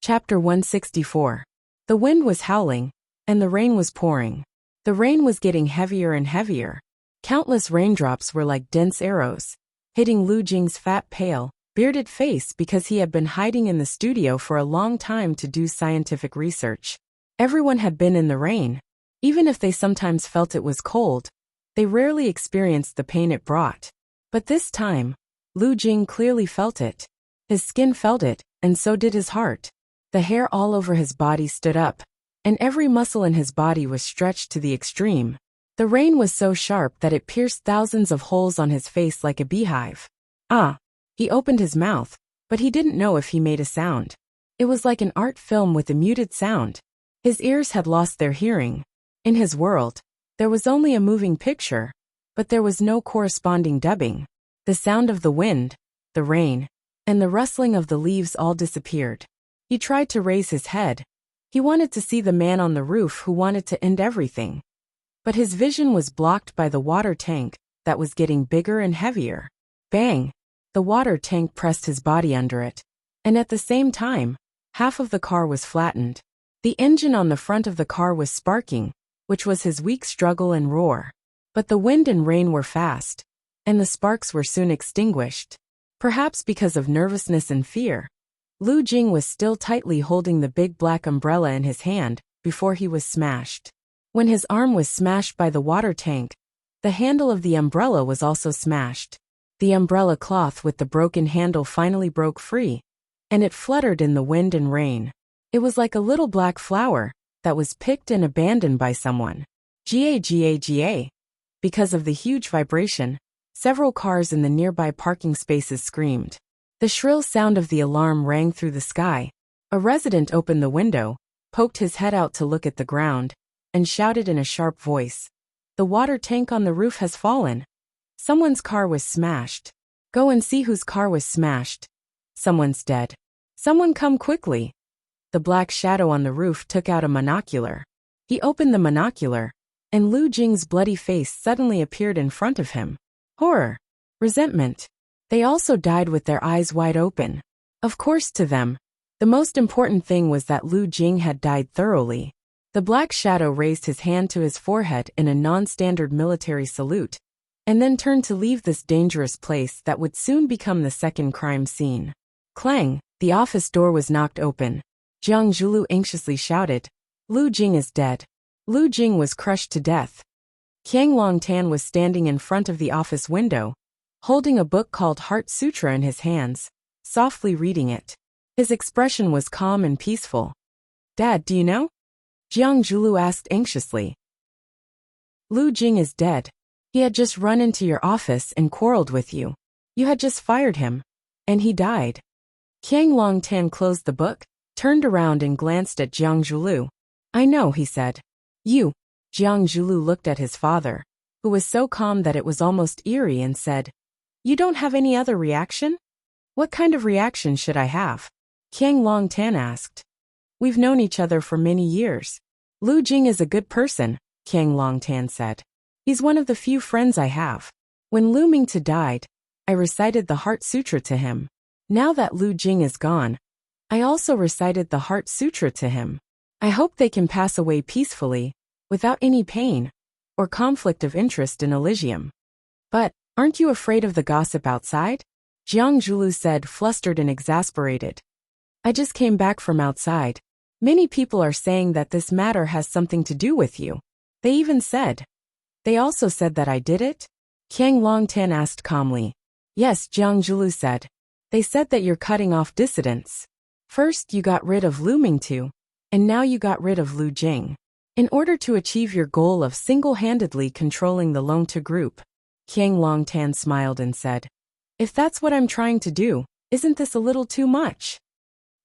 Chapter 164. The wind was howling, and the rain was pouring. The rain was getting heavier and heavier. Countless raindrops were like dense arrows, hitting Lu Jing's fat, pale, bearded face because he had been hiding in the studio for a long time to do scientific research. Everyone had been in the rain. Even if they sometimes felt it was cold, they rarely experienced the pain it brought. But this time, Lu Jing clearly felt it. His skin felt it, and so did his heart. The hair all over his body stood up, and every muscle in his body was stretched to the extreme. The rain was so sharp that it pierced thousands of holes on his face like a beehive. He opened his mouth, but he didn't know if he made a sound. It was like an art film with a muted sound. His ears had lost their hearing. In his world, there was only a moving picture, but there was no corresponding dubbing. The sound of the wind, the rain, and the rustling of the leaves all disappeared. He tried to raise his head. He wanted to see the man on the roof who wanted to end everything. But his vision was blocked by the water tank that was getting bigger and heavier. Bang! The water tank pressed his body under it. And at the same time, half of the car was flattened. The engine on the front of the car was sparking, which was his weak struggle and roar. But the wind and rain were fast, and the sparks were soon extinguished. Perhaps because of nervousness and fear, Lu Jing was still tightly holding the big black umbrella in his hand before he was smashed. When his arm was smashed by the water tank, the handle of the umbrella was also smashed. The umbrella cloth with the broken handle finally broke free, and it fluttered in the wind and rain. It was like a little black flower that was picked and abandoned by someone. Ga. Because of the huge vibration, several cars in the nearby parking spaces screamed. The shrill sound of the alarm rang through the sky. A resident opened the window, poked his head out to look at the ground, and shouted in a sharp voice, "The water tank on the roof has fallen. Someone's car was smashed. Go and see whose car was smashed. Someone's dead. Someone come quickly." The black shadow on the roof took out a monocular. He opened the monocular, and Lu Jing's bloody face suddenly appeared in front of him. Horror. Resentment. They also died with their eyes wide open. Of course, to them, the most important thing was that Lu Jing had died thoroughly. The black shadow raised his hand to his forehead in a non-standard military salute, and then turned to leave this dangerous place that would soon become the second crime scene. Clang! The office door was knocked open. Jiang Zhulu anxiously shouted, "Lu Jing is dead." Lu Jing was crushed to death. Qiang Longtan was standing in front of the office window, holding a book called Heart Sutra in his hands, softly reading it. His expression was calm and peaceful. "Dad, do you know?" Jiang Zhulu asked anxiously. "Lu Jing is dead. He had just run into your office and quarreled with you. You had just fired him, and he died." Qiang Longtan closed the book, turned around and glanced at Jiang Zhulu. "I know," he said. "You." Jiang Zhulu looked at his father, who was so calm that it was almost eerie, and said, "You don't have any other reaction?" "What kind of reaction should I have?" Qiang Longtan asked. "We've known each other for many years. Lu Jing is a good person," Qiang Longtan said. "He's one of the few friends I have. When Lu Mingtu died, I recited the Heart Sutra to him. Now that Lu Jing is gone, I also recited the Heart Sutra to him. I hope they can pass away peacefully, without any pain or conflict of interest in Elysium." "But, aren't you afraid of the gossip outside?" Jiang Zhulu said, flustered and exasperated. "I just came back from outside. Many people are saying that this matter has something to do with you. They also said that I did it?" Qiang Longtan asked calmly. "Yes," Jiang Zhulu said. "They said that you're cutting off dissidents. First you got rid of Lu Mingtu, and now you got rid of Lu Jing, in order to achieve your goal of single-handedly controlling the Longtu group." Qiang Longtan smiled and said, "If that's what I'm trying to do, isn't this a little too much?"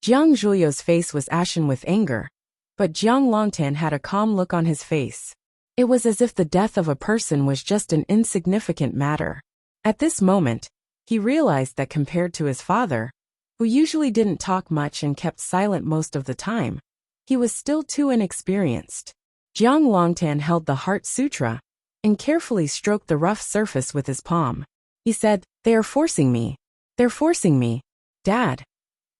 Jiang Zhulio's face was ashen with anger, but Jiang Longtan had a calm look on his face. It was as if the death of a person was just an insignificant matter. At this moment, he realized that compared to his father, who usually didn't talk much and kept silent most of the time, he was still too inexperienced. Jiang Longtan held the Heart Sutra and carefully stroked the rough surface with his palm. He said, "They are forcing me. They're forcing me. Dad."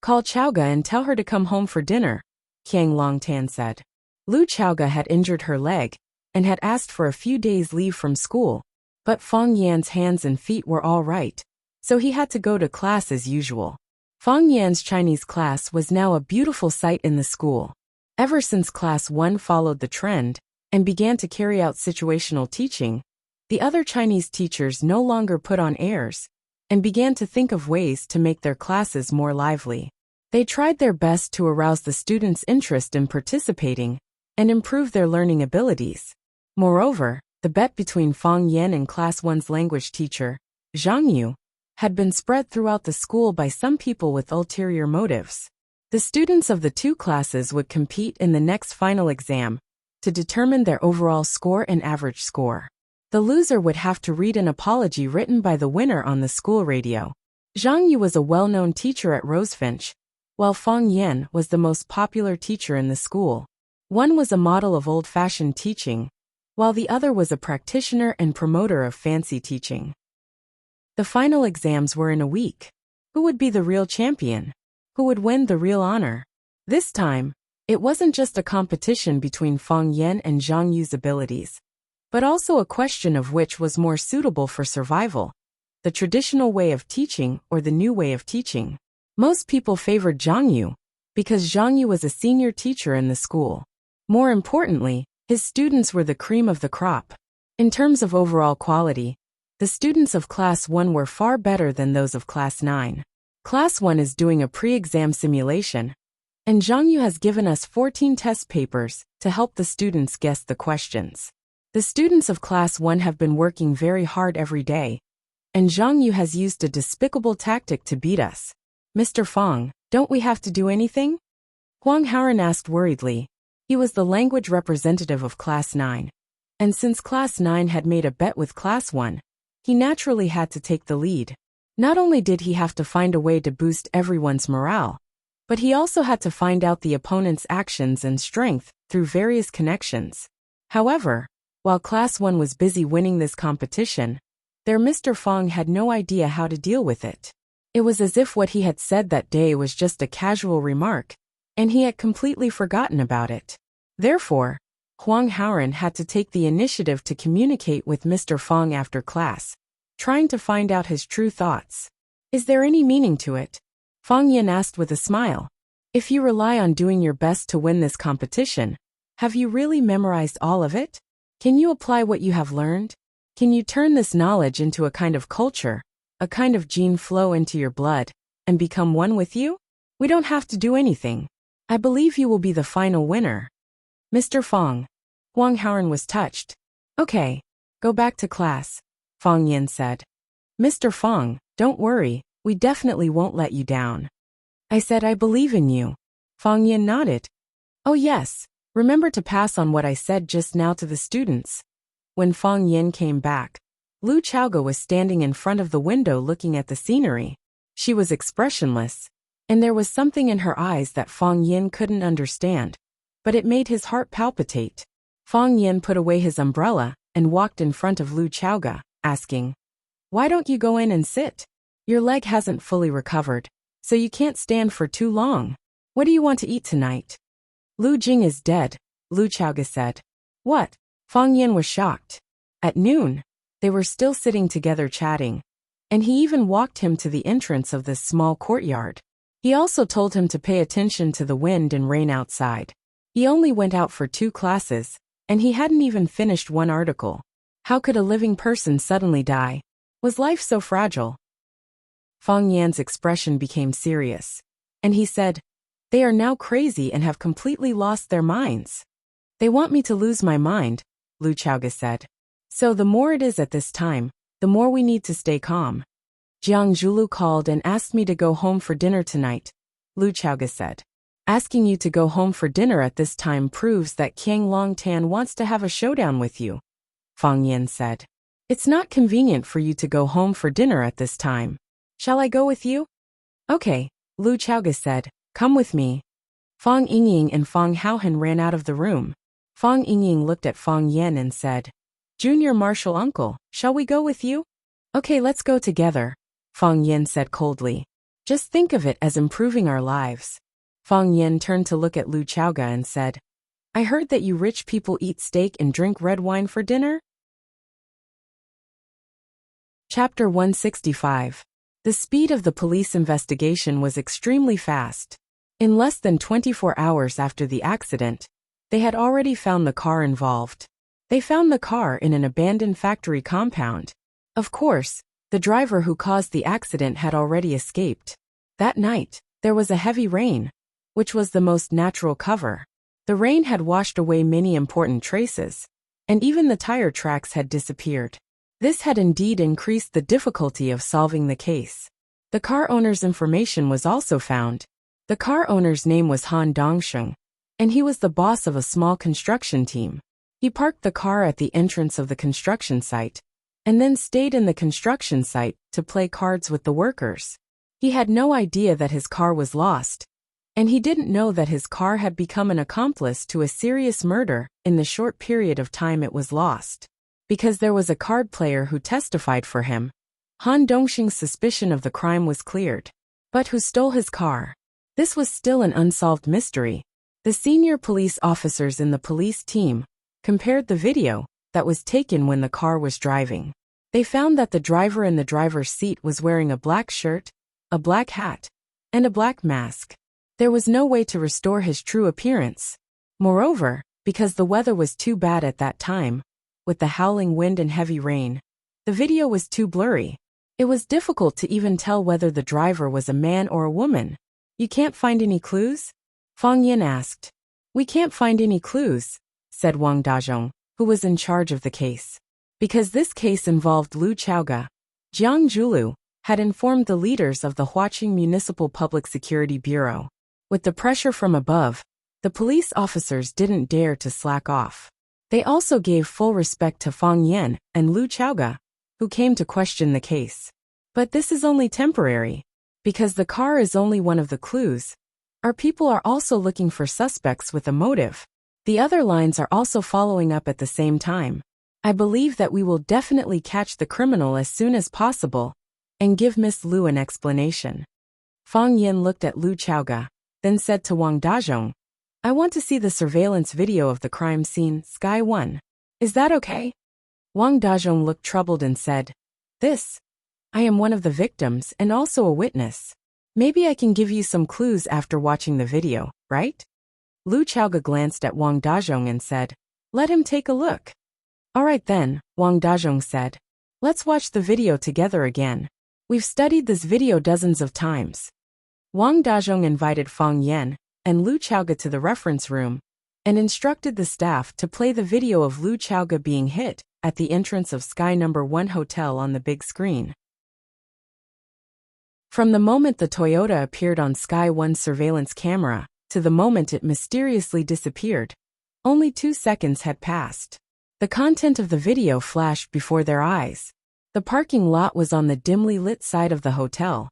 Call Chaoga and tell her to come home for dinner, Qiang Longtan said. Lu Chaoga had injured her leg and had asked for a few days' leave from school, but Fang Yan's hands and feet were all right, so he had to go to class as usual. Fang Yan's Chinese class was now a beautiful sight in the school. Ever since Class 1 followed the trend and began to carry out situational teaching, the other Chinese teachers no longer put on airs and began to think of ways to make their classes more lively. They tried their best to arouse the students' interest in participating and improve their learning abilities. Moreover, the bet between Fang Yan and Class 1's language teacher, Zhang Yu, had been spread throughout the school by some people with ulterior motives. The students of the two classes would compete in the next final exam to determine their overall score and average score. The loser would have to read an apology written by the winner on the school radio. Zhang Yu was a well-known teacher at Rosefinch, while Fang Yan was the most popular teacher in the school. One was a model of old-fashioned teaching, while the other was a practitioner and promoter of fancy teaching. The final exams were in a week. Who would be the real champion? Who would win the real honor? This time, it wasn't just a competition between Fang Yan and Zhang Yu's abilities, but also a question of which was more suitable for survival, the traditional way of teaching or the new way of teaching. Most people favored Zhang Yu because Zhang Yu was a senior teacher in the school. More importantly, his students were the cream of the crop. In terms of overall quality, the students of Class 1 were far better than those of Class 9. Class 1 is doing a pre-exam simulation, and Zhang Yu has given us 14 test papers to help the students guess the questions. The students of Class 1 have been working very hard every day, and Zhang Yu has used a despicable tactic to beat us. Mr. Fang, don't we have to do anything? Huang Haoran asked worriedly. He was the language representative of Class 9, and since Class 9 had made a bet with Class 1, he naturally had to take the lead. Not only did he have to find a way to boost everyone's morale, but he also had to find out the opponent's actions and strength through various connections. However, while Class 1 was busy winning this competition, their Mr. Fang had no idea how to deal with it. It was as if what he had said that day was just a casual remark, and he had completely forgotten about it. Therefore, Huang Haoran had to take the initiative to communicate with Mr. Fang after class, trying to find out his true thoughts. Is there any meaning to it? Fang Yan asked with a smile. If you rely on doing your best to win this competition, have you really memorized all of it? Can you apply what you have learned? Can you turn this knowledge into a kind of culture, a kind of gene flow into your blood, and become one with you? We don't have to do anything. I believe you will be the final winner. Mr. Fang. Huang Haoran was touched. Okay, go back to class, Fang Yan said. Mr. Fang, don't worry, we definitely won't let you down. I said I believe in you. Fang Yan nodded. Oh yes, remember to pass on what I said just now to the students. When Fang Yan came back, Lu Chaoga was standing in front of the window looking at the scenery. She was expressionless, and there was something in her eyes that Fang Yan couldn't understand, but it made his heart palpitate. Fang Yan put away his umbrella and walked in front of Lu Chaoga, asking, "Why don't you go in and sit? Your leg hasn't fully recovered, so you can't stand for too long. What do you want to eat tonight?" "Lu Jing is dead," Lu Chaoga said. "What?" Fang Yan was shocked. At noon, they were still sitting together chatting, and he even walked him to the entrance of this small courtyard. He also told him to pay attention to the wind and rain outside. He only went out for 2 classes, and he hadn't even finished 1 article. How could a living person suddenly die? Was life so fragile? Fang Yan's expression became serious, and he said, "They are now crazy and have completely lost their minds." "They want me to lose my mind," Lu Chaoga said. "So the more it is at this time, the more we need to stay calm." "Jiang Zhulu called and asked me to go home for dinner tonight," Lu Chaoga said. "Asking you to go home for dinner at this time proves that Qiang Longtan wants to have a showdown with you," Fang Yan said. "It's not convenient for you to go home for dinner at this time. Shall I go with you?" "Okay," Lu Chaoga said. "Come with me." Fang Yingying and Fang Haohan ran out of the room. Fang Yingying looked at Fang Yan and said, "Junior Marshal Uncle, shall we go with you?" "Okay, let's go together," Fang Yan said coldly. Just think of it as improving our lives. Fang Yin turned to look at Lu Chaoga and said, I heard that you rich people eat steak and drink red wine for dinner? Chapter 165. The speed of the police investigation was extremely fast. In less than 24 hours after the accident, they had already found the car involved. They found the car in an abandoned factory compound. Of course, the driver who caused the accident had already escaped. That night, there was a heavy rain, which was the most natural cover. The rain had washed away many important traces, and even the tire tracks had disappeared. This had indeed increased the difficulty of solving the case. The car owner's information was also found. The car owner's name was Han Dongsheng, and he was the boss of a small construction team. He parked the car at the entrance of the construction site, and then stayed in the construction site to play cards with the workers. He had no idea that his car was lost, and he didn't know that his car had become an accomplice to a serious murder in the short period of time it was lost. Because there was a card player who testified for him, Han Dongsheng's suspicion of the crime was cleared. But who stole his car? This was still an unsolved mystery. The senior police officers in the police team compared the video that was taken when the car was driving. They found that the driver in the driver's seat was wearing a black shirt, a black hat, and a black mask. There was no way to restore his true appearance. Moreover, because the weather was too bad at that time, with the howling wind and heavy rain, the video was too blurry. It was difficult to even tell whether the driver was a man or a woman. You can't find any clues? Fang Yin asked. We can't find any clues, said Wang Dazhong, who was in charge of the case. Because this case involved Lu Chaoga, Jiang Zhulu had informed the leaders of the Huaqing Municipal Public Security Bureau. With the pressure from above, the police officers didn't dare to slack off. They also gave full respect to Fang Yin and Lu Chaoga, who came to question the case. But this is only temporary. Because the car is only one of the clues, our people are also looking for suspects with a motive. The other lines are also following up at the same time. I believe that we will definitely catch the criminal as soon as possible and give Miss Lu an explanation. Fang Yin looked at Lu Chaoga, then said to Wang Dazhong, I want to see the surveillance video of the crime scene, Sky 1. Is that okay? Wang Dazhong looked troubled and said, I am one of the victims and also a witness. Maybe I can give you some clues after watching the video, right? Lu Chaoga glanced at Wang Dazhong and said, Let him take a look. All right then, Wang Dazhong said. Let's watch the video together again. We've studied this video dozens of times. Wang Dazhong invited Fang Yin and Lu Chaoga to the reference room and instructed the staff to play the video of Lu Chaoga being hit at the entrance of Sky No. 1 Hotel on the big screen. From the moment the Toyota appeared on Sky 1's surveillance camera to the moment it mysteriously disappeared, only 2 seconds had passed. The content of the video flashed before their eyes. The parking lot was on the dimly lit side of the hotel,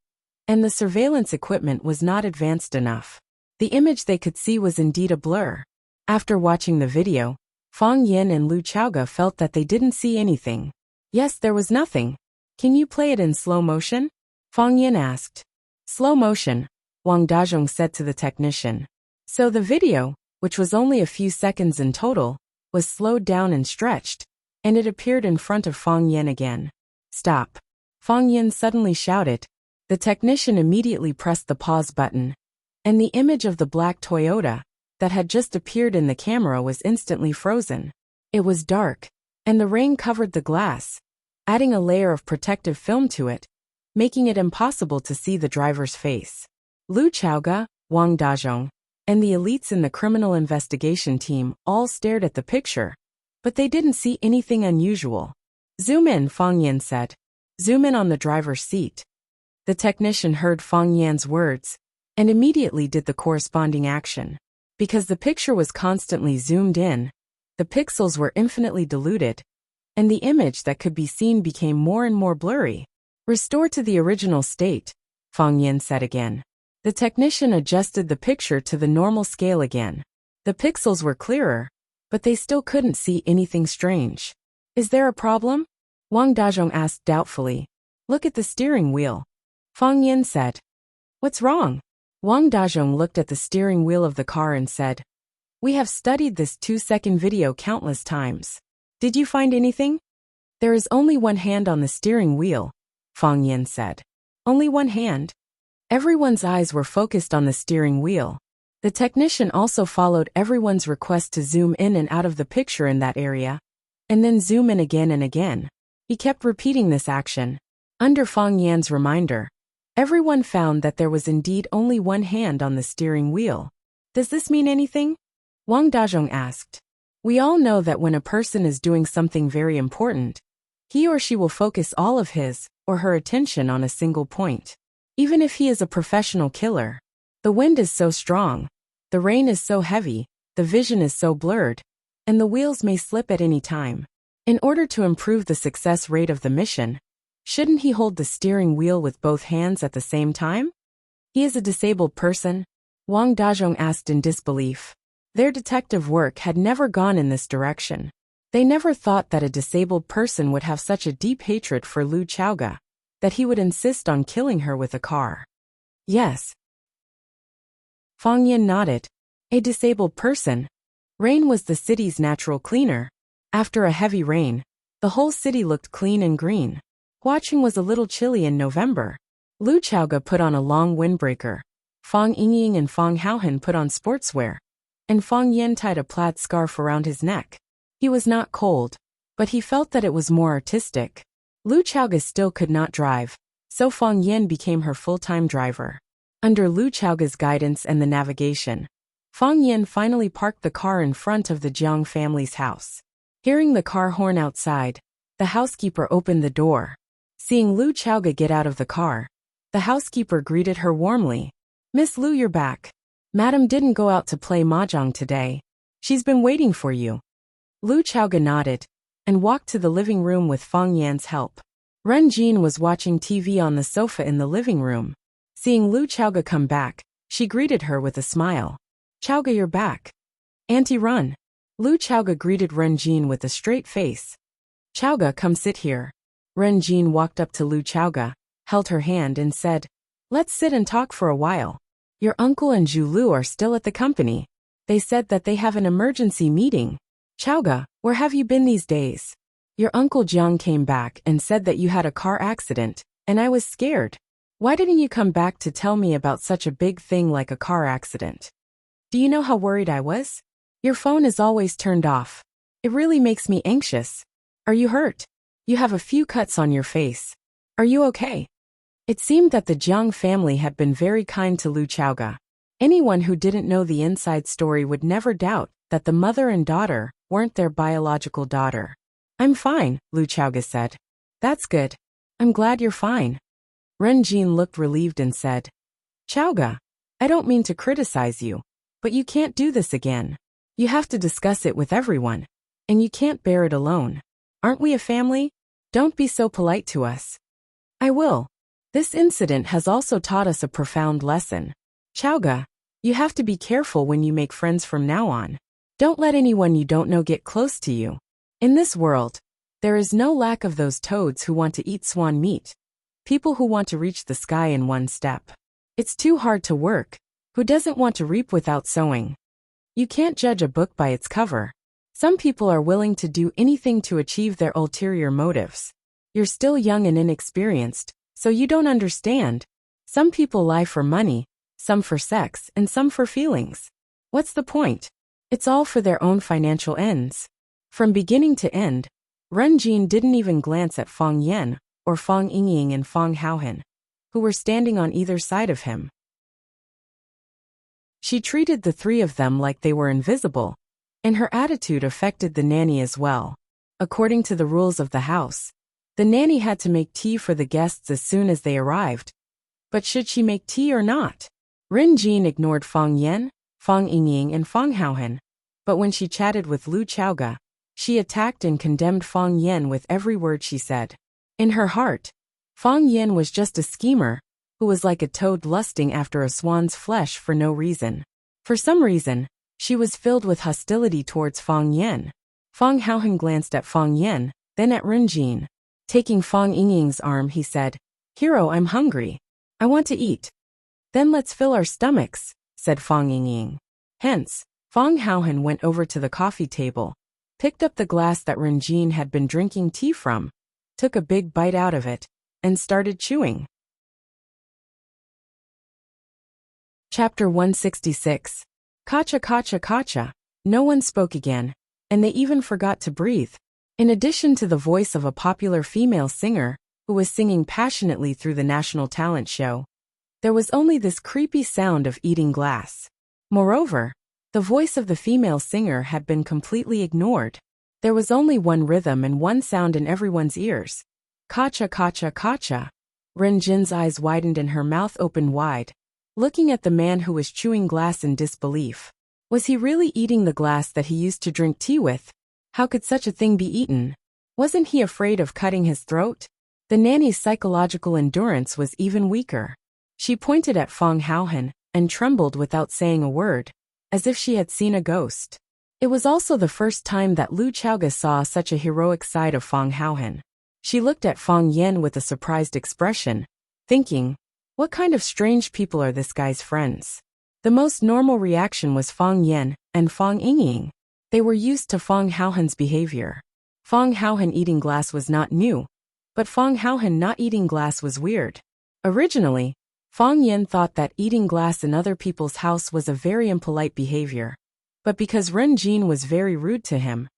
and the surveillance equipment was not advanced enough. The image they could see was indeed a blur. After watching the video, Fang Yin and Lu Chaoga felt that they didn't see anything. Yes, there was nothing. Can you play it in slow motion? Fang Yin asked. Slow motion, Wang Dazhong said to the technician. So the video, which was only a few seconds in total, was slowed down and stretched, and it appeared in front of Fang Yin again. Stop. Fang Yin suddenly shouted. The technician immediately pressed the pause button, and the image of the black Toyota that had just appeared in the camera was instantly frozen. It was dark, and the rain covered the glass, adding a layer of protective film to it, making it impossible to see the driver's face. Lu Chaoga, Wang Dazhong, and the elites in the criminal investigation team all stared at the picture, but they didn't see anything unusual. Zoom in, Fang Yin said. Zoom in on the driver's seat. The technician heard Fang Yin's words and immediately did the corresponding action. Because the picture was constantly zoomed in, the pixels were infinitely diluted, and the image that could be seen became more and more blurry. Restore to the original state, Fang Yin said again. The technician adjusted the picture to the normal scale again. The pixels were clearer, but they still couldn't see anything strange. Is there a problem? Wang Dazhong asked doubtfully. Look at the steering wheel. Fang Yin said. What's wrong? Wang Dazhong looked at the steering wheel of the car and said, We have studied this 2-second video countless times. Did you find anything? There is only one hand on the steering wheel, Fang Yan said. Only one hand? Everyone's eyes were focused on the steering wheel. The technician also followed everyone's request to zoom in and out of the picture in that area, and then zoom in again and again. He kept repeating this action. Under Fang Yan's reminder, everyone found that there was indeed only one hand on the steering wheel. Does this mean anything? Wang Dazhong asked. We all know that when a person is doing something very important, he or she will focus all of his or her attention on a single point. Even if he is a professional killer. The wind is so strong, the rain is so heavy, the vision is so blurred, and the wheels may slip at any time. In order to improve the success rate of the mission, shouldn't he hold the steering wheel with both hands at the same time? He is a disabled person? Wang Dazhong asked in disbelief. Their detective work had never gone in this direction. They never thought that a disabled person would have such a deep hatred for Lu Chaoga, that he would insist on killing her with a car. Yes. Fang Yan nodded. A disabled person. Rain was the city's natural cleaner. After a heavy rain, the whole city looked clean and green. Huaqing was a little chilly in November. Lu Chaoga put on a long windbreaker. Fang Yingying and Fang Haohan put on sportswear. And Fang Yan tied a plaid scarf around his neck. He was not cold, but he felt that it was more artistic. Lu Chaoga still could not drive, so Fang Yan became her full-time driver. Under Lu Chaoga's guidance and the navigation, Fang Yan finally parked the car in front of the Jiang family's house. Hearing the car horn outside, the housekeeper opened the door. Seeing Lu Chaoga get out of the car, the housekeeper greeted her warmly. Miss Lu, you're back. Madam didn't go out to play mahjong today. She's been waiting for you. Lu Chaoga nodded and walked to the living room with Fang Yan's help. Ren Jin was watching TV on the sofa in the living room. Seeing Lu Chaoga come back, she greeted her with a smile. Chaoga, you're back. Auntie Run. Lu Chaoga greeted Ren Jin with a straight face. Chaoga, come sit here. Ren Jin walked up to Lu Chaoga, held her hand and said, Let's sit and talk for a while. Your uncle and Zhu Lu are still at the company. They said that they have an emergency meeting. Chaoga, where have you been these days? Your uncle Jiang came back and said that you had a car accident, and I was scared. Why didn't you come back to tell me about such a big thing like a car accident? Do you know how worried I was? Your phone is always turned off. It really makes me anxious. Are you hurt? You have a few cuts on your face. Are you okay? It seemed that the Jiang family had been very kind to Lu Chaoga. Anyone who didn't know the inside story would never doubt that the mother and daughter weren't their biological daughter. I'm fine, Lu Chaoga said. That's good. I'm glad you're fine. Ren Jin looked relieved and said, Chaoga, I don't mean to criticize you, but you can't do this again. You have to discuss it with everyone, and you can't bear it alone. Aren't we a family? Don't be so polite to us. I will. This incident has also taught us a profound lesson. Chaoga, you have to be careful when you make friends from now on. Don't let anyone you don't know get close to you. In this world, there is no lack of those toads who want to eat swan meat. People who want to reach the sky in one step. It's too hard to work. Who doesn't want to reap without sowing? You can't judge a book by its cover. Some people are willing to do anything to achieve their ulterior motives. You're still young and inexperienced, so you don't understand. Some people lie for money, some for sex, and some for feelings. What's the point? It's all for their own financial ends. From beginning to end, Ren Jin didn't even glance at Fang Yan or Fang Yingying and Fang Haohan, who were standing on either side of him. She treated the three of them like they were invisible, and her attitude affected the nanny as well. According to the rules of the house, the nanny had to make tea for the guests as soon as they arrived. But should she make tea or not? Ren Jin ignored Fang Yan, Fang Yingying and Fang Haohan, but when she chatted with Lu Chaoga, she attacked and condemned Fang Yan with every word she said. In her heart, Fang Yan was just a schemer, who was like a toad lusting after a swan's flesh for no reason. For some reason, she was filled with hostility towards Fang Yan. Fang Haohan glanced at Fang Yan, then at Ren Jin. Taking Fang Yingying's arm, he said, Hero, I'm hungry. I want to eat. Then let's fill our stomachs, said Fang Yingying. Hence, Fang Haohan went over to the coffee table, picked up the glass that Ren Jin had been drinking tea from, took a big bite out of it, and started chewing. Chapter 166. Kacha kacha kacha. No one spoke again, and they even forgot to breathe. In addition to the voice of a popular female singer, who was singing passionately through the national talent show, there was only this creepy sound of eating glass. Moreover, the voice of the female singer had been completely ignored. There was only one rhythm and one sound in everyone's ears. Kacha kacha kacha. Ren Jin's eyes widened and her mouth opened wide, looking at the man who was chewing glass in disbelief. Was he really eating the glass that he used to drink tea with? How could such a thing be eaten? Wasn't he afraid of cutting his throat? The nanny's psychological endurance was even weaker. She pointed at Fang Haohan and trembled without saying a word, as if she had seen a ghost. It was also the first time that Lu Chaoga saw such a heroic side of Fang Haohan. She looked at Fang Yen with a surprised expression, thinking, what kind of strange people are this guy's friends? The most normal reaction was Fang Yen and Fang Yingying. They were used to Fang Haohan's behavior. Fang Haohan eating glass was not new, but Fang Haohan not eating glass was weird. Originally, Fang Yen thought that eating glass in other people's house was a very impolite behavior. But because Ren Jin was very rude to him,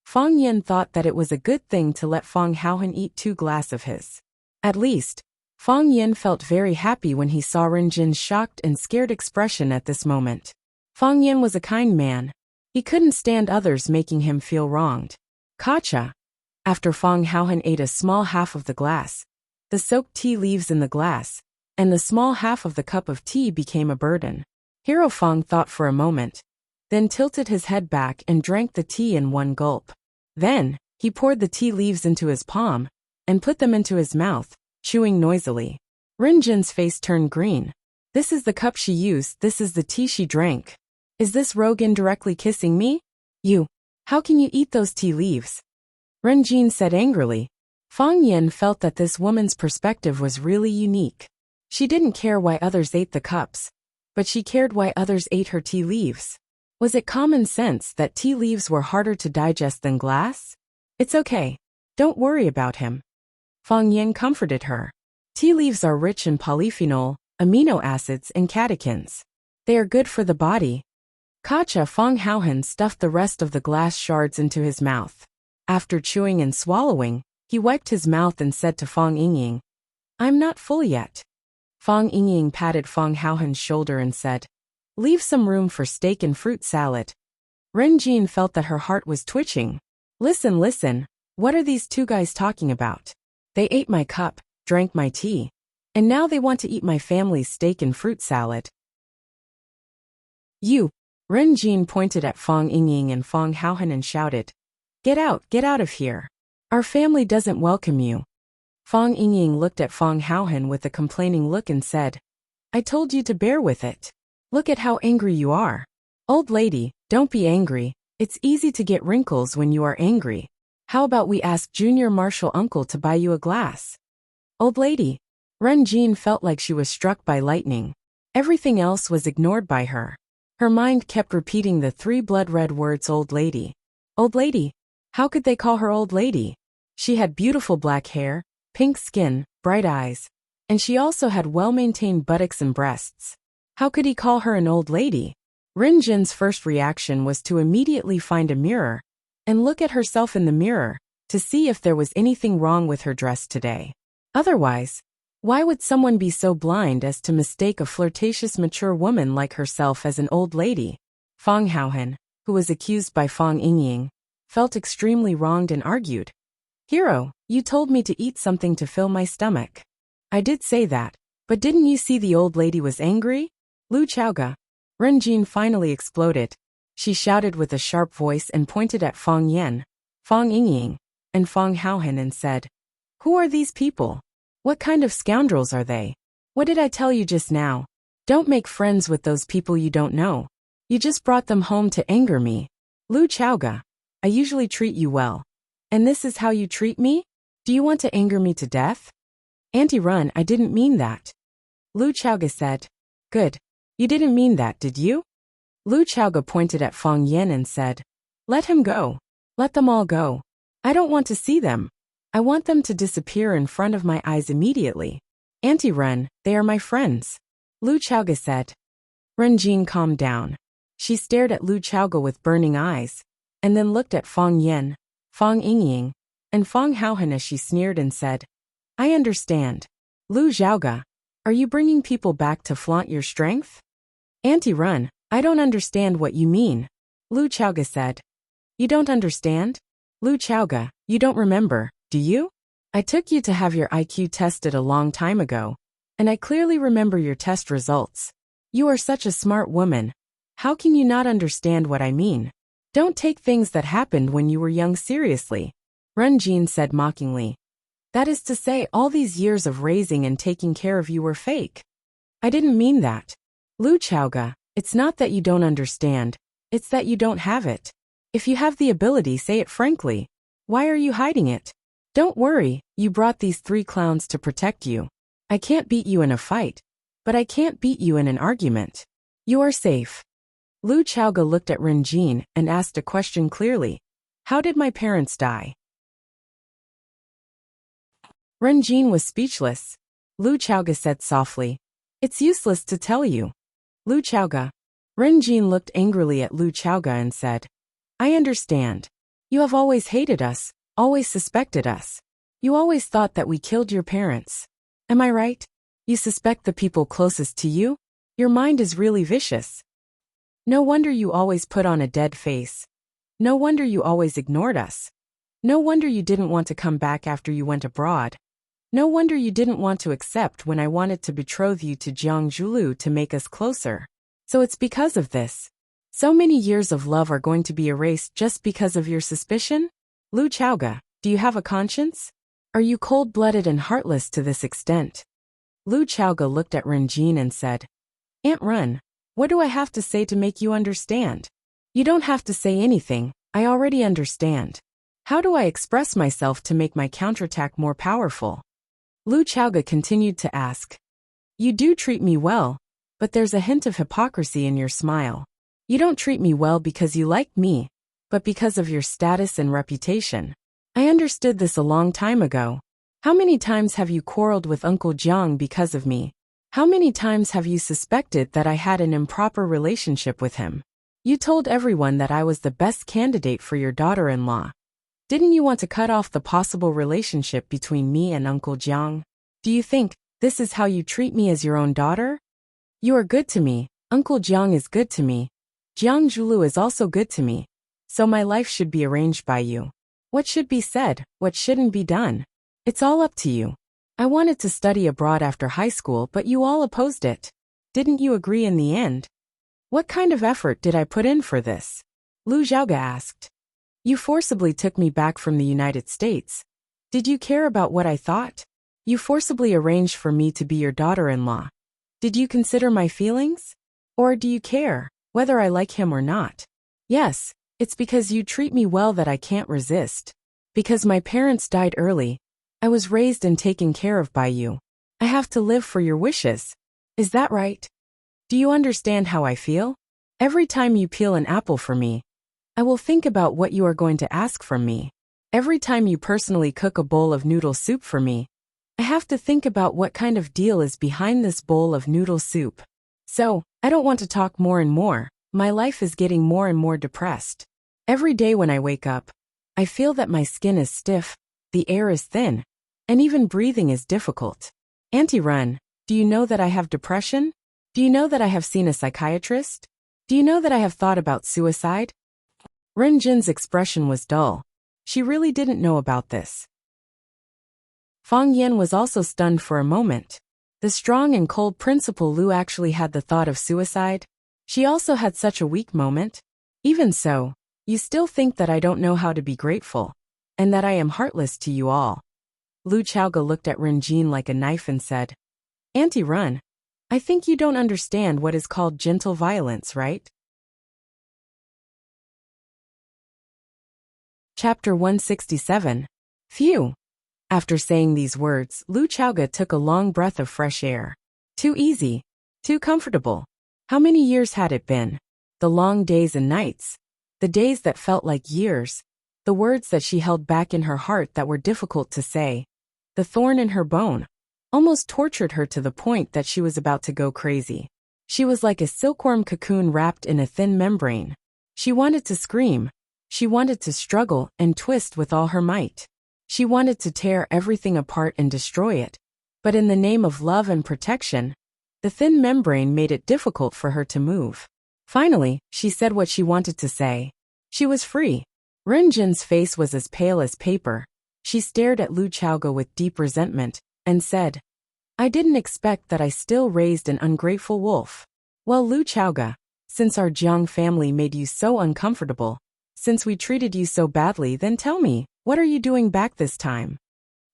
Fang Yen thought that it was a good thing to let Fang Haohan eat 2 glass of his. At least, Fang Yen felt very happy when he saw Ren Jin's shocked and scared expression at this moment. Fang Yen was a kind man. He couldn't stand others making him feel wronged. Kacha. After Fang Haohan ate a small half of the glass, the soaked tea leaves in the glass, and the small half of the cup of tea became a burden. Hero Fang thought for a moment, then tilted his head back and drank the tea in one gulp. Then, he poured the tea leaves into his palm, and put them into his mouth, chewing noisily. Ren Jin's face turned green. This is the cup she used, this is the tea she drank. Is this rogue indirectly kissing me? You. How can you eat those tea leaves? Ren Jin said angrily. Fang Yen felt that this woman's perspective was really unique. She didn't care why others ate the cups, but she cared why others ate her tea leaves. Was it common sense that tea leaves were harder to digest than glass? It's okay. Don't worry about him. Fang Yen comforted her. Tea leaves are rich in polyphenol, amino acids and catechins. They are good for the body. Kacha Fang Haohan stuffed the rest of the glass shards into his mouth. After chewing and swallowing, he wiped his mouth and said to Fang Yingying, I'm not full yet. Fang Yingying patted Fang Haohan's shoulder and said, leave some room for steak and fruit salad. Ren Jin felt that her heart was twitching. Listen, what are these 2 guys talking about? They ate my cup, drank my tea, and now they want to eat my family's steak and fruit salad. You. Ren Jin pointed at Fang Yingying and Fang Haohan and shouted, get out of here. Our family doesn't welcome you. Fang Yingying looked at Fang Haohan with a complaining look and said, I told you to bear with it. Look at how angry you are. Old lady, don't be angry. It's easy to get wrinkles when you are angry. How about we ask Junior Marshal Uncle to buy you a glass? Old lady. Ren Jin felt like she was struck by lightning. Everything else was ignored by her. Her mind kept repeating the 3 blood-red words old lady. Old lady. How could they call her old lady? She had beautiful black hair, pink skin, bright eyes, and she also had well-maintained buttocks and breasts. How could he call her an old lady? Ren Jin's first reaction was to immediately find a mirror and look at herself in the mirror to see if there was anything wrong with her dress today. Otherwise, why would someone be so blind as to mistake a flirtatious mature woman like herself as an old lady? Fang Haohan, who was accused by Fang Yingying, felt extremely wronged and argued. Hero, you told me to eat something to fill my stomach. I did say that, but didn't you see the old lady was angry? Lu Chaoga. Ren Jin finally exploded. She shouted with a sharp voice and pointed at Fang Yen, Fang Yingying, and Fang Haohan and said, who are these people? What kind of scoundrels are they? What did I tell you just now? Don't make friends with those people you don't know. You just brought them home to anger me. Lu Chaoga. I usually treat you well. And this is how you treat me? Do you want to anger me to death? Auntie Run, I didn't mean that. Lu Chaoga said. Good. You didn't mean that, did you? Lu Chaoga pointed at Fang Yan and said, Let him go. Let them all go. I don't want to see them. I want them to disappear in front of my eyes immediately. Auntie Ren, they are my friends. Lu Chaoga said. Ren Jin calmed down. She stared at Lu Chaoga with burning eyes, and then looked at Fang Yan, Fang Yingying, and Fang Haohan as she sneered and said, I understand. Lu Xiaoga, are you bringing people back to flaunt your strength? Auntie Ren, I don't understand what you mean. Lu Chaoga said. You don't understand? Lu Chaoga, you don't remember, do you? I took you to have your IQ tested a long time ago, and I clearly remember your test results. You are such a smart woman. How can you not understand what I mean? Don't take things that happened when you were young seriously. Ren Jin said mockingly. That is to say, all these years of raising and taking care of you were fake. I didn't mean that. Lu Chaoga, it's not that you don't understand, it's that you don't have it. If you have the ability, say it frankly. Why are you hiding it? Don't worry, you brought these 3 clowns to protect you. I can't beat you in a fight, but I can't beat you in an argument. You are safe. Lu Chaoga looked at Ren Jin and asked a question clearly. How did my parents die? Ren Jin was speechless. Lu Chaoga said softly. It's useless to tell you. Lu Chaoga. Ren Jin looked angrily at Lu Chaoga and said, I understand. You have always hated us, always suspected us. You always thought that we killed your parents. Am I right? You suspect the people closest to you? Your mind is really vicious. No wonder you always put on a dead face. No wonder you always ignored us. No wonder you didn't want to come back after you went abroad. No wonder you didn't want to accept when I wanted to betroth you to Jiang Zhulu to make us closer. So it's because of this. So many years of love are going to be erased just because of your suspicion? Lu Chaoga, do you have a conscience? Are you cold-blooded and heartless to this extent? Lu Chaoga looked at Ren Jin and said, Aunt Ren, what do I have to say to make you understand? You don't have to say anything, I already understand. How do I express myself to make my counterattack more powerful? Lu Chaoga continued to ask. You do treat me well, but there's a hint of hypocrisy in your smile. You don't treat me well because you like me, but because of your status and reputation. I understood this a long time ago. How many times have you quarreled with Uncle Jiang because of me? How many times have you suspected that I had an improper relationship with him? You told everyone that I was the best candidate for your daughter-in-law. Didn't you want to cut off the possible relationship between me and Uncle Jiang? Do you think this is how you treat me as your own daughter? You are good to me, Uncle Jiang is good to me. Jiang Zhulu is also good to me. So my life should be arranged by you. What should be said, what shouldn't be done? It's all up to you. I wanted to study abroad after high school, but you all opposed it. Didn't you agree in the end? What kind of effort did I put in for this? Lu Xiaoga asked. You forcibly took me back from the United States. Did you care about what I thought? You forcibly arranged for me to be your daughter-in-law. Did you consider my feelings? Or do you care, whether I like him or not? Yes, it's because you treat me well that I can't resist. Because my parents died early. I was raised and taken care of by you. I have to live for your wishes. Is that right? Do you understand how I feel? Every time you peel an apple for me, I will think about what you are going to ask from me. Every time you personally cook a bowl of noodle soup for me, I have to think about what kind of deal is behind this bowl of noodle soup. So, I don't want to talk more and more. My life is getting more and more depressed. Every day when I wake up, I feel that my skin is stiff, the air is thin, and even breathing is difficult. Auntie Ren, do you know that I have depression? Do you know that I have seen a psychiatrist? Do you know that I have thought about suicide? Ren Jin's expression was dull. She really didn't know about this. Fang Yan was also stunned for a moment. The strong and cold Principal Lu actually had the thought of suicide. She also had such a weak moment. Even so, you still think that I don't know how to be grateful, and that I am heartless to you all. Lu Chaoga looked at Ren Jin like a knife and said, Auntie Ren, I think you don't understand what is called gentle violence, right? Chapter 167. Phew. After saying these words, Lu Chaoga took a long breath of fresh air. Too easy. Too comfortable. How many years had it been? The long days and nights. The days that felt like years. The words that she held back in her heart that were difficult to say. The thorn in her bone almost tortured her to the point that she was about to go crazy. She was like a silkworm cocoon wrapped in a thin membrane. She wanted to scream. She wanted to struggle and twist with all her might. She wanted to tear everything apart and destroy it. But in the name of love and protection, the thin membrane made it difficult for her to move. Finally, she said what she wanted to say. She was free. Renjin's face was as pale as paper. She stared at Lu Chaoga with deep resentment, and said, I didn't expect that I still raised an ungrateful wolf. Well, Lu Chaoga, since our Jiang family made you so uncomfortable, since we treated you so badly, then tell me, what are you doing back this time?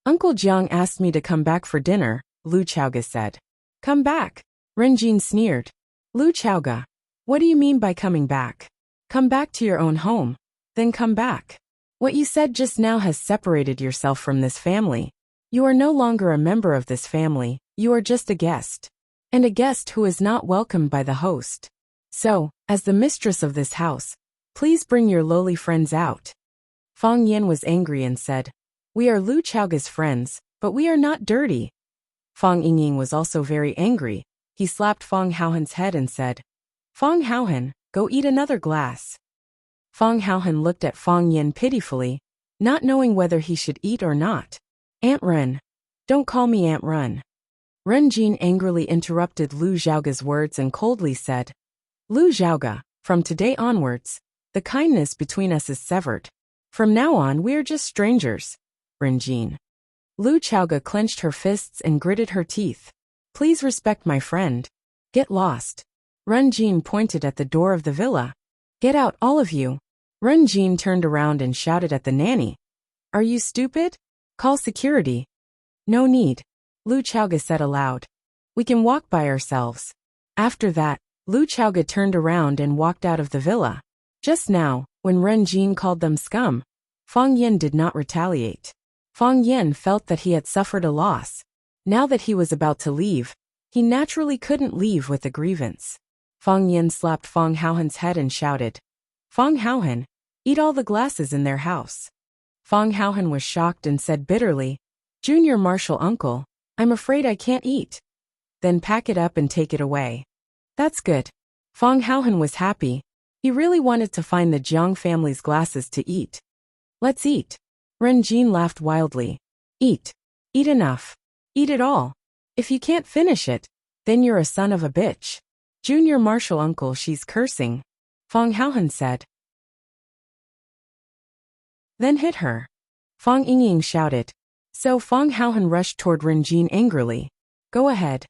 Uncle Jiang asked me to come back for dinner, Lu Chaoga said. Come back? Renjin sneered. Lu Chaoga, what do you mean by coming back? Come back to your own home. Then come back. What you said just now has separated yourself from this family. You are no longer a member of this family, you are just a guest. And a guest who is not welcomed by the host. So, as the mistress of this house, please bring your lowly friends out. Fang Yan was angry and said, We are Lu Chaoga's friends, but we are not dirty. Fang Yingying was also very angry. He slapped Fang Haohen's head and said, Fang Haohen, go eat another glass. Fang Haohen looked at Fang Yan pitifully, not knowing whether he should eat or not. Aunt Ren. Don't call me Aunt Ren. Renjin angrily interrupted Lu Xiaoga's words and coldly said, Lu Xiaoga, from today onwards, the kindness between us is severed. From now on we are just strangers. Renjin. Lu Chaoga clenched her fists and gritted her teeth. Please respect my friend. Get lost. Renjin pointed at the door of the villa. Get out, all of you. Renjin turned around and shouted at the nanny. Are you stupid? Call security. No need. Lu Chaoga said aloud. We can walk by ourselves. After that, Lu Chaoga turned around and walked out of the villa. Just now, when Renjin called them scum, Fang Yan did not retaliate. Fang Yan felt that he had suffered a loss. Now that he was about to leave, he naturally couldn't leave with a grievance. Fang Yan slapped Fang Haohen's head and shouted, Fang Haohen, eat all the glasses in their house. Fang Haohen was shocked and said bitterly, Junior Marshal Uncle, I'm afraid I can't eat. Then pack it up and take it away. That's good. Fang Haohen was happy. He really wanted to find the Jiang family's glasses to eat. Let's eat. Renjin laughed wildly. Eat. Eat enough. Eat it all. If you can't finish it, then you're a son of a bitch. Junior Marshal Uncle, she's cursing. Fang Haohen said. Then hit her. Fang Yingying shouted. So Fang Haohen rushed toward Renjin angrily. Go ahead.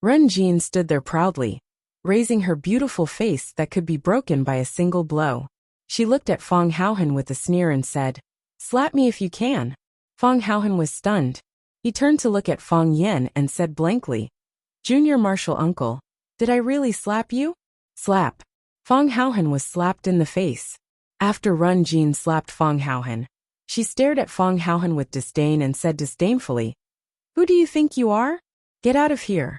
Renjin stood there proudly, raising her beautiful face that could be broken by a single blow. She looked at Fang Haohen with a sneer and said, Slap me if you can. Fang Haohen was stunned. He turned to look at Fang Yan and said blankly, Junior Marshal Uncle, did I really slap you? Slap. Fang Haohen was slapped in the face. After Renjin slapped Fang Haohen, she stared at Fang Haohen with disdain and said disdainfully, Who do you think you are? Get out of here.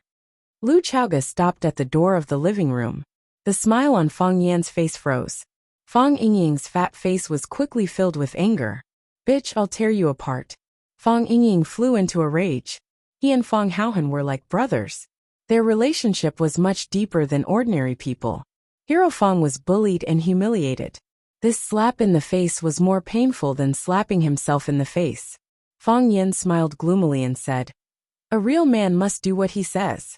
Lu Chaoga stopped at the door of the living room. The smile on Fang Yan's face froze. Fang Yingying's fat face was quickly filled with anger. Bitch, I'll tear you apart. Fang Yingying flew into a rage. He and Fang Haohen were like brothers. Their relationship was much deeper than ordinary people. Hero Fang was bullied and humiliated. This slap in the face was more painful than slapping himself in the face. Fang Yan smiled gloomily and said, A real man must do what he says.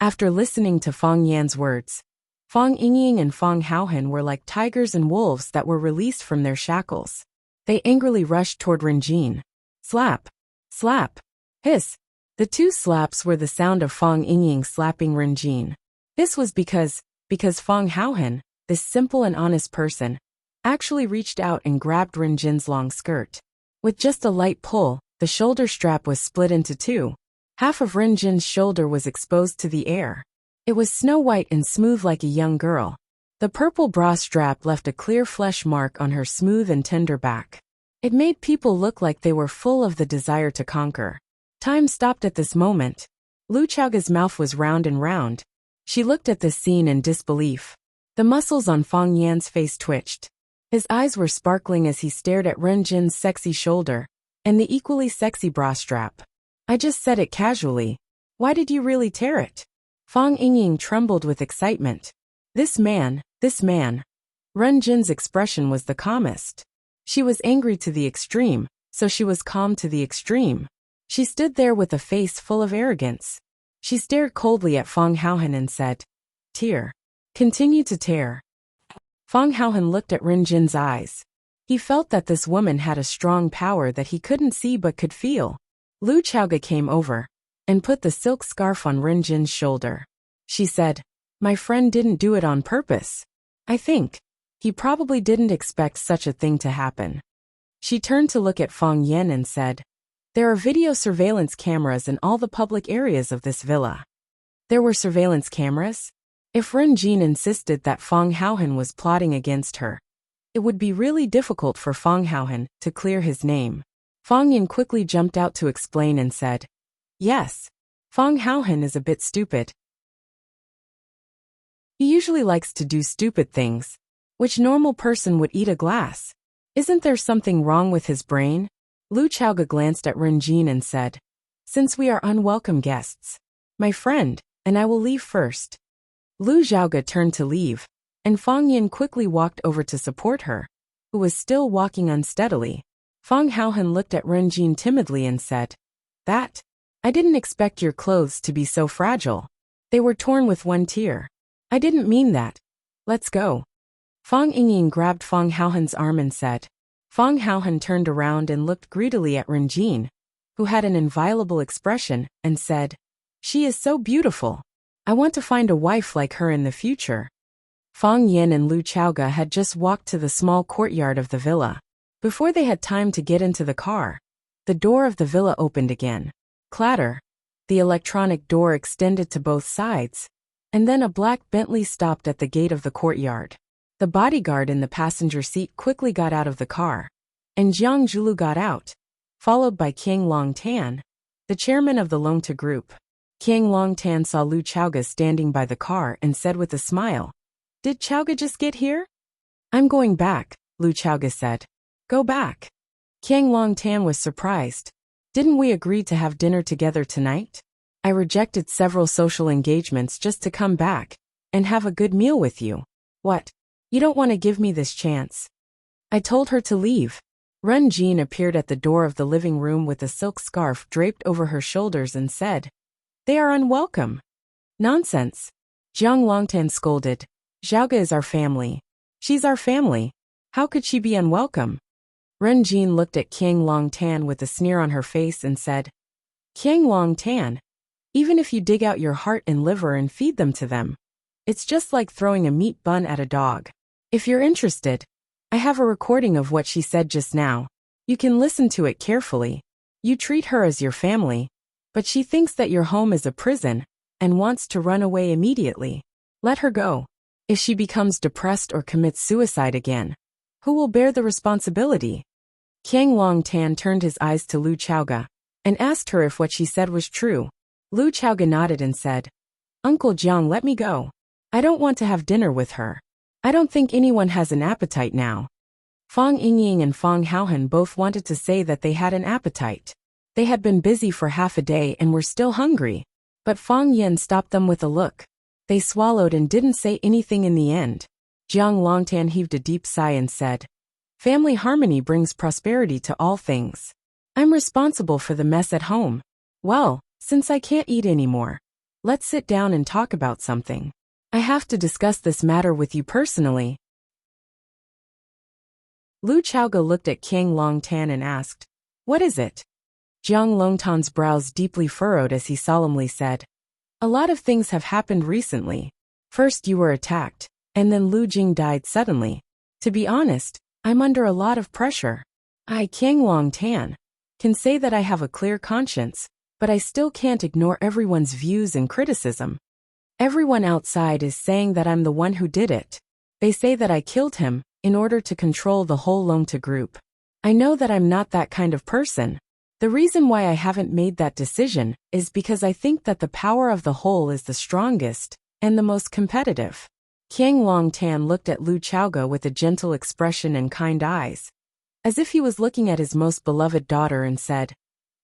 After listening to Fang Yan's words, Fang Yingying and Fang Haohen were like tigers and wolves that were released from their shackles. They angrily rushed toward Renjin. Slap. Slap. Hiss. The two slaps were the sound of Fang Yingying slapping Renjin. This was because Fang Haohen, this simple and honest person, actually reached out and grabbed Renjin's long skirt. With just a light pull, the shoulder strap was split into two. Half of Renjin's shoulder was exposed to the air. It was snow white and smooth like a young girl. The purple bra strap left a clear flesh mark on her smooth and tender back. It made people look like they were full of the desire to conquer. Time stopped at this moment. Lu Chaoga's mouth was round and round. She looked at this scene in disbelief. The muscles on Fang Yan's face twitched. His eyes were sparkling as he stared at Ren Jin's sexy shoulder and the equally sexy bra strap. I just said it casually. Why did you really tear it? Fang Yingying trembled with excitement. This man. Ren Jin's expression was the calmest. She was angry to the extreme, so she was calm to the extreme. She stood there with a face full of arrogance. She stared coldly at Fang Haohan and said, "Tear. Continue to tear." Fang Haohan looked at Ren Jin's eyes. He felt that this woman had a strong power that he couldn't see but could feel. Lu Chaoga came over and put the silk scarf on Ren Jin's shoulder. She said, "My friend didn't do it on purpose. I think he probably didn't expect such a thing to happen." She turned to look at Fang Yan and said, "There are video surveillance cameras in all the public areas of this villa." There were surveillance cameras? If Ren Jin insisted that Fang Haohan was plotting against her, it would be really difficult for Fang Haohan to clear his name. Fang Yan quickly jumped out to explain and said, "Yes, Fang Haohan is a bit stupid. He usually likes to do stupid things. Which normal person would eat a glass? Isn't there something wrong with his brain?" Lu Chaoga glanced at Ren Jin and said, "Since we are unwelcome guests, my friend and I will leave first." Lu Xiaoga turned to leave, and Fang Yan quickly walked over to support her, who was still walking unsteadily. Fang Haohan looked at Ren Jin timidly and said, I didn't expect your clothes to be so fragile. They were torn with one tear. I didn't mean that. Let's go." Fang Yingying grabbed Fang Haohan's arm and said. Fang Haohan turned around and looked greedily at Ren Jin, who had an inviolable expression, and said, "She is so beautiful. I want to find a wife like her in the future." Fang Yan and Lu Chaoga had just walked to the small courtyard of the villa. Before they had time to get into the car, the door of the villa opened again. Clatter. The electronic door extended to both sides, and then a black Bentley stopped at the gate of the courtyard. The bodyguard in the passenger seat quickly got out of the car, and Jiang Zhulu got out, followed by King Long Tan, the chairman of the Longta group. King Long Tan saw Lu Chaoga standing by the car and said with a smile, "Did Chaoga just get here?" "I'm going back," Lu Chaoga said. "Go back." King Long Tan was surprised. "Didn't we agree to have dinner together tonight? I rejected several social engagements just to come back and have a good meal with you. What? You don't want to give me this chance?" I told her to leave. Ren Jin appeared at the door of the living room with a silk scarf draped over her shoulders and said, "They are unwelcome." "Nonsense." Jiang Longtan scolded. "Xiaoga is our family. She's our family. How could she be unwelcome?" Ren Jin looked at King Long Tan with a sneer on her face and said, "King Long Tan, even if you dig out your heart and liver and feed them to them, it's just like throwing a meat bun at a dog. If you're interested, I have a recording of what she said just now. You can listen to it carefully. You treat her as your family, but she thinks that your home is a prison and wants to run away immediately. Let her go. If she becomes depressed or commits suicide again, who will bear the responsibility?" King Long Tan turned his eyes to Lu Chaoga and asked her if what she said was true. Lu Chaoga nodded and said, "Uncle Jiang, let me go. I don't want to have dinner with her. I don't think anyone has an appetite now." Fang Yingying and Fang Haohan both wanted to say that they had an appetite. They had been busy for half a day and were still hungry. But Fang Yan stopped them with a look. They swallowed and didn't say anything in the end. Jiang Longtan heaved a deep sigh and said, "Family harmony brings prosperity to all things. I'm responsible for the mess at home. Well, since I can't eat anymore, let's sit down and talk about something. I have to discuss this matter with you personally." Lu Chaoga looked at King Long Tan and asked, "What is it?" Jiang Longtan's brows deeply furrowed as he solemnly said, "A lot of things have happened recently. First you were attacked, and then Lu Jing died suddenly. To be honest, I'm under a lot of pressure. I, King Long Tan, can say that I have a clear conscience, but I still can't ignore everyone's views and criticism. Everyone outside is saying that I'm the one who did it. They say that I killed him in order to control the whole Longta group. I know that I'm not that kind of person. The reason why I haven't made that decision is because I think that the power of the whole is the strongest, and the most competitive. Qiang Longtan looked at Lu Chaoge with a gentle expression and kind eyes, as if he was looking at his most beloved daughter, and said,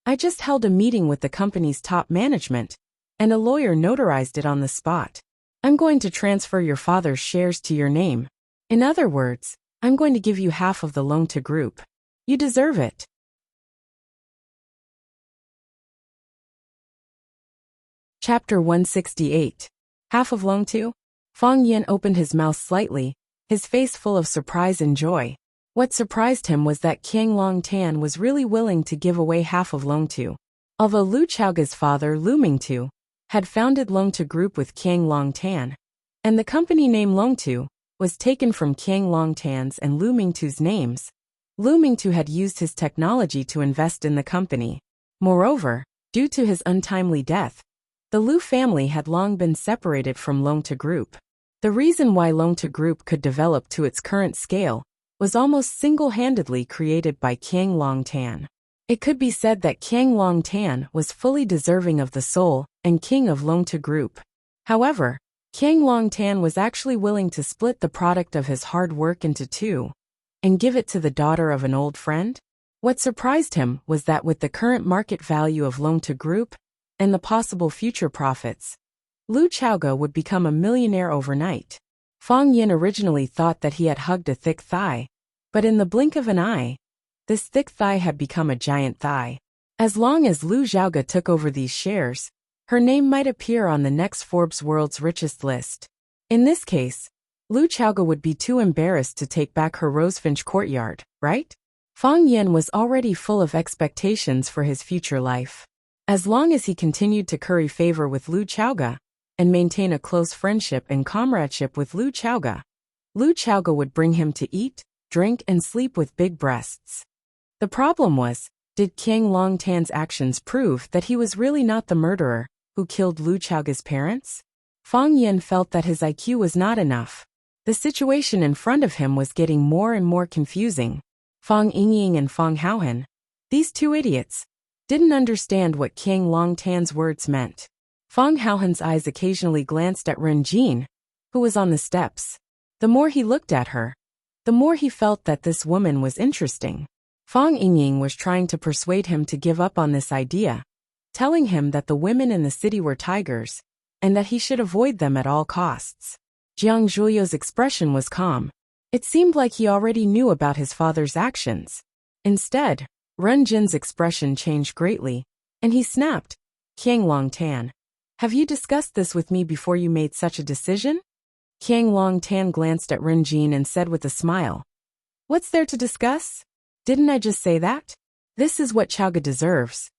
I just held a meeting with the company's top management, and a lawyer notarized it on the spot. I'm going to transfer your father's shares to your name. In other words, I'm going to give you half of the Longtu Group. You deserve it. Chapter 168. Half of Longtu? Fang Yin opened his mouth slightly, his face full of surprise and joy. What surprised him was that Qiang Longtan was really willing to give away half of Longtu. Although Lu Chaoge's father, Lu Mingtu, had founded Longtu Group with Qiang Longtan, and the company name Longtu was taken from Qiang Longtan's and Lu Mingtu's names, Lu Mingtu had used his technology to invest in the company. Moreover, due to his untimely death, the Lu family had long been separated from Longtu Group. The reason why Longtu Group could develop to its current scale was almost single-handedly created by Qiang Longtan. It could be said that Qiang Longtan was fully deserving of the soul and king of Longtu Group. However, Qiang Longtan was actually willing to split the product of his hard work into two and give it to the daughter of an old friend. What surprised him was that with the current market value of Longtu Group and the possible future profits, Lu Chaoge would become a millionaire overnight. Fang Yin originally thought that he had hugged a thick thigh, but in the blink of an eye, this thick thigh had become a giant thigh. As long as Lu Chaoge took over these shares, her name might appear on the next Forbes World's Richest list. In this case, Lu Chaoge would be too embarrassed to take back her Rosefinch courtyard, right? Fang Yin was already full of expectations for his future life. As long as he continued to curry favor with Lu Chaoge and maintain a close friendship and comradeship with Lu Chaoge would bring him to eat, drink, and sleep with big breasts. The problem was, did Qiang Longtan's actions prove that he was really not the murderer who killed Lu Chaoge's parents? Fang Yin felt that his IQ was not enough. The situation in front of him was getting more and more confusing. Fang Yingying and Fang Haohan, these two idiots, didn't understand what Qiang Longtan's words meant. Fang Haohan's eyes occasionally glanced at Ren Jin, who was on the steps. The more he looked at her, the more he felt that this woman was interesting. Fang Yingying was trying to persuade him to give up on this idea, telling him that the women in the city were tigers, and that he should avoid them at all costs. Jiang Zhuyo's expression was calm. It seemed like he already knew about his father's actions. Instead, Ren Jin's expression changed greatly, and he snapped, Qiang Longtan, have you discussed this with me before you made such a decision? Qiang Longtan glanced at Ren Jin and said with a smile, what's there to discuss? Didn't I just say that? This is what Chaoge deserves.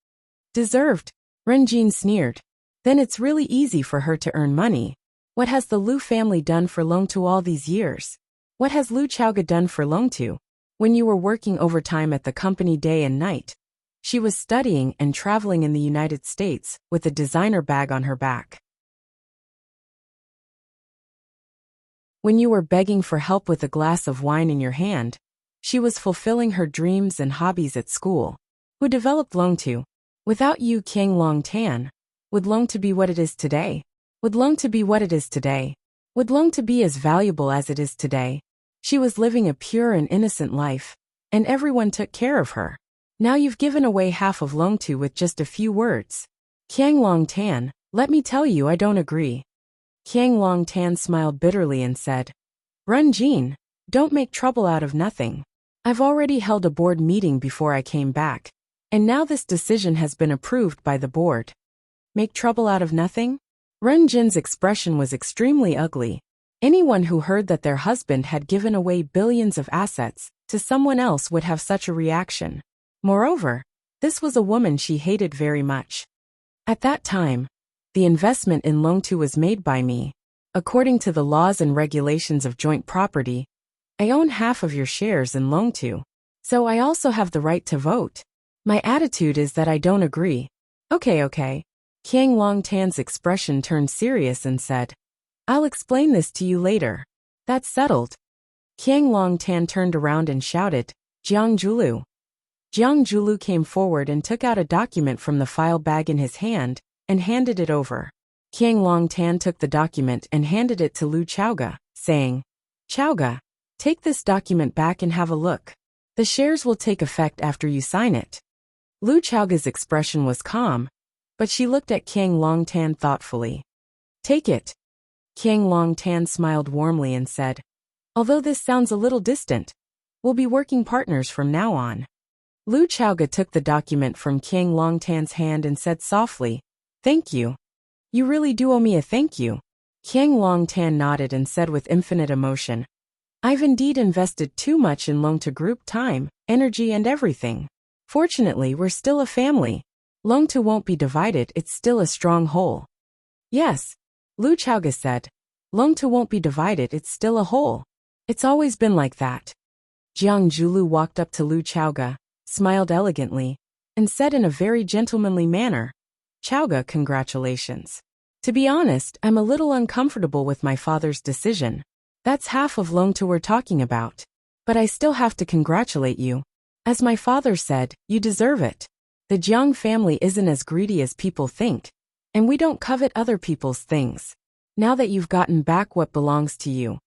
Deserved? Ren Jin sneered. Then it's really easy for her to earn money. What has the Lu family done for Longtu all these years? What has Lu Chaoge done for Longtu? When you were working overtime at the company day and night, she was studying and traveling in the United States with a designer bag on her back. When you were begging for help with a glass of wine in your hand, she was fulfilling her dreams and hobbies at school. Who developed Longtu? Without you, Qiang Longtan, would Longtu be what it is today? Would Longtu be what it is today? Would Longtu be as valuable as it is today? She was living a pure and innocent life, and everyone took care of her. Now you've given away half of Longtu with just a few words. Qiang Longtan, let me tell you I don't agree. Qiang Longtan smiled bitterly and said, Ren Jin, don't make trouble out of nothing. I've already held a board meeting before I came back, and now this decision has been approved by the board. Make trouble out of nothing? Ren Jin's expression was extremely ugly. Anyone who heard that their husband had given away billions of assets to someone else would have such a reaction. Moreover, this was a woman she hated very much. At that time, the investment in Longtu was made by me. According to the laws and regulations of joint property, I own half of your shares in Longtu, so I also have the right to vote. My attitude is that I don't agree. Okay. Qiang Longtan's expression turned serious and said, I'll explain this to you later. That's settled. Qiang Longtan turned around and shouted, Jiang Zhulu. Jiang Zhulu came forward and took out a document from the file bag in his hand and handed it over. Qiang Longtan took the document and handed it to Lu Chaoga, saying, Chaoga, take this document back and have a look. The shares will take effect after you sign it. Lu Chaoga's expression was calm, but she looked at Qiang Longtan thoughtfully. Take it. Qiang Longtan smiled warmly and said, although this sounds a little distant, we'll be working partners from now on. Lu Chaoga took the document from Qiang Longtan's hand and said softly, thank you. You really do owe me a thank you. Qiang Longtan nodded and said with infinite emotion, I've indeed invested too much in Long to group time, energy and everything. Fortunately, we're still a family. Long to won't be divided, it's still a strong whole. Yes, Lu Chaoga said. Long to won't be divided, it's still a whole. It's always been like that. Jiang Zhulu walked up to Lu Chaoga, smiled elegantly, and said in a very gentlemanly manner, Chaoga, congratulations. To be honest, I'm a little uncomfortable with my father's decision. That's half of Long to we're talking about. But I still have to congratulate you. As my father said, you deserve it. The Jiang family isn't as greedy as people think, and we don't covet other people's things. Now that you've gotten back what belongs to you,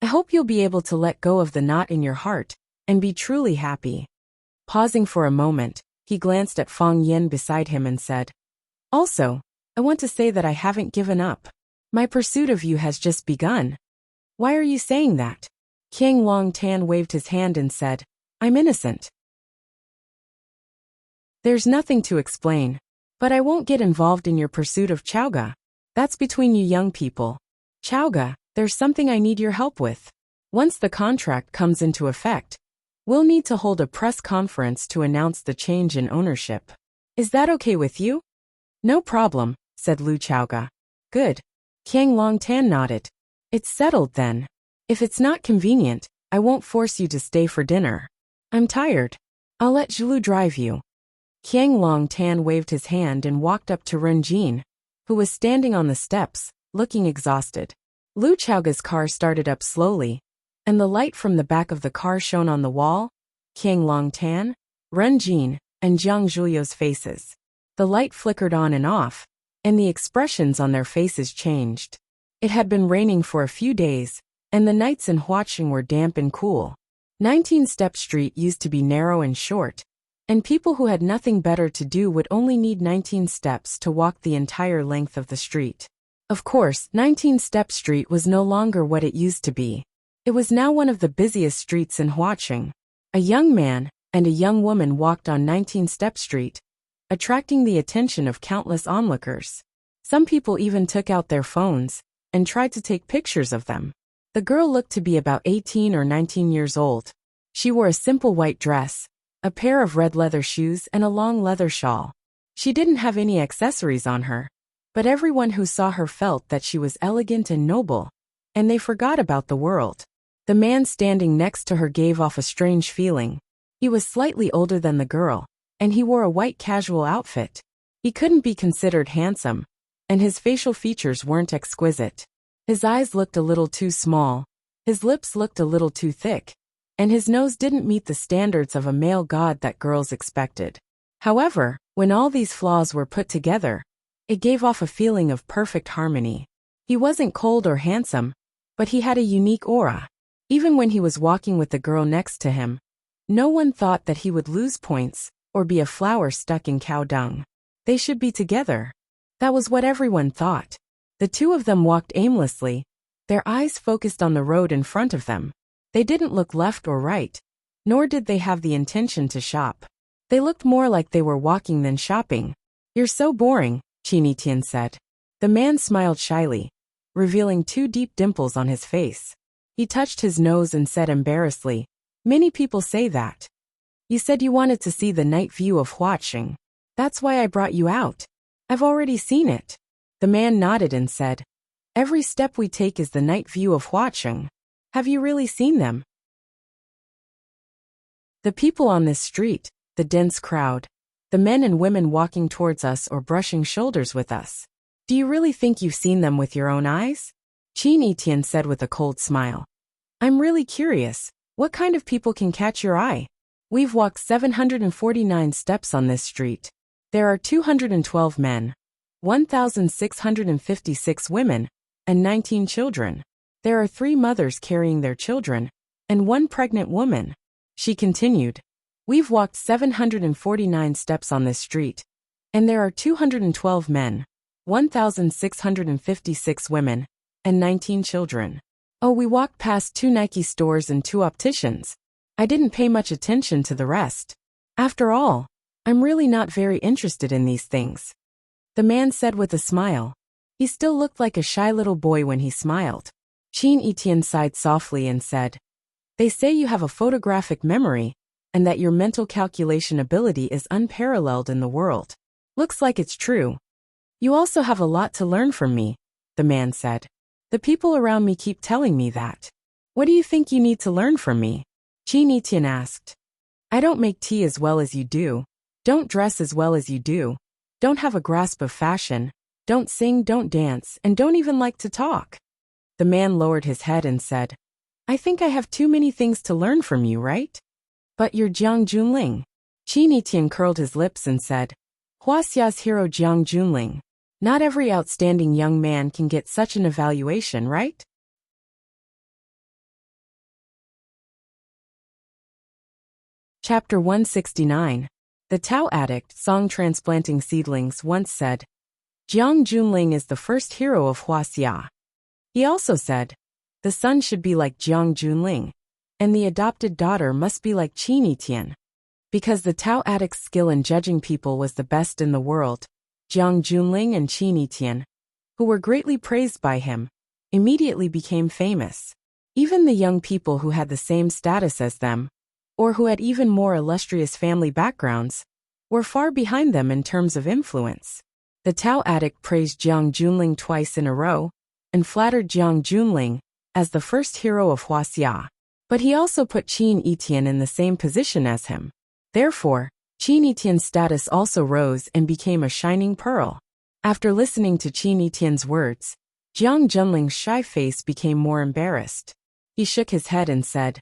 I hope you'll be able to let go of the knot in your heart and be truly happy. Pausing for a moment, he glanced at Fang Yin beside him and said, also, I want to say that I haven't given up. My pursuit of you has just begun. Why are you saying that? Qiang Longtan waved his hand and said, I'm innocent. There's nothing to explain. But I won't get involved in your pursuit of Chaoga. That's between you young people. Chaoga, there's something I need your help with. Once the contract comes into effect, we'll need to hold a press conference to announce the change in ownership. Is that okay with you? No problem, said Lu Chaoga. Good. Qiang Longtan nodded. It's settled then. If it's not convenient, I won't force you to stay for dinner. I'm tired. I'll let Zhulu drive you. Qiang Longtan waved his hand and walked up to Ren Jin, who was standing on the steps, looking exhausted. Lu Chaoga's car started up slowly, and the light from the back of the car shone on the wall, Qiang Longtan, Ren Jin, and Jiang Zhuliu's faces. The light flickered on and off, and the expressions on their faces changed. It had been raining for a few days, and the nights in Huaqing were damp and cool. 19-Step Street used to be narrow and short, and people who had nothing better to do would only need 19 steps to walk the entire length of the street. Of course, 19-Step Street was no longer what it used to be. It was now one of the busiest streets in Huaqing. A young man and a young woman walked on 19-Step Street, attracting the attention of countless onlookers. Some people even took out their phones and tried to take pictures of them. The girl looked to be about 18 or 19 years old. She wore a simple white dress, a pair of red leather shoes and a long leather shawl. She didn't have any accessories on her, but everyone who saw her felt that she was elegant and noble, and they forgot about the world. The man standing next to her gave off a strange feeling. He was slightly older than the girl, and he wore a white casual outfit. He couldn't be considered handsome, and his facial features weren't exquisite. His eyes looked a little too small, his lips looked a little too thick, and his nose didn't meet the standards of a male god that girls expected. However, when all these flaws were put together, it gave off a feeling of perfect harmony. He wasn't cold or handsome, but he had a unique aura. Even when he was walking with the girl next to him, no one thought that he would lose points or be a flower stuck in cow dung. They should be together. That was what everyone thought. The two of them walked aimlessly, their eyes focused on the road in front of them. They didn't look left or right, nor did they have the intention to shop. They looked more like they were walking than shopping. You're so boring, Qin Tian said. The man smiled shyly, revealing two deep dimples on his face. He touched his nose and said embarrassedly, many people say that. You said you wanted to see the night view of Huaqing. That's why I brought you out. I've already seen it. The man nodded and said, every step we take is the night view of Huaqing. Have you really seen them? The people on this street, the dense crowd, the men and women walking towards us or brushing shoulders with us. Do you really think you've seen them with your own eyes? Qin Etienne said with a cold smile. I'm really curious, what kind of people can catch your eye? We've walked 749 steps on this street. There are 212 men. 1,656 women, and 19 children. There are 3 mothers carrying their children, and 1 pregnant woman. She continued, we've walked 749 steps on this street, and there are 212 men, 1,656 women, and 19 children. Oh, we walked past 2 Nike stores and 2 opticians. I didn't pay much attention to the rest. After all, I'm really not very interested in these things. The man said with a smile. He still looked like a shy little boy when he smiled. Qin Etienne sighed softly and said, they say you have a photographic memory, and that your mental calculation ability is unparalleled in the world. Looks like it's true. You also have a lot to learn from me, the man said. The people around me keep telling me that. What do you think you need to learn from me? Qin Etienne asked. I don't make tea as well as you do, don't dress as well as you do, don't have a grasp of fashion, don't sing, don't dance, and don't even like to talk. The man lowered his head and said, I think I have too many things to learn from you, right? But you're Jiang Junling. Qin Etienne curled his lips and said, Huaxia's hero Jiang Junling. Not every outstanding young man can get such an evaluation, right? Chapter 169. The Tao Addict, Song Transplanting Seedlings, once said, Jiang Junling is the first hero of Huaxia. He also said, the son should be like Jiang Junling, and the adopted daughter must be like Qin Etienne. Because the Tao Addict's skill in judging people was the best in the world, Jiang Junling and Qin Etienne, who were greatly praised by him, immediately became famous. Even the young people who had the same status as them, or who had even more illustrious family backgrounds, were far behind them in terms of influence. The Tao Addict praised Jiang Junling twice in a row, and flattered Jiang Junling as the first hero of Huaxia. But he also put Qin Etienne in the same position as him. Therefore, Qin Etienne's status also rose and became a shining pearl. After listening to Qin Etienne's words, Jiang Junling's shy face became more embarrassed. He shook his head and said,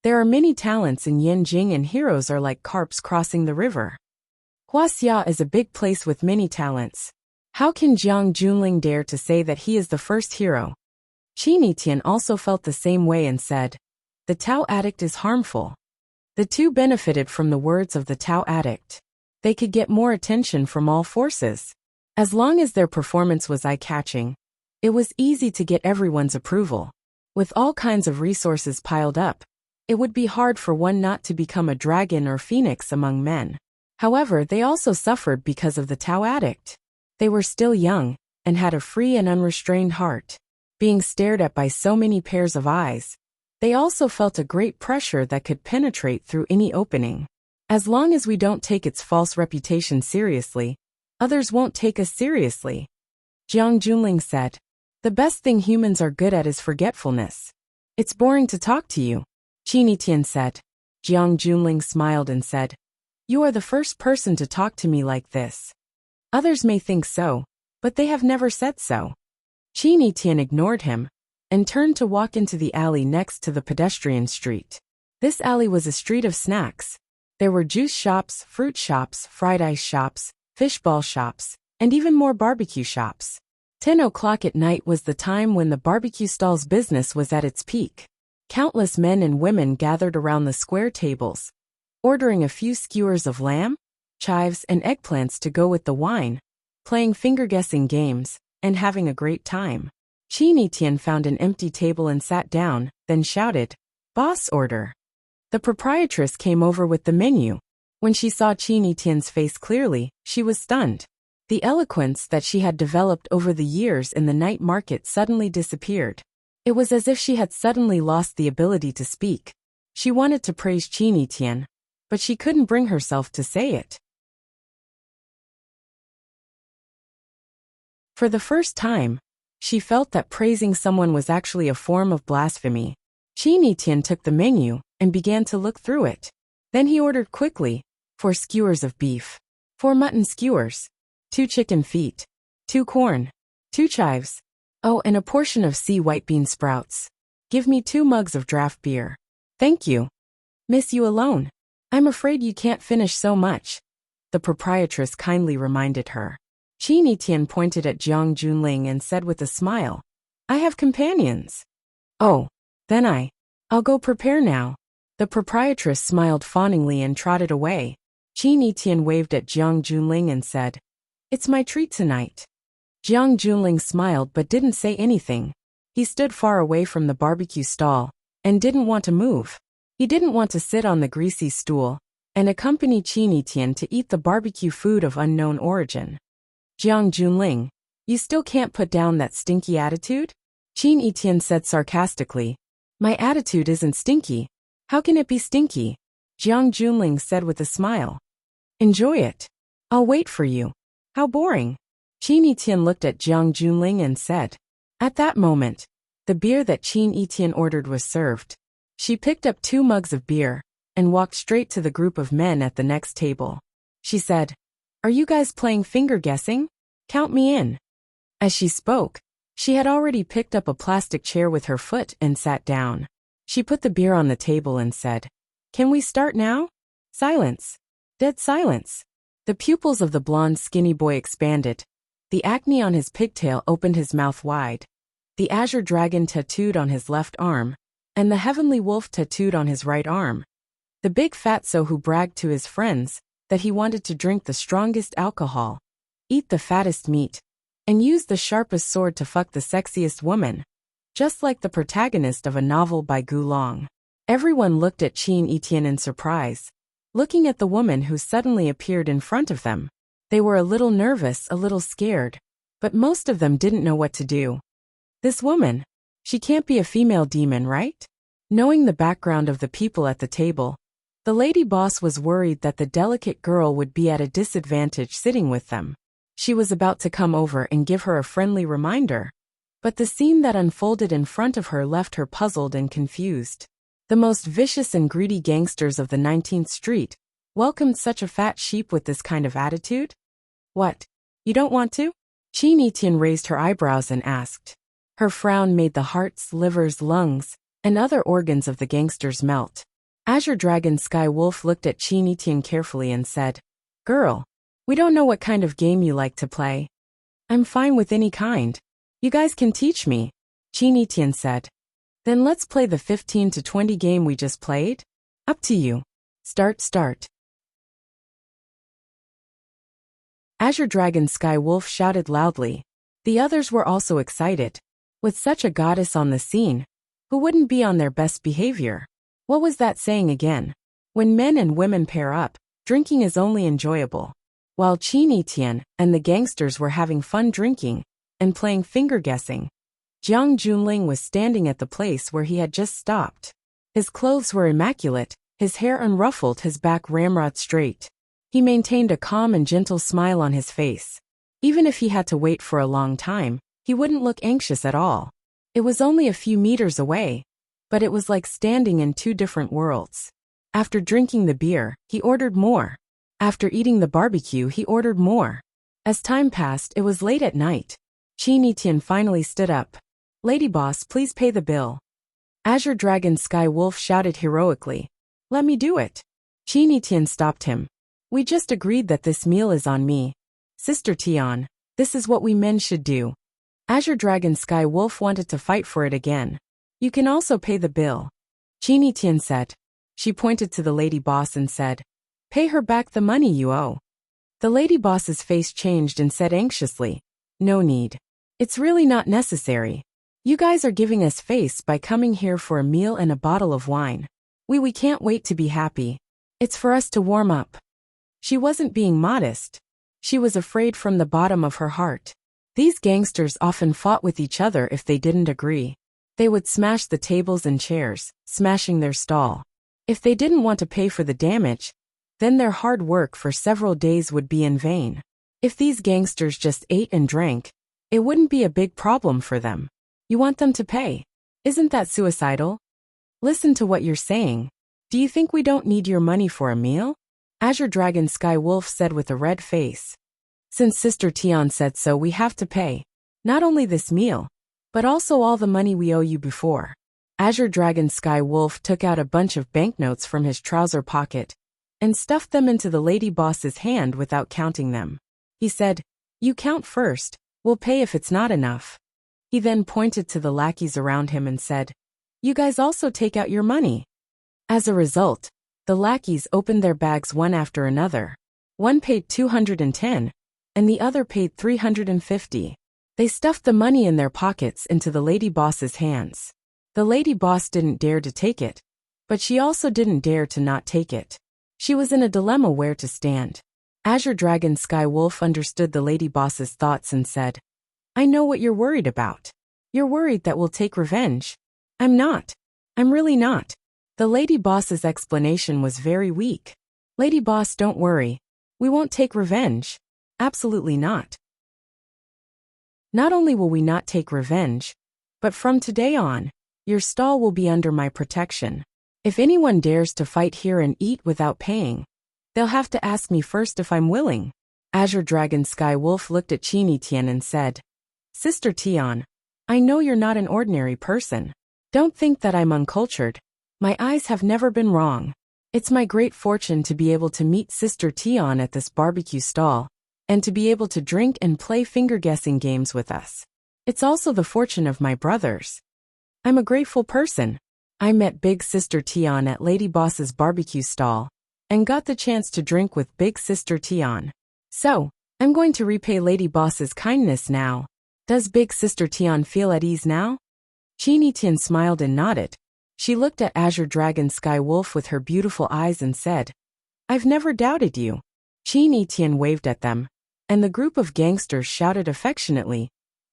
there are many talents in Yanjing and heroes are like carps crossing the river. Huaxia is a big place with many talents. How can Jiang Junling dare to say that he is the first hero? Qin Etienne also felt the same way and said, the Tao Addict is harmful. The two benefited from the words of the Tao Addict. They could get more attention from all forces. As long as their performance was eye-catching, it was easy to get everyone's approval. With all kinds of resources piled up, it would be hard for one not to become a dragon or phoenix among men. However, they also suffered because of the Tao Addict. They were still young, and had a free and unrestrained heart. Being stared at by so many pairs of eyes, they also felt a great pressure that could penetrate through any opening. As long as we don't take its false reputation seriously, others won't take us seriously. Jiang Junling said, the best thing humans are good at is forgetfulness. It's boring to talk to you. Qin Etienne said. Jiang Junling smiled and said, you are the first person to talk to me like this. Others may think so, but they have never said so. Qin Etienne ignored him, and turned to walk into the alley next to the pedestrian street. This alley was a street of snacks. There were juice shops, fruit shops, fried ice shops, fishball shops, and even more barbecue shops. 10 o'clock at night was the time when the barbecue stall's business was at its peak. Countless men and women gathered around the square tables, ordering a few skewers of lamb, chives, and eggplants to go with the wine, playing finger-guessing games, and having a great time. Qin Etienne found an empty table and sat down, then shouted, boss order. The proprietress came over with the menu. When she saw Qin Etienne's face clearly, she was stunned. The eloquence that she had developed over the years in the night market suddenly disappeared. It was as if she had suddenly lost the ability to speak. She wanted to praise Qin Etienne, but she couldn't bring herself to say it. For the first time, she felt that praising someone was actually a form of blasphemy. Qin Etienne took the menu and began to look through it. Then he ordered quickly, 4 skewers of beef, 4 mutton skewers, 2 chicken feet, 2 corn, 2 chives, oh, and a portion of sea white bean sprouts. Give me 2 mugs of draft beer. Thank you. Miss, you alone. I'm afraid you can't finish so much, the proprietress kindly reminded her. Qin Tian pointed at Jiang Junling and said with a smile, I have companions. Oh, then I'll go prepare now. The proprietress smiled fawningly and trotted away. Qin Tian waved at Jiang Junling and said, It's my treat tonight. Jiang Junling smiled but didn't say anything. He stood far away from the barbecue stall and didn't want to move. He didn't want to sit on the greasy stool and accompany Qin Tian to eat the barbecue food of unknown origin. Jiang Junling, you still can't put down that stinky attitude? Qin Tian said sarcastically. My attitude isn't stinky. How can it be stinky? Jiang Junling said with a smile. Enjoy it. I'll wait for you. How boring. Qin Tian looked at Jiang Junling and said. At that moment, the beer that Qin Tian ordered was served. She picked up 2 mugs of beer and walked straight to the group of men at the next table. She said, Are you guys playing finger guessing? Count me in. As she spoke, she had already picked up a plastic chair with her foot and sat down. She put the beer on the table and said, Can we start now? Silence. Dead silence. The pupils of the blonde skinny boy expanded. The acne on his pigtail opened his mouth wide. The azure dragon tattooed on his left arm, and the heavenly wolf tattooed on his right arm. The big fatso who bragged to his friends that he wanted to drink the strongest alcohol, eat the fattest meat, and use the sharpest sword to fuck the sexiest woman, just like the protagonist of a novel by Gu Long. Everyone looked at Qin Tian in surprise, looking at the woman who suddenly appeared in front of them. They were a little nervous, a little scared, but most of them didn't know what to do. This woman, she can't be a female demon, right? Knowing the background of the people at the table, the lady boss was worried that the delicate girl would be at a disadvantage sitting with them. She was about to come over and give her a friendly reminder, but the scene that unfolded in front of her left her puzzled and confused. The most vicious and greedy gangsters of the 19th Street welcomed such a fat sheep with this kind of attitude? What? You don't want to? Qin Tian raised her eyebrows and asked. Her frown made the hearts, livers, lungs, and other organs of the gangsters melt. Azure Dragon Sky Wolf looked at Qin Tian carefully and said, Girl, we don't know what kind of game you like to play. I'm fine with any kind. You guys can teach me, Qin Tian said. Then let's play the 15 to 20 game we just played? Up to you. Start. Azure Dragon Sky Wolf shouted loudly. The others were also excited. With such a goddess on the scene, who wouldn't be on their best behavior? What was that saying again? When men and women pair up, drinking is only enjoyable. While Qin Tian and the gangsters were having fun drinking and playing finger guessing, Jiang Junling was standing at the place where he had just stopped. His clothes were immaculate, his hair unruffled, his back ramrod straight. He maintained a calm and gentle smile on his face. Even if he had to wait for a long time, he wouldn't look anxious at all. It was only a few meters away, but it was like standing in 2 different worlds. After drinking the beer, he ordered more. After eating the barbecue, he ordered more. As time passed, it was late at night. Qin Tian finally stood up. Lady boss, please pay the bill. Azure Dragon Sky Wolf shouted heroically. Let me do it. Qin Tian stopped him. We just agreed that this meal is on me. Sister Tian, this is what we men should do. Azure Dragon Sky Wolf wanted to fight for it again. You can also pay the bill. Qin Tian said. She pointed to the lady boss and said, Pay her back the money you owe. The lady boss's face changed and said anxiously, No need. It's really not necessary. You guys are giving us face by coming here for a meal and a bottle of wine. We can't wait to be happy. It's for us to warm up. She wasn't being modest. She was afraid from the bottom of her heart. These gangsters often fought with each other if they didn't agree. They would smash the tables and chairs, smashing their stall. If they didn't want to pay for the damage, then their hard work for several days would be in vain. If these gangsters just ate and drank, it wouldn't be a big problem for them. You want them to pay. Isn't that suicidal? Listen to what you're saying. Do you think we don't need your money for a meal? Azure Dragon Sky Wolf said with a red face. Since Sister Tian said so, we have to pay. Not only this meal, but also all the money we owe you before. Azure Dragon Sky Wolf took out a bunch of banknotes from his trouser pocket and stuffed them into the lady boss's hand without counting them. He said, You count first, we'll pay if it's not enough. He then pointed to the lackeys around him and said, You guys also take out your money. As a result, the lackeys opened their bags one after another. One paid 210, and the other paid 350. They stuffed the money in their pockets into the lady boss's hands. The lady boss didn't dare to take it, but she also didn't dare to not take it. She was in a dilemma where to stand. Azure Dragon Sky Wolf understood the lady boss's thoughts and said, I know what you're worried about. You're worried that we'll take revenge. I'm not. I'm really not. The lady boss's explanation was very weak. Lady boss, don't worry. We won't take revenge. Absolutely not. Not only will we not take revenge, but from today on, your stall will be under my protection. If anyone dares to fight here and eat without paying, they'll have to ask me first if I'm willing. Azure Dragon Sky Wolf looked at Chini Tian and said, Sister Tian, I know you're not an ordinary person. Don't think that I'm uncultured. My eyes have never been wrong. It's my great fortune to be able to meet Sister Tian at this barbecue stall, and to be able to drink and play finger-guessing games with us. It's also the fortune of my brothers. I'm a grateful person. I met Big Sister Tian at Lady Boss's barbecue stall, and got the chance to drink with Big Sister Tian. So, I'm going to repay Lady Boss's kindness now. Does Big Sister Tian feel at ease now? Chini Tian smiled and nodded. She looked at Azure Dragon Sky Wolf with her beautiful eyes and said, I've never doubted you. Chini Tian waved at them, and the group of gangsters shouted affectionately,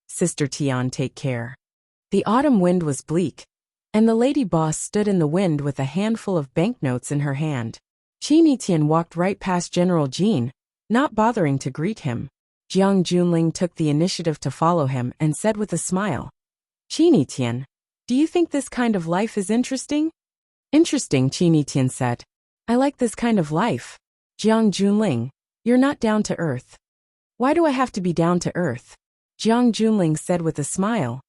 Sister Tian, take care. The autumn wind was bleak, and the lady boss stood in the wind with a handful of banknotes in her hand. Chini Tian walked right past General Jean, not bothering to greet him. Jiang Junling took the initiative to follow him and said with a smile, Chini Tian, do you think this kind of life is interesting? Interesting, Chini Tian said. I like this kind of life. Jiang Junling, you're not down to earth. Why do I have to be down to earth? Jiang Junling said with a smile.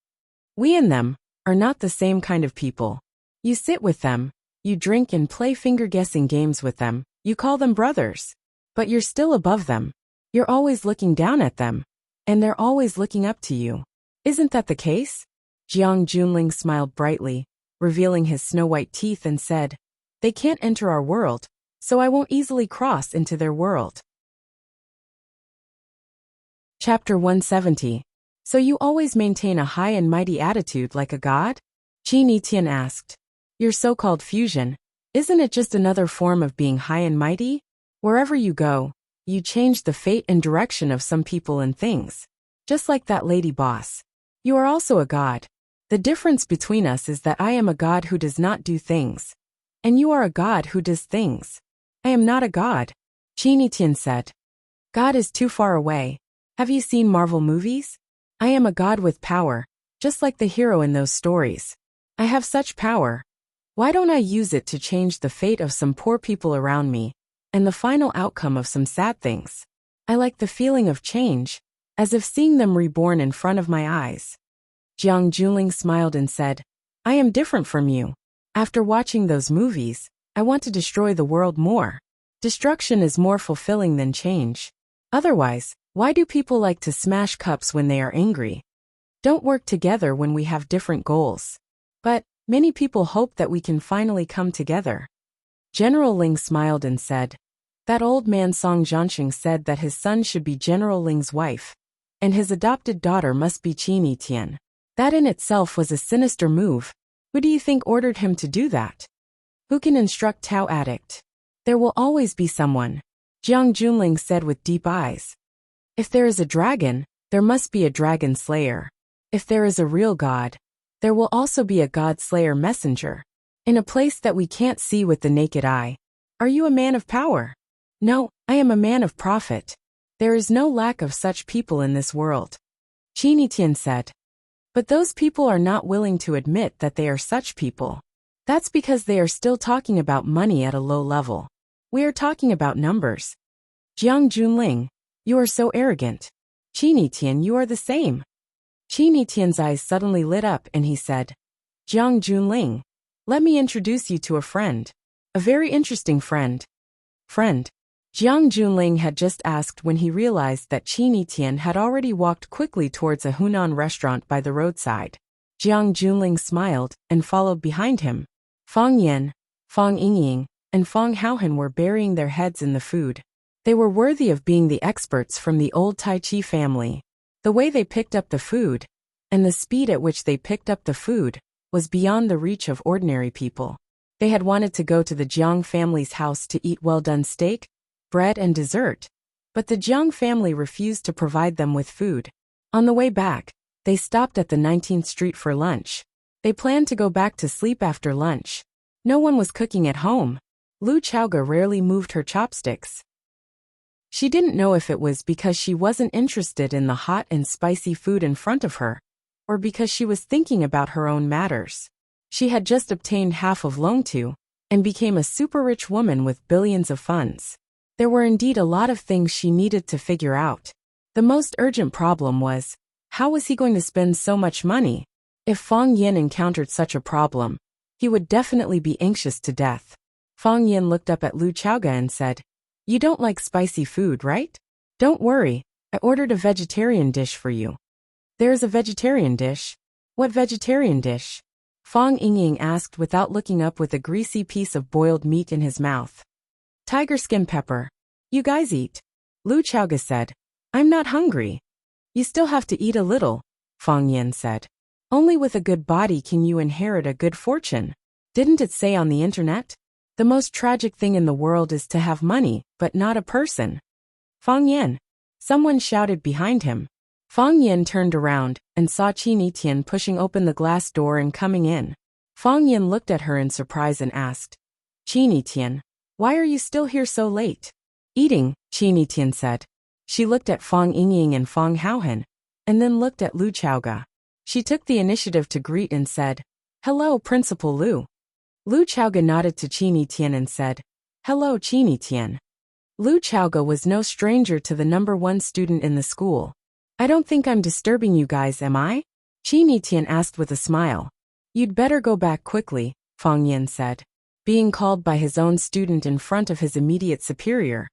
We and them are not the same kind of people. You sit with them, you drink and play finger-guessing games with them, you call them brothers. But you're still above them. You're always looking down at them, and they're always looking up to you. Isn't that the case? Jiang Junling smiled brightly, revealing his snow-white teeth and said, They can't enter our world, so I won't easily cross into their world. Chapter 170. So you always maintain a high and mighty attitude like a god? Chini Tian asked. Your so-called fusion, isn't it just another form of being high and mighty? Wherever you go, you change the fate and direction of some people and things. Just like that lady boss. You are also a god. The difference between us is that I am a god who does not do things, and you are a god who does things. I am not a god. Chini Tian said. God is too far away. Have you seen Marvel movies? I am a god with power, just like the hero in those stories. I have such power. Why don't I use it to change the fate of some poor people around me, and the final outcome of some sad things? I like the feeling of change, as if seeing them reborn in front of my eyes. Jiang Junling smiled and said, I am different from you. After watching those movies, I want to destroy the world more. Destruction is more fulfilling than change. Otherwise, why do people like to smash cups when they are angry? Don't work together when we have different goals. But many people hope that we can finally come together. General Ling smiled and said, That old man Song Jianxing said that his son should be General Ling's wife, and his adopted daughter must be Chini Tian. That in itself was a sinister move. Who do you think ordered him to do that? Who can instruct Tao Addict? There will always be someone, Jiang Junling said with deep eyes. If there is a dragon, there must be a dragon slayer. If there is a real god, there will also be a god slayer messenger. In a place that we can't see with the naked eye. Are you a man of power? No, I am a man of profit. There is no lack of such people in this world. Chini Tian said. But those people are not willing to admit that they are such people. That's because they are still talking about money at a low level. We are talking about numbers. Jiang Junling, you are so arrogant. Chini Tian, you are the same. Chini Tian's eyes suddenly lit up and he said, Jiang Junling, let me introduce you to a friend. A very interesting friend. Friend. Jiang Junling had just asked when he realized that Qin Etian had already walked quickly towards a Hunan restaurant by the roadside. Jiang Junling smiled and followed behind him. Fang Yan, Fang Yingying, and Fang Haohan were burying their heads in the food. They were worthy of being the experts from the old Tai Chi family. The way they picked up the food, and the speed at which they picked up the food, was beyond the reach of ordinary people. They had wanted to go to the Jiang family's house to eat well-done steak, bread and dessert, but the Jiang family refused to provide them with food. On the way back, they stopped at the 19th Street for lunch. They planned to go back to sleep after lunch. No one was cooking at home. Lu Chaoga rarely moved her chopsticks. She didn't know if it was because she wasn't interested in the hot and spicy food in front of her, or because she was thinking about her own matters. She had just obtained half of Longtu, and became a super-rich woman with billions of funds. There were indeed a lot of things she needed to figure out. The most urgent problem was, how was he going to spend so much money? If Fang Yin encountered such a problem, he would definitely be anxious to death. Fang Yin looked up at Lu Chaoga and said, "You don't like spicy food, right? Don't worry, I ordered a vegetarian dish for you." "There is a vegetarian dish? What vegetarian dish?" Fang Yingying asked without looking up with a greasy piece of boiled meat in his mouth. "Tiger skin pepper. You guys eat." Lu Chaoga said, "I'm not hungry." "You still have to eat a little," Fang Yin said. "Only with a good body can you inherit a good fortune. Didn't it say on the internet? The most tragic thing in the world is to have money, but not a person." "Fang Yin!" Someone shouted behind him. Fang Yin turned around and saw Qin Etian pushing open the glass door and coming in. Fang Yin looked at her in surprise and asked, "Qin Etian, why are you still here so late?" "Eating," Qin Etian said. She looked at Fang Yingying and Fang Haohan, and then looked at Lu Chaoga. She took the initiative to greet and said, "Hello, Principal Lu." Lu Chaoga nodded to Qin Etian and said, "Hello, Qin Etian." Lu Chaoga was no stranger to the #1 student in the school. "I don't think I'm disturbing you guys, am I?" Qin Etian asked with a smile. "You'd better go back quickly," Fang Yin said. Being called by his own student in front of his immediate superior,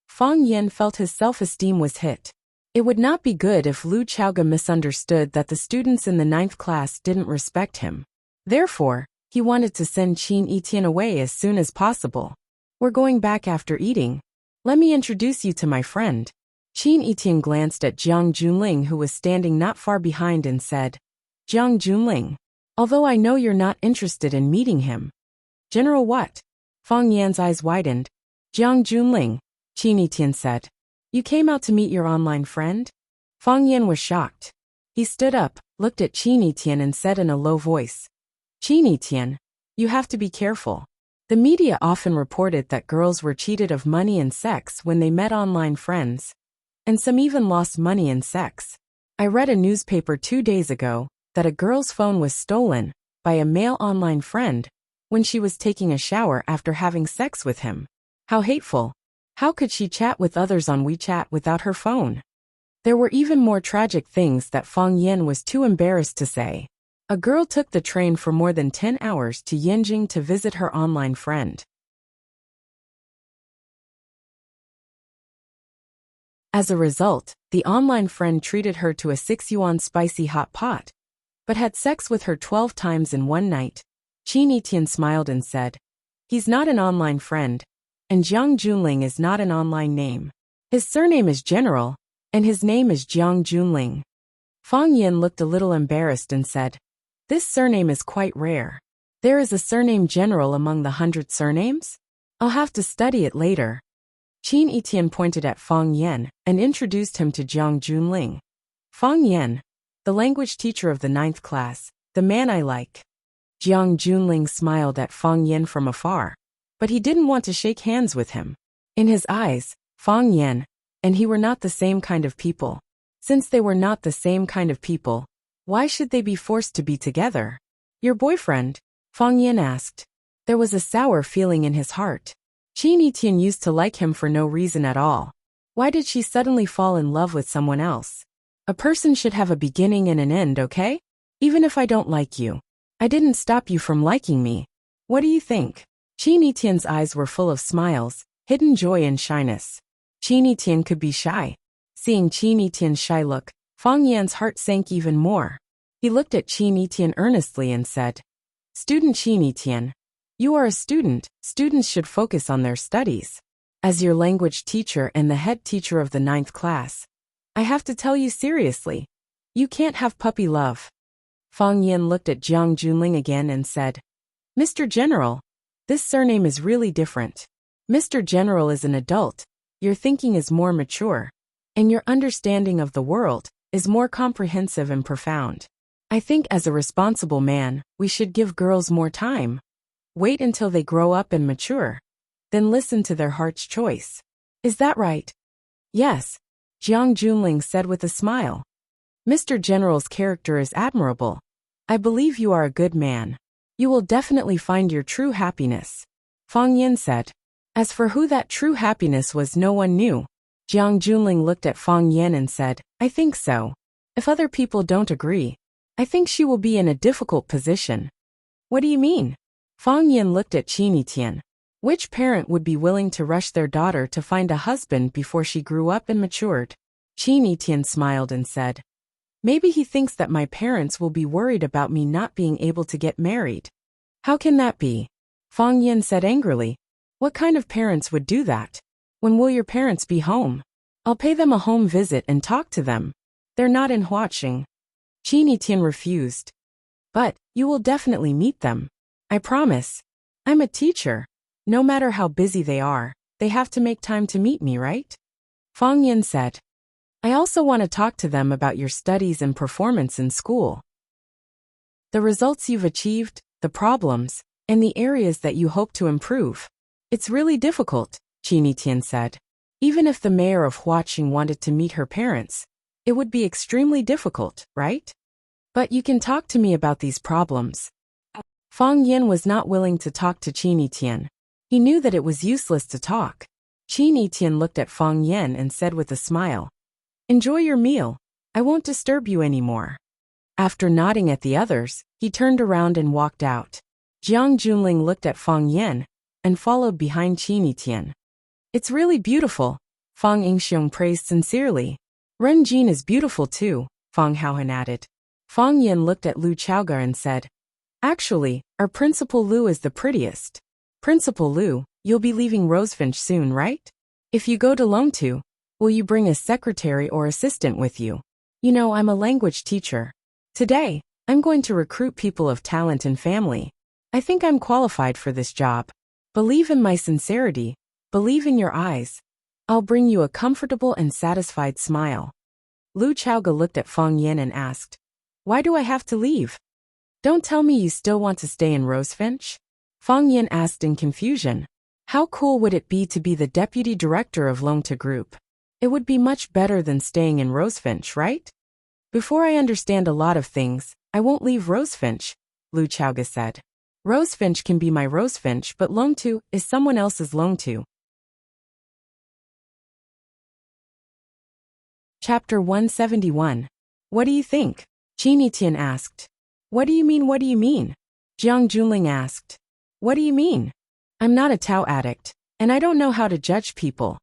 Fang Yin felt his self-esteem was hit. It would not be good if Lu Chaoga misunderstood that the students in the 9th class didn't respect him. Therefore, he wanted to send Qin Etian away as soon as possible. "We're going back after eating. Let me introduce you to my friend." Qin Etian glanced at Jiang Junling, who was standing not far behind, and said, "Jiang Junling, although I know you're not interested in meeting him." "General what?" Fang Yan's eyes widened. "Jiang Junling," Qin Etian said. "You came out to meet your online friend?" Fang Yan was shocked. He stood up, looked at Qin Etian and said in a low voice, "Qin Etian, you have to be careful. The media often reported that girls were cheated of money and sex when they met online friends, and some even lost money and sex. I read a newspaper 2 days ago that a girl's phone was stolen by a male online friend when she was taking a shower after having sex with him. How hateful. How could she chat with others on WeChat without her phone?" There were even more tragic things that Fang Yin was too embarrassed to say. A girl took the train for more than 10 hours to Yanjing to visit her online friend. As a result, the online friend treated her to a 6 yuan spicy hot pot, but had sex with her 12 times in one night. Qin Etian smiled and said, "He's not an online friend, and Jiang Junling is not an online name. His surname is General, and his name is Jiang Junling." Fang Yin looked a little embarrassed and said, "This surname is quite rare. There is a surname General among the 100 surnames? I'll have to study it later." Qin Etian pointed at Fang Yin and introduced him to Jiang Junling. "Fang Yin, the language teacher of the 9th class, the man I like." Jiang Junling smiled at Fang Yin from afar, but he didn't want to shake hands with him. In his eyes, Fang Yin and he were not the same kind of people. Since they were not the same kind of people, why should they be forced to be together? "Your boyfriend?" Fang Yin asked. There was a sour feeling in his heart. Qin Etian used to like him for no reason at all. Why did she suddenly fall in love with someone else? A person should have a beginning and an end, okay? Even if I don't like you, I didn't stop you from liking me. What do you think? Qin Etian's eyes were full of smiles, hidden joy and shyness. Qini Tian could be shy. Seeing Qini Tian's shy look, Fang Yan's heart sank even more. He looked at Qini Tian earnestly and said, "Student Qini Tian, you are a student. Students should focus on their studies. As your language teacher and the head teacher of the 9th class, I have to tell you seriously, you can't have puppy love." Fang Yan looked at Jiang Junling again and said, "Mr. General, this surname is really different. Mr. General is an adult, your thinking is more mature, and your understanding of the world is more comprehensive and profound. I think as a responsible man, we should give girls more time. Wait until they grow up and mature, then listen to their heart's choice. Is that right?" "Yes," Jiang Junling said with a smile. "Mr. General's character is admirable. I believe you are a good man. You will definitely find your true happiness," Fang Yan said. As for who that true happiness was, no one knew. Jiang Junling looked at Fang Yan and said, "I think so. If other people don't agree, I think she will be in a difficult position." "What do you mean?" Fang Yan looked at Qini Tian. Which parent would be willing to rush their daughter to find a husband before she grew up and matured? Qini Tian smiled and said, "Maybe he thinks that my parents will be worried about me not being able to get married." "How can that be?" Fang Yan said angrily. "What kind of parents would do that? When will your parents be home? I'll pay them a home visit and talk to them. They're not in Huaqing." Qini Tian refused. "But you will definitely meet them. I promise. I'm a teacher. No matter how busy they are, they have to make time to meet me, right?" Fang Yan said, "I also want to talk to them about your studies and performance in school. The results you've achieved, the problems, and the areas that you hope to improve. It's really difficult," Qini Tian said. "Even if the mayor of Huaqing wanted to meet her parents, it would be extremely difficult, right? But you can talk to me about these problems." Fang Yan was not willing to talk to Qini Tian. He knew that it was useless to talk. Qini Tian looked at Fang Yan and said with a smile, "Enjoy your meal. I won't disturb you anymore." After nodding at the others, he turned around and walked out. Jiang Junling looked at Fang Yan and followed behind Qini Tian. "It's really beautiful," Fang Yingxiong praised sincerely. "Ren Jin is beautiful too," Fang Haohan added. Fang Yan looked at Lu Chaoga and said, "Actually, our Principal Lu is the prettiest. Principal Lu, you'll be leaving Rosefinch soon, right? If you go to Longtu, will you bring a secretary or assistant with you? You know, I'm a language teacher. Today, I'm going to recruit people of talent and family. I think I'm qualified for this job. Believe in my sincerity. Believe in your eyes. I'll bring you a comfortable and satisfied smile." Lu Chaoga looked at Fang Yan and asked, "Why do I have to leave? Don't tell me you still want to stay in Rosefinch?" Fang Yan asked in confusion. How cool would it be to be the deputy director of Longta Group? It would be much better than staying in Rosefinch, right? "Before I understand a lot of things, I won't leave Rosefinch," Lu Chaoga said. "Rosefinch can be my Rosefinch, but Longtu is someone else's Longtu." Chapter 171. What do you think? Qini Tian asked. What do you mean? What do you mean? Jiang Junling asked. What do you mean? I'm not a Tao addict, and I don't know how to judge people,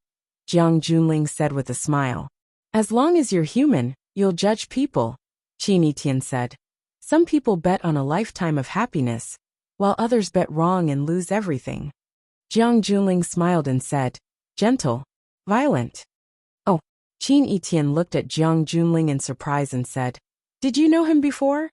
Jiang Junling said with a smile. As long as you're human, you'll judge people, Qini Tian said. Some people bet on a lifetime of happiness, while others bet wrong and lose everything. Jiang Junling smiled and said, gentle, violent. Oh, Qini Tian looked at Jiang Junling in surprise and said, did you know him before?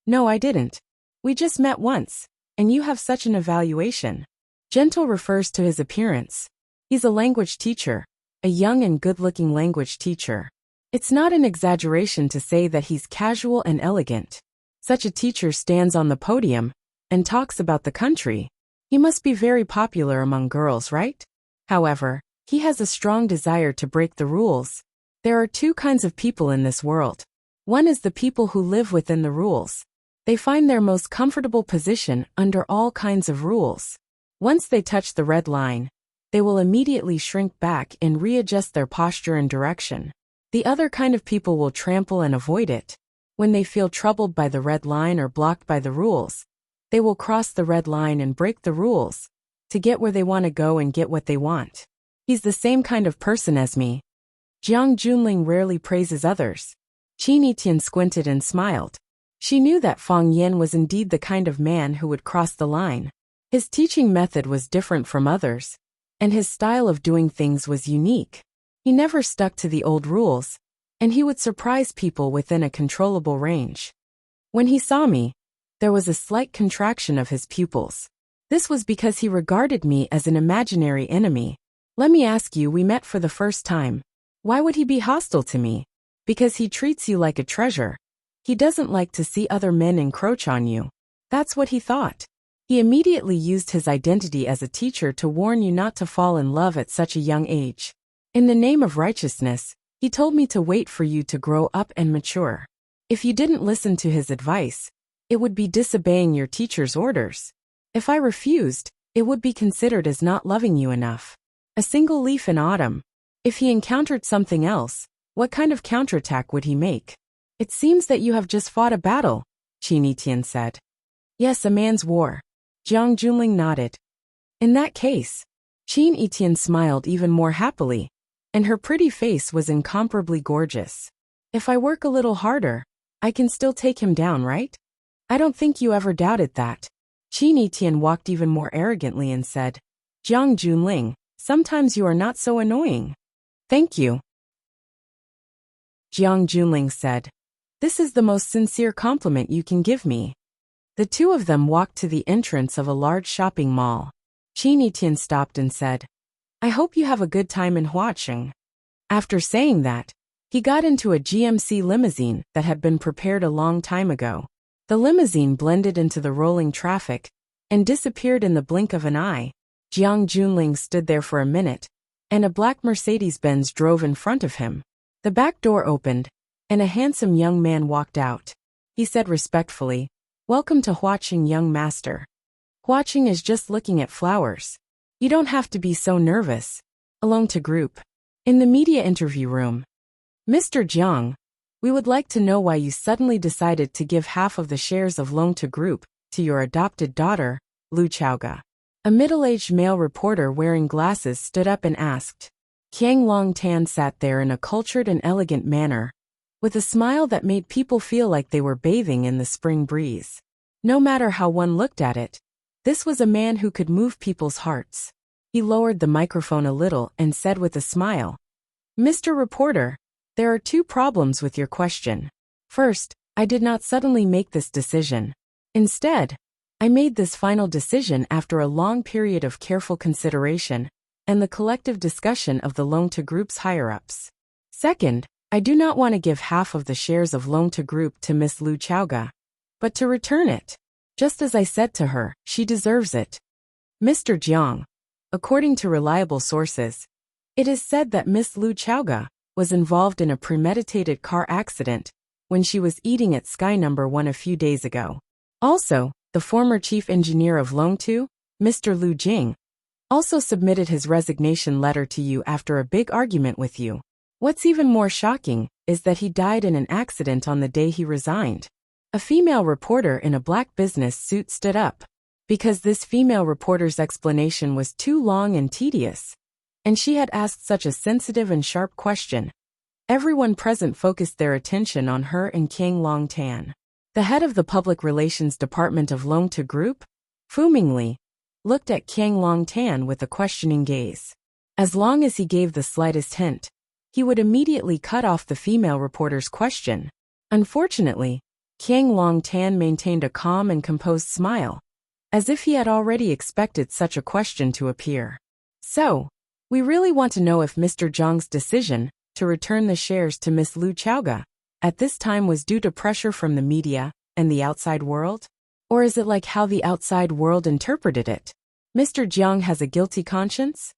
No, I didn't. We just met once, and you have such an evaluation. Gentle refers to his appearance. He's a language teacher, a young and good-looking language teacher. It's not an exaggeration to say that he's casual and elegant. Such a teacher stands on the podium and talks about the country. He must be very popular among girls, right? However, he has a strong desire to break the rules. There are two kinds of people in this world. One is the people who live within the rules. They find their most comfortable position under all kinds of rules. Once they touch the red line, they will immediately shrink back and readjust their posture and direction. The other kind of people will trample and avoid it. When they feel troubled by the red line or blocked by the rules, they will cross the red line and break the rules. to get where they want to go and get what they want. He's the same kind of person as me. Jiang Junling rarely praises others. Qin Yitian squinted and smiled. She knew that Fang Yin was indeed the kind of man who would cross the line. His teaching method was different from others, and his style of doing things was unique. He never stuck to the old rules, and he would surprise people within a controllable range. When he saw me, there was a slight contraction of his pupils. This was because he regarded me as an imaginary enemy. Let me ask you, we met for the first time. Why would he be hostile to me? Because he treats you like a treasure. He doesn't like to see other men encroach on you. That's what he thought. He immediately used his identity as a teacher to warn you not to fall in love at such a young age. In the name of righteousness, he told me to wait for you to grow up and mature. If you didn't listen to his advice, it would be disobeying your teacher's orders. If I refused, it would be considered as not loving you enough. A single leaf in autumn. If he encountered something else, what kind of counterattack would he make? It seems that you have just fought a battle, Qin Yitian said. Yes, a man's war. Jiang Junling nodded. In that case, Qin Yitian smiled even more happily, and her pretty face was incomparably gorgeous. If I work a little harder, I can still take him down, right? I don't think you ever doubted that. Qin Yitian walked even more arrogantly and said, Jiang Junling, sometimes you are not so annoying. Thank you. Jiang Junling said, This is the most sincere compliment you can give me. The two of them walked to the entrance of a large shopping mall. Qin Yitian stopped and said, I hope you have a good time in Huaqing. After saying that, he got into a GMC limousine that had been prepared a long time ago. The limousine blended into the rolling traffic and disappeared in the blink of an eye. Jiang Junling stood there for a minute, and a black Mercedes-Benz drove in front of him. The back door opened, and a handsome young man walked out. He said respectfully, Welcome to Huaqing, young master. Huaqing is just looking at flowers. You don't have to be so nervous. Alone to group. In the media interview room. Mr. Jiang, we would like to know why you suddenly decided to give half of the shares of Long to Group to your adopted daughter, Lu Chaoga. A middle-aged male reporter wearing glasses stood up and asked. Qiang Longtan sat there in a cultured and elegant manner, with a smile that made people feel like they were bathing in the spring breeze. No matter how one looked at it, this was a man who could move people's hearts. He lowered the microphone a little and said with a smile, Mr. Reporter, there are two problems with your question. First, I did not suddenly make this decision. Instead, I made this final decision after a long period of careful consideration and the collective discussion of the Long to Group's higher-ups. Second, I do not want to give half of the shares of Long to Group to Miss Lu Chaoga, but to return it. Just as I said to her, she deserves it. Mr. Jiang, according to reliable sources, it is said that Miss Lu Chaoga was involved in a premeditated car accident when she was eating at Sky Number 1 a few days ago. Also, the former chief engineer of Longtu, Mr. Lu Jing, also submitted his resignation letter to you after a big argument with you. What's even more shocking is that he died in an accident on the day he resigned. A female reporter in a black business suit stood up, because this female reporter's explanation was too long and tedious, and she had asked such a sensitive and sharp question. Everyone present focused their attention on her and Qiang Longtan. The head of the public relations department of Long to Group, Fu Mingli, looked at Qiang Longtan with a questioning gaze. As long as he gave the slightest hint, he would immediately cut off the female reporter's question. Unfortunately, Qiang Longtan maintained a calm and composed smile, as if he had already expected such a question to appear. So, we really want to know if Mr. Zhang's decision to return the shares to Miss Lu Chaoga at this time was due to pressure from the media and the outside world? Or is it like how the outside world interpreted it? Mr. Jiang has a guilty conscience?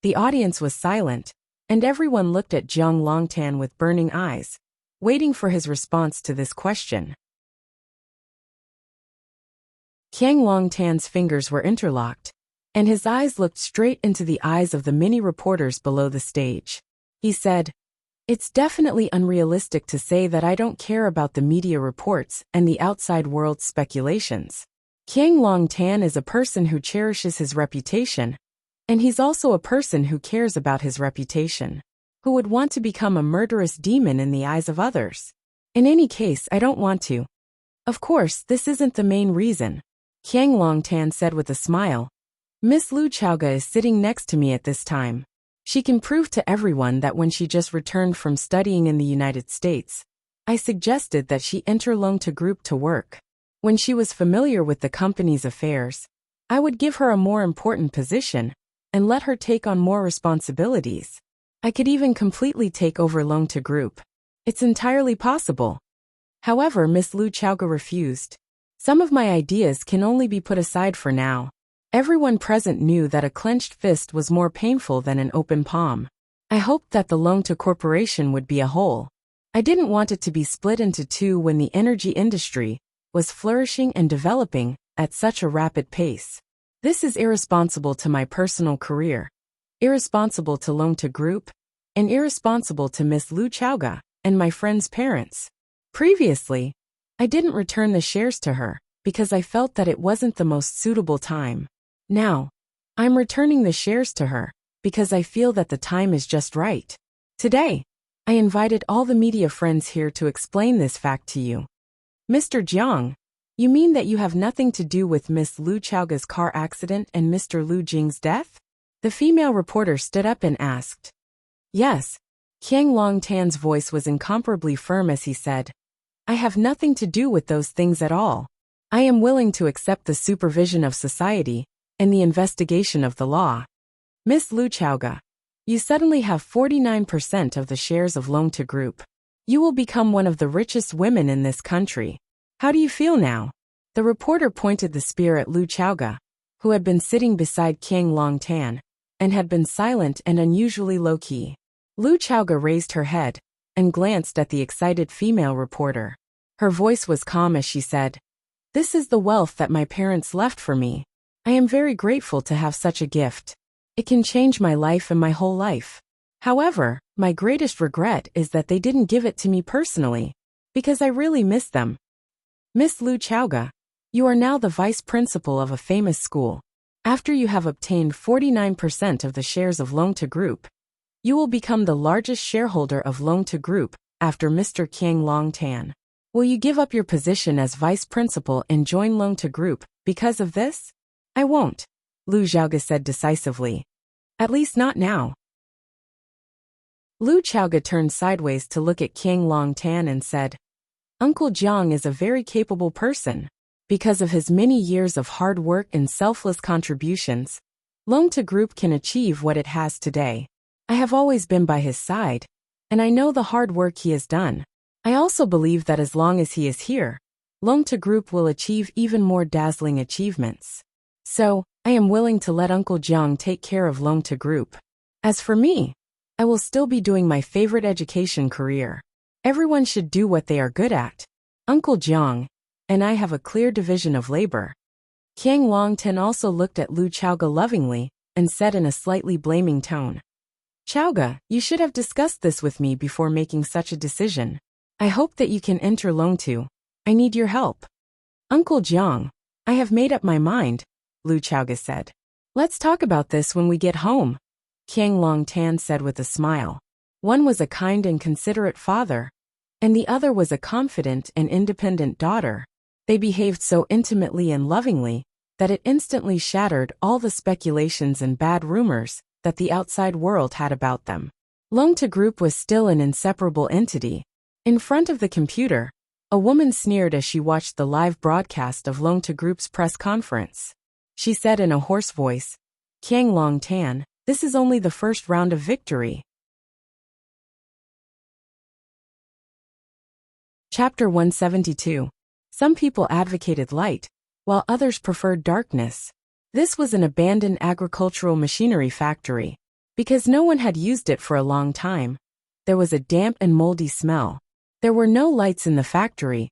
The audience was silent, and everyone looked at Jiang Longtan with burning eyes, waiting for his response to this question. Qiang Longtan's fingers were interlocked, and his eyes looked straight into the eyes of the many reporters below the stage. He said, It's definitely unrealistic to say that I don't care about the media reports and the outside world's speculations. Qiang Longtan is a person who cherishes his reputation, and he's also a person who cares about his reputation, who would want to become a murderous demon in the eyes of others. In any case, I don't want to. Of course, this isn't the main reason, Qiang Longtan said with a smile. Miss Lu Chaoga is sitting next to me at this time. She can prove to everyone that when she just returned from studying in the United States, I suggested that she enter Longta Group to work. When she was familiar with the company's affairs, I would give her a more important position and let her take on more responsibilities. I could even completely take over Longta Group. It's entirely possible. However, Miss Lu Chaoga refused. Some of my ideas can only be put aside for now. Everyone present knew that a clenched fist was more painful than an open palm. I hoped that the Longta Corporation would be a whole. I didn't want it to be split into two when the energy industry was flourishing and developing at such a rapid pace. This is irresponsible to my personal career, irresponsible to Longta Group, and irresponsible to Miss Lu Chaoga and my friend's parents. Previously, I didn't return the shares to her because I felt that it wasn't the most suitable time. Now, I'm returning the shares to her because I feel that the time is just right. Today, I invited all the media friends here to explain this fact to you. Mr. Jiang, you mean that you have nothing to do with Miss Lu Chaoga's car accident and Mr. Lu Jing's death? The female reporter stood up and asked. Yes, Qiang Longtan's voice was incomparably firm as he said, I have nothing to do with those things at all. I am willing to accept the supervision of society and the investigation of the law. Miss Lu Chaoga, you suddenly have 49% of the shares of Longta Group. You will become one of the richest women in this country. How do you feel now? The reporter pointed the spear at Lu Chaoga, who had been sitting beside Qiang Longtan, and had been silent and unusually low-key. Lu Chaoga raised her head and glanced at the excited female reporter. Her voice was calm as she said, This is the wealth that my parents left for me. I am very grateful to have such a gift. It can change my life and my whole life. However, my greatest regret is that they didn't give it to me personally, because I really miss them. Miss Lu Chaoga, you are now the vice principal of a famous school. After you have obtained 49% of the shares of Longta Group, you will become the largest shareholder of Longta Group after Mr. Qiang Longtan. Will you give up your position as vice principal and join Longta Group because of this? I won't, Lu Chaoga said decisively. At least not now. Lu Chaoga turned sideways to look at Qiang Longtan and said, Uncle Jiang is a very capable person. Because of his many years of hard work and selfless contributions, Longta Group can achieve what it has today. I have always been by his side, and I know the hard work he has done. I also believe that as long as he is here, Longta Group will achieve even more dazzling achievements. So, I am willing to let Uncle Jiang take care of Longta Group. As for me, I will still be doing my favorite education career. Everyone should do what they are good at. Uncle Jiang and I have a clear division of labor. Qiang Longtan also looked at Lu Chaoga lovingly and said in a slightly blaming tone, Chaoga, you should have discussed this with me before making such a decision. I hope that you can enter Longtu. I need your help. Uncle Jiang, I have made up my mind, Lu Chaoga said. Let's talk about this when we get home, Qiang Longtan said with a smile. One was a kind and considerate father, and the other was a confident and independent daughter. They behaved so intimately and lovingly that it instantly shattered all the speculations and bad rumors that the outside world had about them. Longta Group was still an inseparable entity. In front of the computer, a woman sneered as she watched the live broadcast of Longta Group's press conference. She said in a hoarse voice, Qiang Longtan, this is only the first round of victory. Chapter 172. Some people advocated light, while others preferred darkness. This was an abandoned agricultural machinery factory. Because no one had used it for a long time, there was a damp and moldy smell. There were no lights in the factory,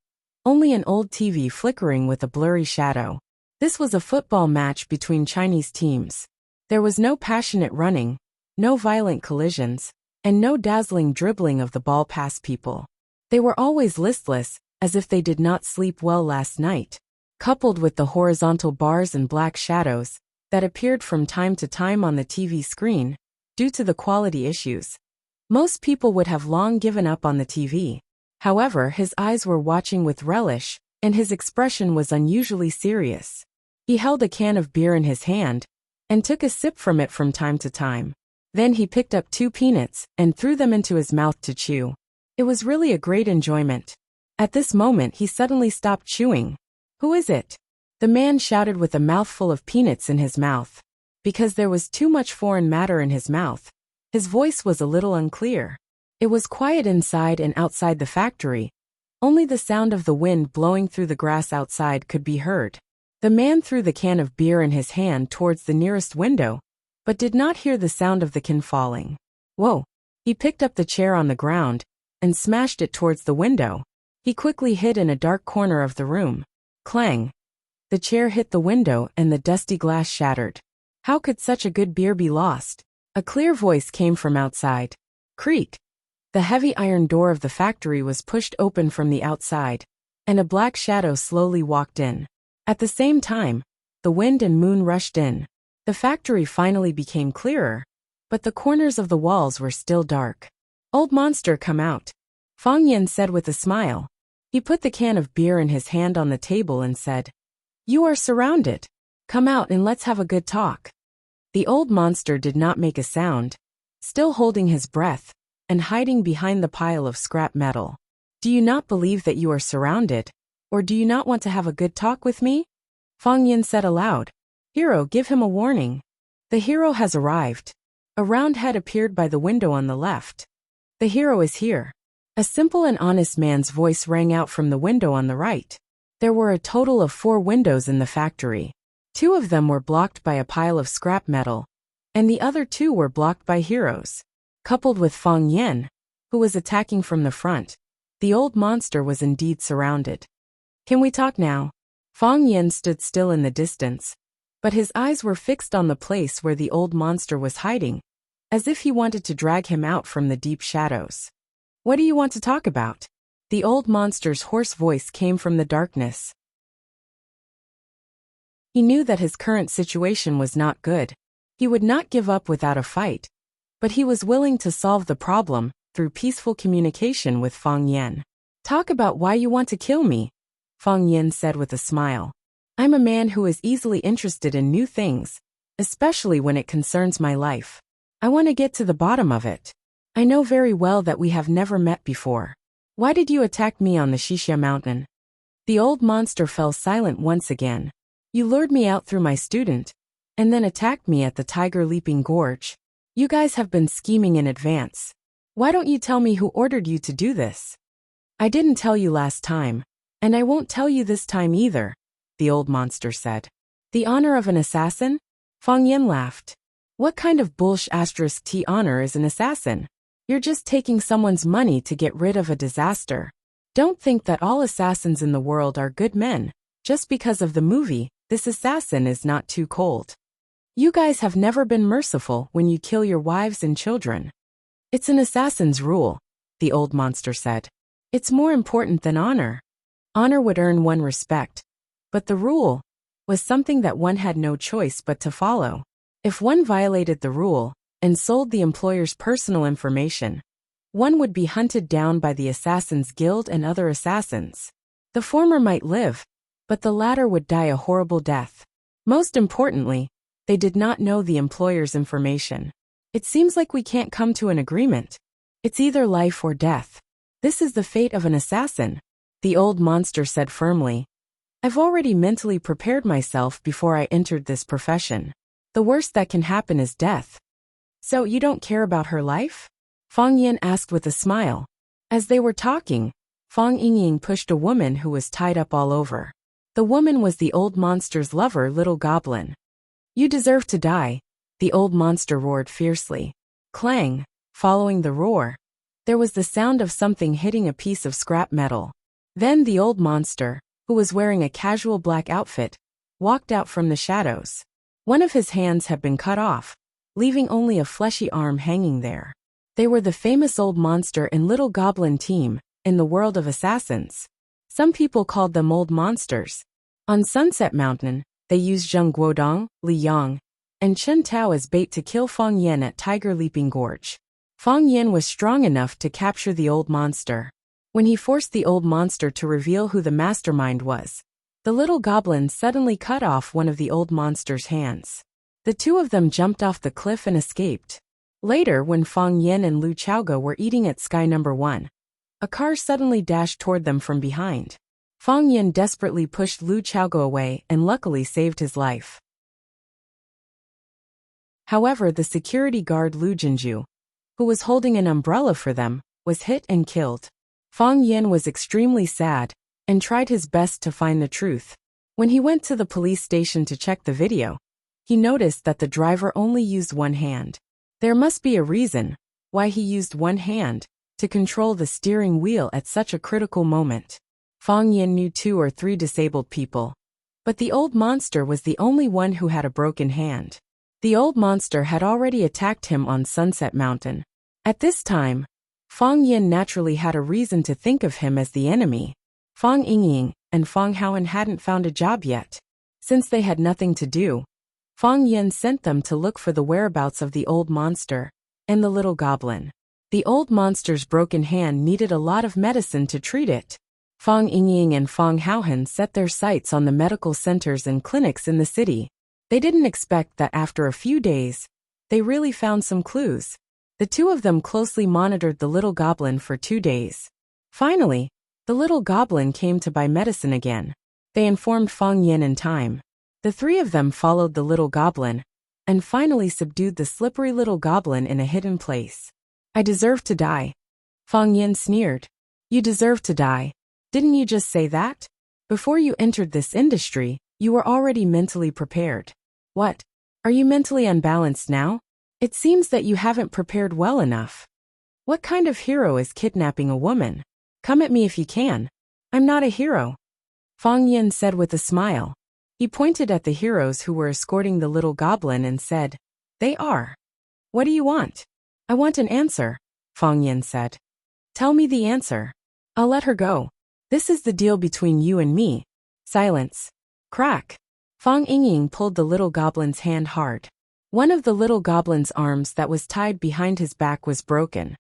only an old TV flickering with a blurry shadow. This was a football match between Chinese teams. There was no passionate running, no violent collisions, and no dazzling dribbling of the ball past people. They were always listless, as if they did not sleep well last night. coupled with the horizontal bars and black shadows that appeared from time to time on the TV screen due to the quality issues. Most people would have long given up on the TV. However, his eyes were watching with relish, and his expression was unusually serious. He held a can of beer in his hand and took a sip from it from time to time. Then he picked up 2 peanuts and threw them into his mouth to chew. It was really a great enjoyment. At this moment he suddenly stopped chewing. "Who is it?" the man shouted with a mouthful of peanuts in his mouth. Because there was too much foreign matter in his mouth, his voice was a little unclear. It was quiet inside and outside the factory. Only the sound of the wind blowing through the grass outside could be heard. The man threw the can of beer in his hand towards the nearest window, but did not hear the sound of the can falling. Whoa! He picked up the chair on the ground and smashed it towards the window. He quickly hid in a dark corner of the room. Clang! The chair hit the window and the dusty glass shattered. How could such a good beer be lost? A clear voice came from outside. Creak! The heavy iron door of the factory was pushed open from the outside, and a black shadow slowly walked in. At the same time, the wind and moon rushed in. The factory finally became clearer, but the corners of the walls were still dark. "Old monster, come out," Fang Yin said with a smile. He put the can of beer in his hand on the table and said, "You are surrounded. Come out and let's have a good talk." The old monster did not make a sound, still holding his breath and hiding behind the pile of scrap metal. "Do you not believe that you are surrounded? Or do you not want to have a good talk with me?" Fang Yin said aloud. "Hero, give him a warning. The hero has arrived." A round head appeared by the window on the left. "The hero is here." A simple and honest man's voice rang out from the window on the right. There were a total of 4 windows in the factory. 2 of them were blocked by a pile of scrap metal, and the other 2 were blocked by heroes. Coupled with Fang Yin, who was attacking from the front, the old monster was indeed surrounded. "Can we talk now?" Fang Yin stood still in the distance, but his eyes were fixed on the place where the old monster was hiding, as if he wanted to drag him out from the deep shadows. "What do you want to talk about?" The old monster's hoarse voice came from the darkness. He knew that his current situation was not good. He would not give up without a fight, but he was willing to solve the problem through peaceful communication with Fang Yin. "Talk about why you want to kill me," Fang Yin said with a smile. "I'm a man who is easily interested in new things, especially when it concerns my life. I want to get to the bottom of it. I know very well that we have never met before. Why did you attack me on the Shishia mountain?" The old monster fell silent once again. "You lured me out through my student, and then attacked me at the Tiger Leaping Gorge. You guys have been scheming in advance. Why don't you tell me who ordered you to do this?" "I didn't tell you last time, and I won't tell you this time either," the old monster said. "The honor of an assassin?" Fang Yin laughed. "What kind of *T honor is an assassin? You're just taking someone's money to get rid of a disaster. Don't think that all assassins in the world are good men. Just because of the movie, this assassin is not too cold. You guys have never been merciful when you kill your wives and children. It's an assassin's rule," the old monster said. "It's more important than honor. Honor would earn one respect, but the rule was something that one had no choice but to follow. If one violated the rule and sold the employer's personal information, one would be hunted down by the Assassin's Guild and other assassins. The former might live, but the latter would die a horrible death. Most importantly, they did not know the employer's information. It seems like we can't come to an agreement. It's either life or death. This is the fate of an assassin," the old monster said firmly. "I've already mentally prepared myself before I entered this profession. The worst that can happen is death." "So you don't care about her life?" Fang Yin asked with a smile. As they were talking, Fang Yingying pushed a woman who was tied up all over. The woman was the old monster's lover, Little Goblin. "You deserve to die," the old monster roared fiercely. Clang! Following the roar, there was the sound of something hitting a piece of scrap metal. Then the old monster, who was wearing a casual black outfit, walked out from the shadows. One of his hands had been cut off, leaving only a fleshy arm hanging there. They were the famous old monster and Little Goblin team in the world of assassins. Some people called them old monsters, On Sunset Mountain, they used Zheng Guodong, Li Yang, and Chen Tao as bait to kill Fang Yen at Tiger Leaping Gorge. Fang Yen was strong enough to capture the old monster. When he forced the old monster to reveal who the mastermind was, the little goblin suddenly cut off one of the old monster's hands. The two of them jumped off the cliff and escaped. Later, when Fang Yen and Lu Chaoge were eating at Sky Number 1, a car suddenly dashed toward them from behind. Fang Yen desperately pushed Lu Chaoge away and luckily saved his life. However, the security guard Lu Jinju, who was holding an umbrella for them, was hit and killed. Fang Yen was extremely sad and tried his best to find the truth. When he went to the police station to check the video, he noticed that the driver only used one hand. There must be a reason why he used one hand to control the steering wheel at such a critical moment. Fang Yen knew 2 or 3 disabled people, but the old monster was the only one who had a broken hand. The old monster had already attacked him on Sunset Mountain. At this time, Fang Yen naturally had a reason to think of him as the enemy. Fang Yingying and Fang Haohan hadn't found a job yet. Since they had nothing to do, Fang Yen sent them to look for the whereabouts of the old monster and the little goblin. The old monster's broken hand needed a lot of medicine to treat it. Fang Yingying and Fang Haohan set their sights on the medical centers and clinics in the city. They didn't expect that after a few days, they really found some clues. The two of them closely monitored the little goblin for 2 days. Finally, the little goblin came to buy medicine again. They informed Fang Yen in time. The 3 of them followed the little goblin and finally subdued the slippery little goblin in a hidden place. I deserve to die. Fang Yen sneered. You deserve to die. Didn't you just say that? Before you entered this industry, you were already mentally prepared. What? Are you mentally unbalanced now? It seems that you haven't prepared well enough. What kind of hero is kidnapping a woman? Come at me if you can. I'm not a hero. Fang Yen said with a smile. He pointed at the heroes who were escorting the little goblin and said, They are. What do you want? I want an answer, Fang Yen said. Tell me the answer. I'll let her go. This is the deal between you and me. Silence. Crack. Fang Yingying pulled the little goblin's hand hard. One of the little goblin's arms that was tied behind his back was broken.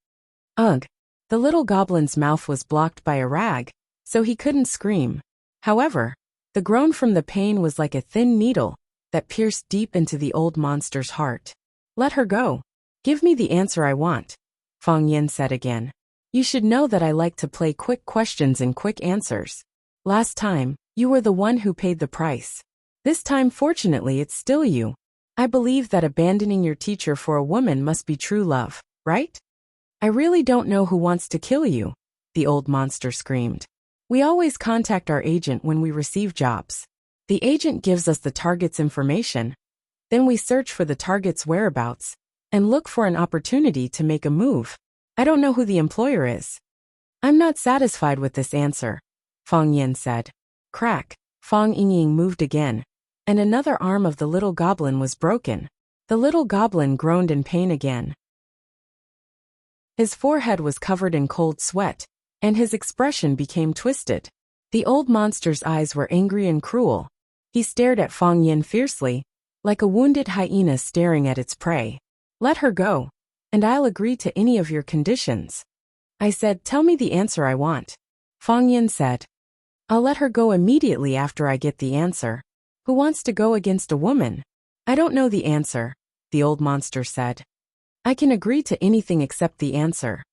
Ugh. The little goblin's mouth was blocked by a rag, so he couldn't scream. However, the groan from the pain was like a thin needle that pierced deep into the old monster's heart. Let her go. Give me the answer I want, Fang Yen said again. You should know that I like to play quick questions and quick answers. Last time, you were the one who paid the price. This time, fortunately, it's still you. I believe that abandoning your teacher for a woman must be true love, right? I really don't know who wants to kill you, the old monster screamed. We always contact our agent when we receive jobs. The agent gives us the target's information. Then we search for the target's whereabouts and look for an opportunity to make a move. I don't know who the employer is. I'm not satisfied with this answer, Fang Yen said. Crack. Fang Yingying moved again, and another arm of the little goblin was broken. The little goblin groaned in pain again. His forehead was covered in cold sweat, and his expression became twisted. The old monster's eyes were angry and cruel. He stared at Fang Yen fiercely, like a wounded hyena staring at its prey. Let her go, and I'll agree to any of your conditions. I said, tell me the answer I want. Fang Yen said, I'll let her go immediately after I get the answer. Who wants to go against a woman? I don't know the answer, the old monster said. I can agree to anything except the answer.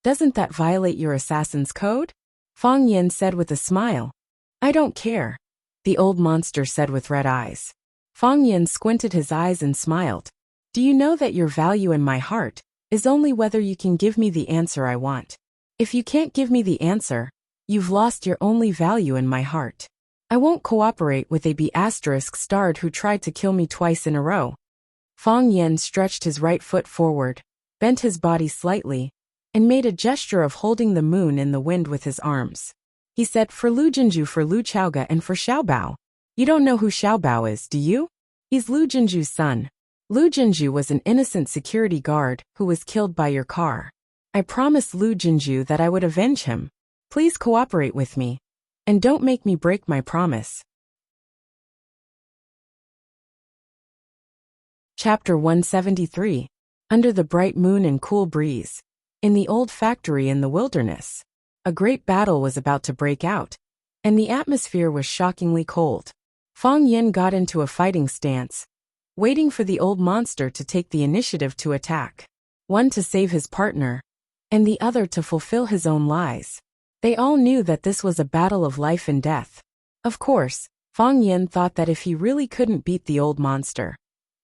Doesn't that violate your assassin's code? Fang Yen said with a smile. I don't care, the old monster said with red eyes. Fang Yen squinted his eyes and smiled. Do you know that your value in my heart is only whether you can give me the answer I want? If you can't give me the answer, you've lost your only value in my heart. I won't cooperate with a B***starred who tried to kill me twice in a row. Fang Yen stretched his right foot forward, bent his body slightly, and made a gesture of holding the moon in the wind with his arms. He said, for Lu Jinju, for Lu Chaoge, and for Xiaobao. You don't know who Xiaobao is, do you? He's Lu Jinju's son. Lu Jinju was an innocent security guard who was killed by your car. I promised Lu Jinju that I would avenge him. Please cooperate with me. And don't make me break my promise. Chapter 173. Under the bright moon and cool breeze. In the old factory in the wilderness. A great battle was about to break out, and the atmosphere was shockingly cold. Fang Yin got into a fighting stance, waiting for the old monster to take the initiative to attack. One to save his partner, and the other to fulfill his own lies. They all knew that this was a battle of life and death. Of course, Fang Yin thought that if he really couldn't beat the old monster,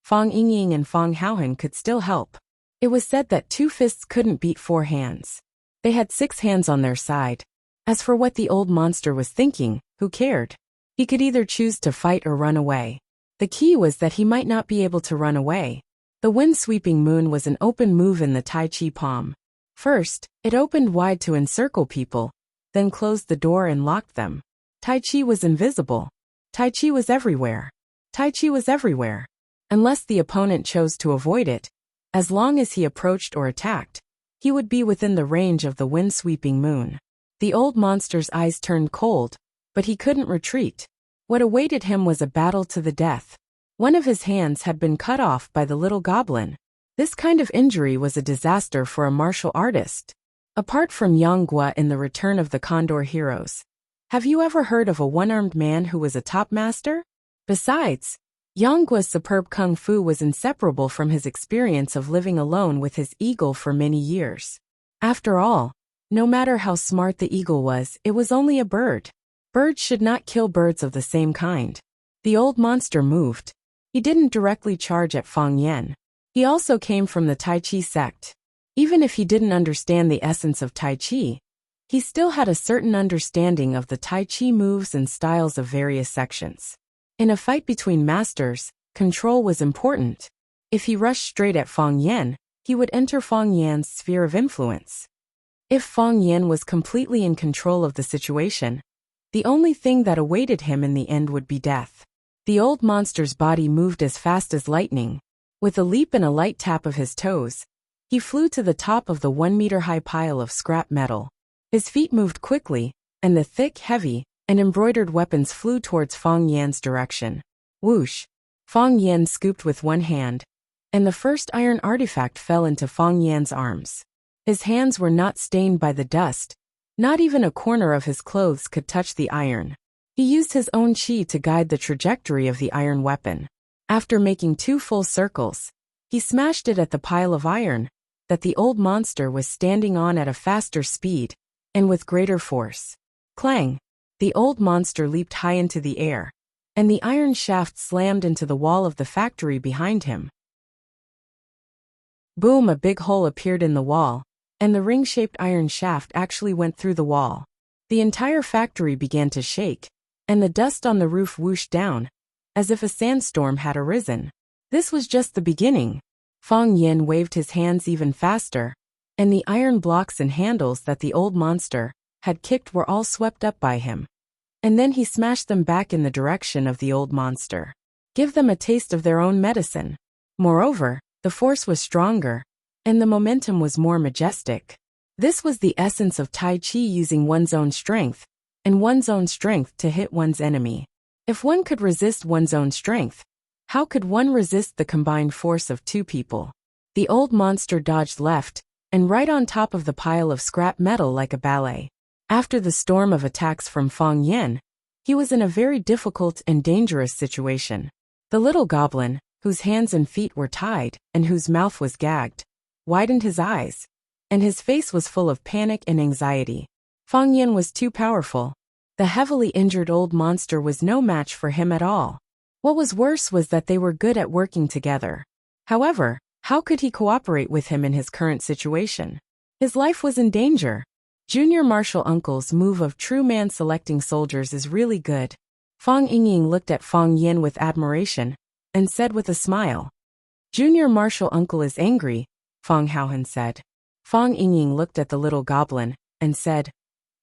Fang Yingying and Fang Haohan could still help. It was said that 2 fists couldn't beat 4 hands. They had 6 hands on their side. As for what the old monster was thinking, who cared? He could either choose to fight or run away. The key was that he might not be able to run away. The wind-sweeping moon was an open move in the Tai Chi palm. First, it opened wide to encircle people, then closed the door and locked them. Tai Chi was invisible. Tai Chi was everywhere. Tai Chi was everywhere. Unless the opponent chose to avoid it, as long as he approached or attacked, he would be within the range of the wind-sweeping moon. The old monster's eyes turned cold, but he couldn't retreat. What awaited him was a battle to the death. One of his hands had been cut off by the little goblin. This kind of injury was a disaster for a martial artist. Apart from Yang Gua in The Return of the Condor Heroes, have you ever heard of a one-armed man who was a top master? Besides, Yang Gua's superb kung fu was inseparable from his experience of living alone with his eagle for many years. After all, no matter how smart the eagle was, it was only a bird. Birds should not kill birds of the same kind. The old monster moved. He didn't directly charge at Fang Yin. He also came from the Tai Chi sect. Even if he didn't understand the essence of Tai Chi, he still had a certain understanding of the Tai Chi moves and styles of various sections. In a fight between masters, control was important. If he rushed straight at Fang Yin, he would enter Fang Yan's sphere of influence. If Fang Yin was completely in control of the situation, the only thing that awaited him in the end would be death. The old monster's body moved as fast as lightning. With a leap and a light tap of his toes, he flew to the top of the 1-meter-high pile of scrap metal. His feet moved quickly, and the thick, heavy, and embroidered weapons flew towards Fang Yan's direction. Whoosh! Fang Yan scooped with one hand, and the first iron artifact fell into Fang Yan's arms. His hands were not stained by the dust. Not even a corner of his clothes could touch the iron. He used his own chi to guide the trajectory of the iron weapon. After making 2 full circles, he smashed it at the pile of iron that the old monster was standing on at a faster speed and with greater force. Clang! The old monster leaped high into the air, and the iron shaft slammed into the wall of the factory behind him. Boom! A big hole appeared in the wall, and the ring-shaped iron shaft actually went through the wall. The entire factory began to shake, and the dust on the roof whooshed down, as if a sandstorm had arisen. This was just the beginning. Fang Yin waved his hands even faster, and the iron blocks and handles that the old monster had kicked were all swept up by him. And then he smashed them back in the direction of the old monster. Give them a taste of their own medicine. Moreover, the force was stronger, and the momentum was more majestic. This was the essence of Tai Chi, using one's own strength, and one's own strength to hit one's enemy. If one could resist one's own strength, how could one resist the combined force of 2 people? The old monster dodged left and right on top of the pile of scrap metal like a ballet. After the storm of attacks from Fang Yin, he was in a very difficult and dangerous situation. The little goblin, whose hands and feet were tied and whose mouth was gagged, widened his eyes, and his face was full of panic and anxiety. Fang Yin was too powerful. The heavily injured old monster was no match for him at all. What was worse was that they were good at working together. However, how could he cooperate with him in his current situation? His life was in danger. Junior Marshal Uncle's move of true man selecting soldiers is really good. Fang Yingying looked at Fang Yin with admiration, and said with a smile. Junior Marshal Uncle is angry, Fang Haohan said. Fang Yingying looked at the little goblin, and said,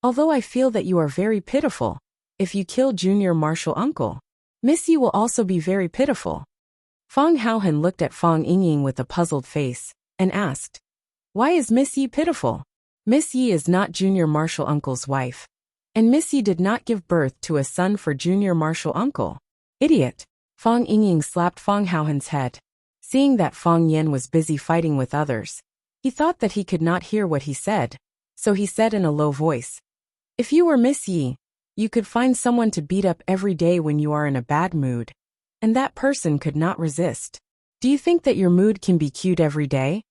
although I feel that you are very pitiful, if you kill Junior Marshal Uncle, Miss Yi will also be very pitiful. Fang Haohan looked at Fang Yingying with a puzzled face, and asked, why is Miss Yi pitiful? Miss Yi is not Junior Marshal Uncle's wife, and Miss Yi did not give birth to a son for Junior Marshal Uncle. Idiot! Fang Yingying slapped Fang Haohan's head. Seeing that Fang Yan was busy fighting with others, he thought that he could not hear what he said, so he said in a low voice, "If you were Miss Yi, you could find someone to beat up every day when you are in a bad mood, and that person could not resist. Do you think that your mood can be cute every day?"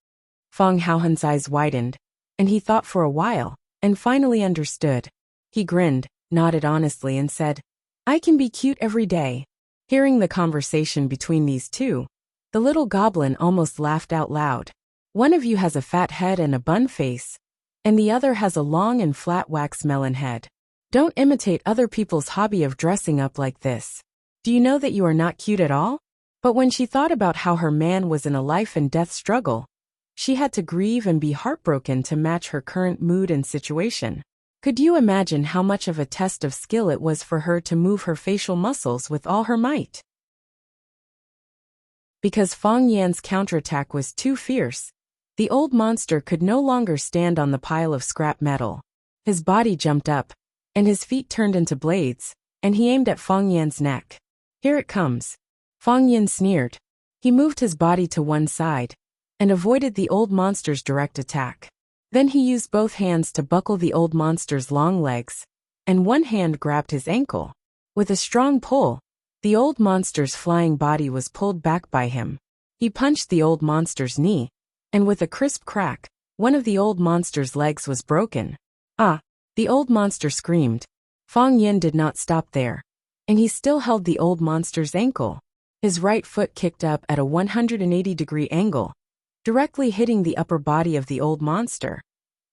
Fang Haohan's eyes widened, and he thought for a while, and finally understood. He grinned, nodded honestly and said, "I can be cute every day." Hearing the conversation between these two, the little goblin almost laughed out loud. "One of you has a fat head and a bun face, and the other has a long and flat wax melon head. Don't imitate other people's hobby of dressing up like this. Do you know that you are not cute at all?" But when she thought about how her man was in a life and death struggle, she had to grieve and be heartbroken to match her current mood and situation. Could you imagine how much of a test of skill it was for her to move her facial muscles with all her might? Because Fang Yan's counterattack was too fierce, the old monster could no longer stand on the pile of scrap metal. His body jumped up, and his feet turned into blades, and he aimed at Fang Yan's neck. "Here it comes." Fang Yan sneered. He moved his body to one side, and avoided the old monster's direct attack. Then he used both hands to buckle the old monster's long legs, and one hand grabbed his ankle. With a strong pull, the old monster's flying body was pulled back by him. He punched the old monster's knee, and with a crisp crack, one of the old monster's legs was broken. "Ah!" The old monster screamed. Fang Yan did not stop there, and he still held the old monster's ankle. His right foot kicked up at a 180-degree angle, directly hitting the upper body of the old monster,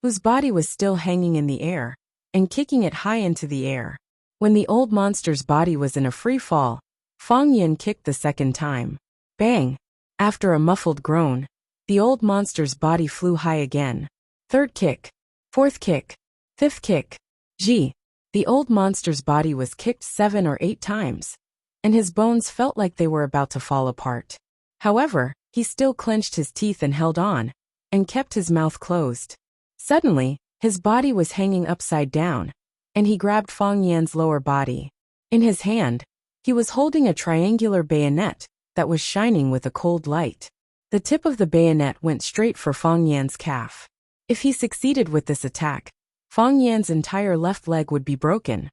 whose body was still hanging in the air, and kicking it high into the air. When the old monster's body was in a free fall, Fang Yan kicked the second time. Bang! After a muffled groan, the old monster's body flew high again. Third kick. Fourth kick. Fifth kick. Gee! The old monster's body was kicked 7 or 8 times, and his bones felt like they were about to fall apart. However, he still clenched his teeth and held on, and kept his mouth closed. Suddenly, his body was hanging upside down, and he grabbed Fang Yan's lower body. In his hand, he was holding a triangular bayonet that was shining with a cold light. The tip of the bayonet went straight for Fang Yan's calf. If he succeeded with this attack, Fang Yan's entire left leg would be broken.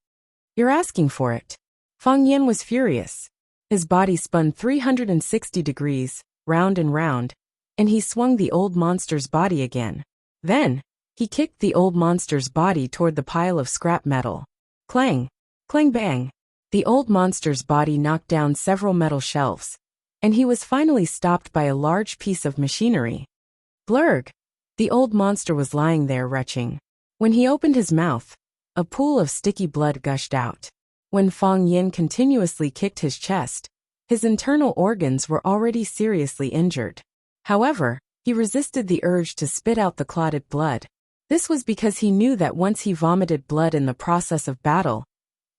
"You're asking for it." Fang Yan was furious. His body spun 360 degrees, round and round, and he swung the old monster's body again. Then, he kicked the old monster's body toward the pile of scrap metal. Clang! Clang bang! The old monster's body knocked down several metal shelves, and he was finally stopped by a large piece of machinery. Blurg! The old monster was lying there retching. When he opened his mouth, a pool of sticky blood gushed out. When Fang Yan continuously kicked his chest, his internal organs were already seriously injured. However, he resisted the urge to spit out the clotted blood. This was because he knew that once he vomited blood in the process of battle,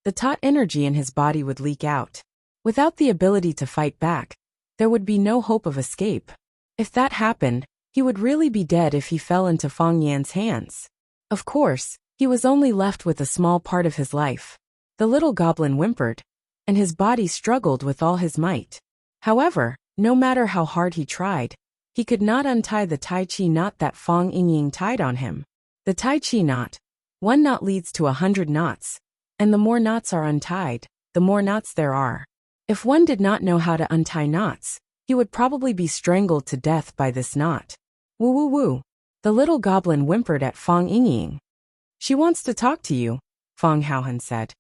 the taut energy in his body would leak out. Without the ability to fight back, there would be no hope of escape. If that happened, he would really be dead if he fell into Fang Yan's hands. Of course, he was only left with a small part of his life. The little goblin whimpered, and his body struggled with all his might. However, no matter how hard he tried, he could not untie the Tai Chi knot that Fang Yingying tied on him. The Tai Chi knot. 1 knot leads to 100 knots, and the more knots are untied, the more knots there are. If one did not know how to untie knots, he would probably be strangled to death by this knot. Woo woo woo. The little goblin whimpered at Fang Yingying. "She wants to talk to you," Fang Haohan said.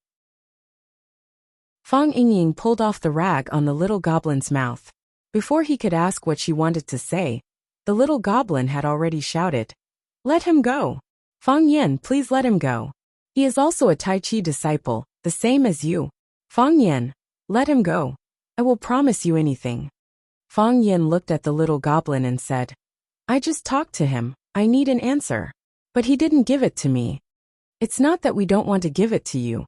Fang Yingying pulled off the rag on the little goblin's mouth. Before he could ask what she wanted to say, the little goblin had already shouted, "Let him go! Fang Yan, please let him go. He is also a Tai Chi disciple, the same as you. Fang Yan, let him go. I will promise you anything." Fang Yan looked at the little goblin and said, "I just talked to him. I need an answer. But he didn't give it to me. It's not that we don't want to give it to you.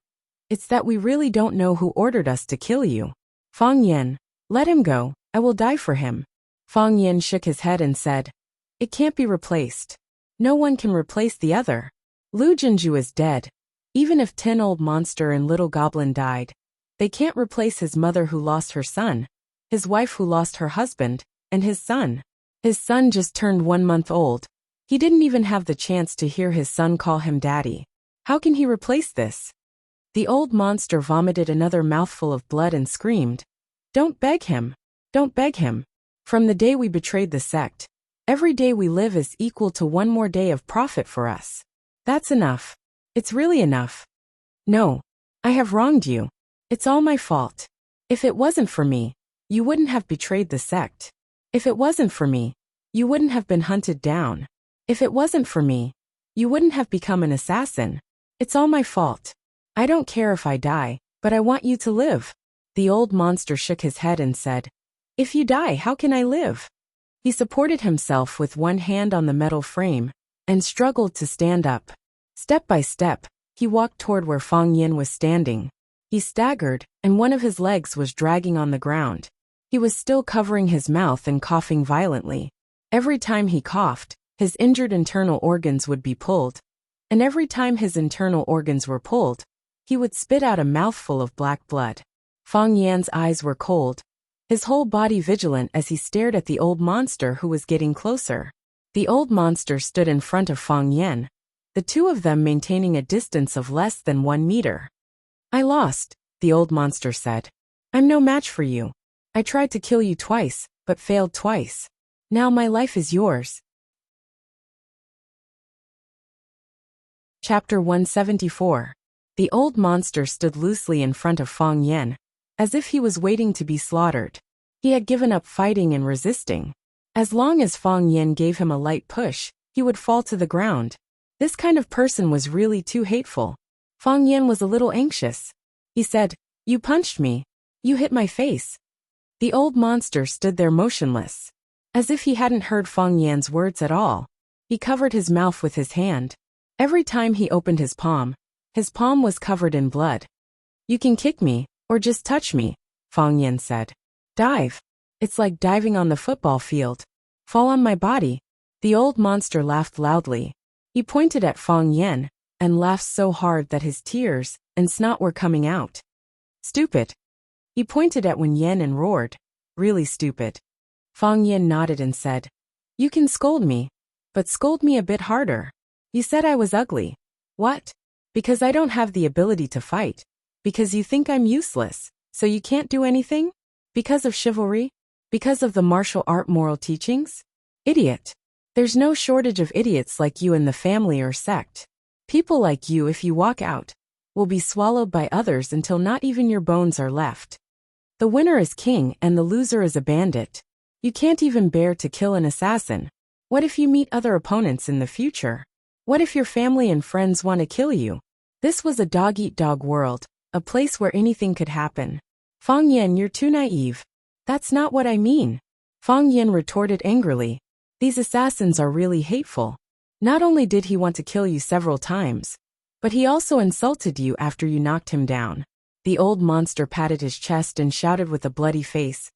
It's that we really don't know who ordered us to kill you. Fang Yan, let him go. I will die for him." Fang Yan shook his head and said, "It can't be replaced. No one can replace the other. Lu Jinju is dead. Even if Tin Old Monster and Little Goblin died, they can't replace his mother who lost her son, his wife who lost her husband, and his son. His son just turned 1 month old. He didn't even have the chance to hear his son call him daddy. How can he replace this? The old monster vomited another mouthful of blood and screamed, "Don't beg him. Don't beg him. From the day we betrayed the sect, every day we live is equal to one more day of profit for us. That's enough. It's really enough. No. I have wronged you. It's all my fault. If it wasn't for me, you wouldn't have betrayed the sect. If it wasn't for me, you wouldn't have been hunted down. If it wasn't for me, you wouldn't have become an assassin. It's all my fault. I don't care if I die, but I want you to live." The old monster shook his head and said, "If you die, how can I live?" He supported himself with one hand on the metal frame and struggled to stand up. Step by step, he walked toward where Fang Yin was standing. He staggered, and one of his legs was dragging on the ground. He was still covering his mouth and coughing violently. Every time he coughed, his injured internal organs would be pulled, and every time his internal organs were pulled, he would spit out a mouthful of black blood. Fang Yan's eyes were cold, his whole body vigilant as he stared at the old monster who was getting closer. The old monster stood in front of Fang Yan, the two of them maintaining a distance of less than 1 meter. "I lost," the old monster said. "I'm no match for you. I tried to kill you twice, but failed twice. Now my life is yours." Chapter 174. The old monster stood loosely in front of Fang Yan, as if he was waiting to be slaughtered. He had given up fighting and resisting. As long as Fang Yan gave him a light push, he would fall to the ground. This kind of person was really too hateful. Fang Yan was a little anxious. He said, "You punched me. You hit my face." The old monster stood there motionless, as if he hadn't heard Fang Yan's words at all. He covered his mouth with his hand. Every time he opened his palm was covered in blood. "You can kick me, or just touch me," Fang Yan said. "Dive. It's like diving on the football field. Fall on my body." The old monster laughed loudly. He pointed at Fang Yan, and laughed so hard that his tears and snot were coming out. "Stupid." He pointed at Wen Yan and roared, "Really stupid." Fang Yan nodded and said, "You can scold me, but scold me a bit harder. You said I was ugly. What? Because I don't have the ability to fight? Because you think I'm useless, so you can't do anything? Because of chivalry? Because of the martial art moral teachings? Idiot. There's no shortage of idiots like you in the family or sect. People like you, if you walk out, will be swallowed by others until not even your bones are left. The winner is king and the loser is a bandit. You can't even bear to kill an assassin. What if you meet other opponents in the future? What if your family and friends want to kill you?" This was a dog-eat-dog world, a place where anything could happen. "Fang Yan, you're too naive." "That's not what I mean," Fang Yan retorted angrily. "These assassins are really hateful. Not only did he want to kill you several times, but he also insulted you after you knocked him down." The old monster patted his chest and shouted with a bloody face,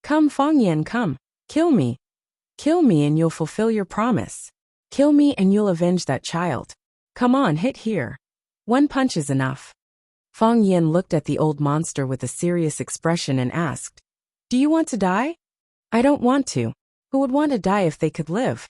"Come, Fang Yan, come. Kill me. Kill me and you'll fulfill your promise. Kill me and you'll avenge that child. Come on, hit here. 1 punch is enough." Fang Yan looked at the old monster with a serious expression and asked, "Do you want to die?" "I don't want to. Who would want to die if they could live?"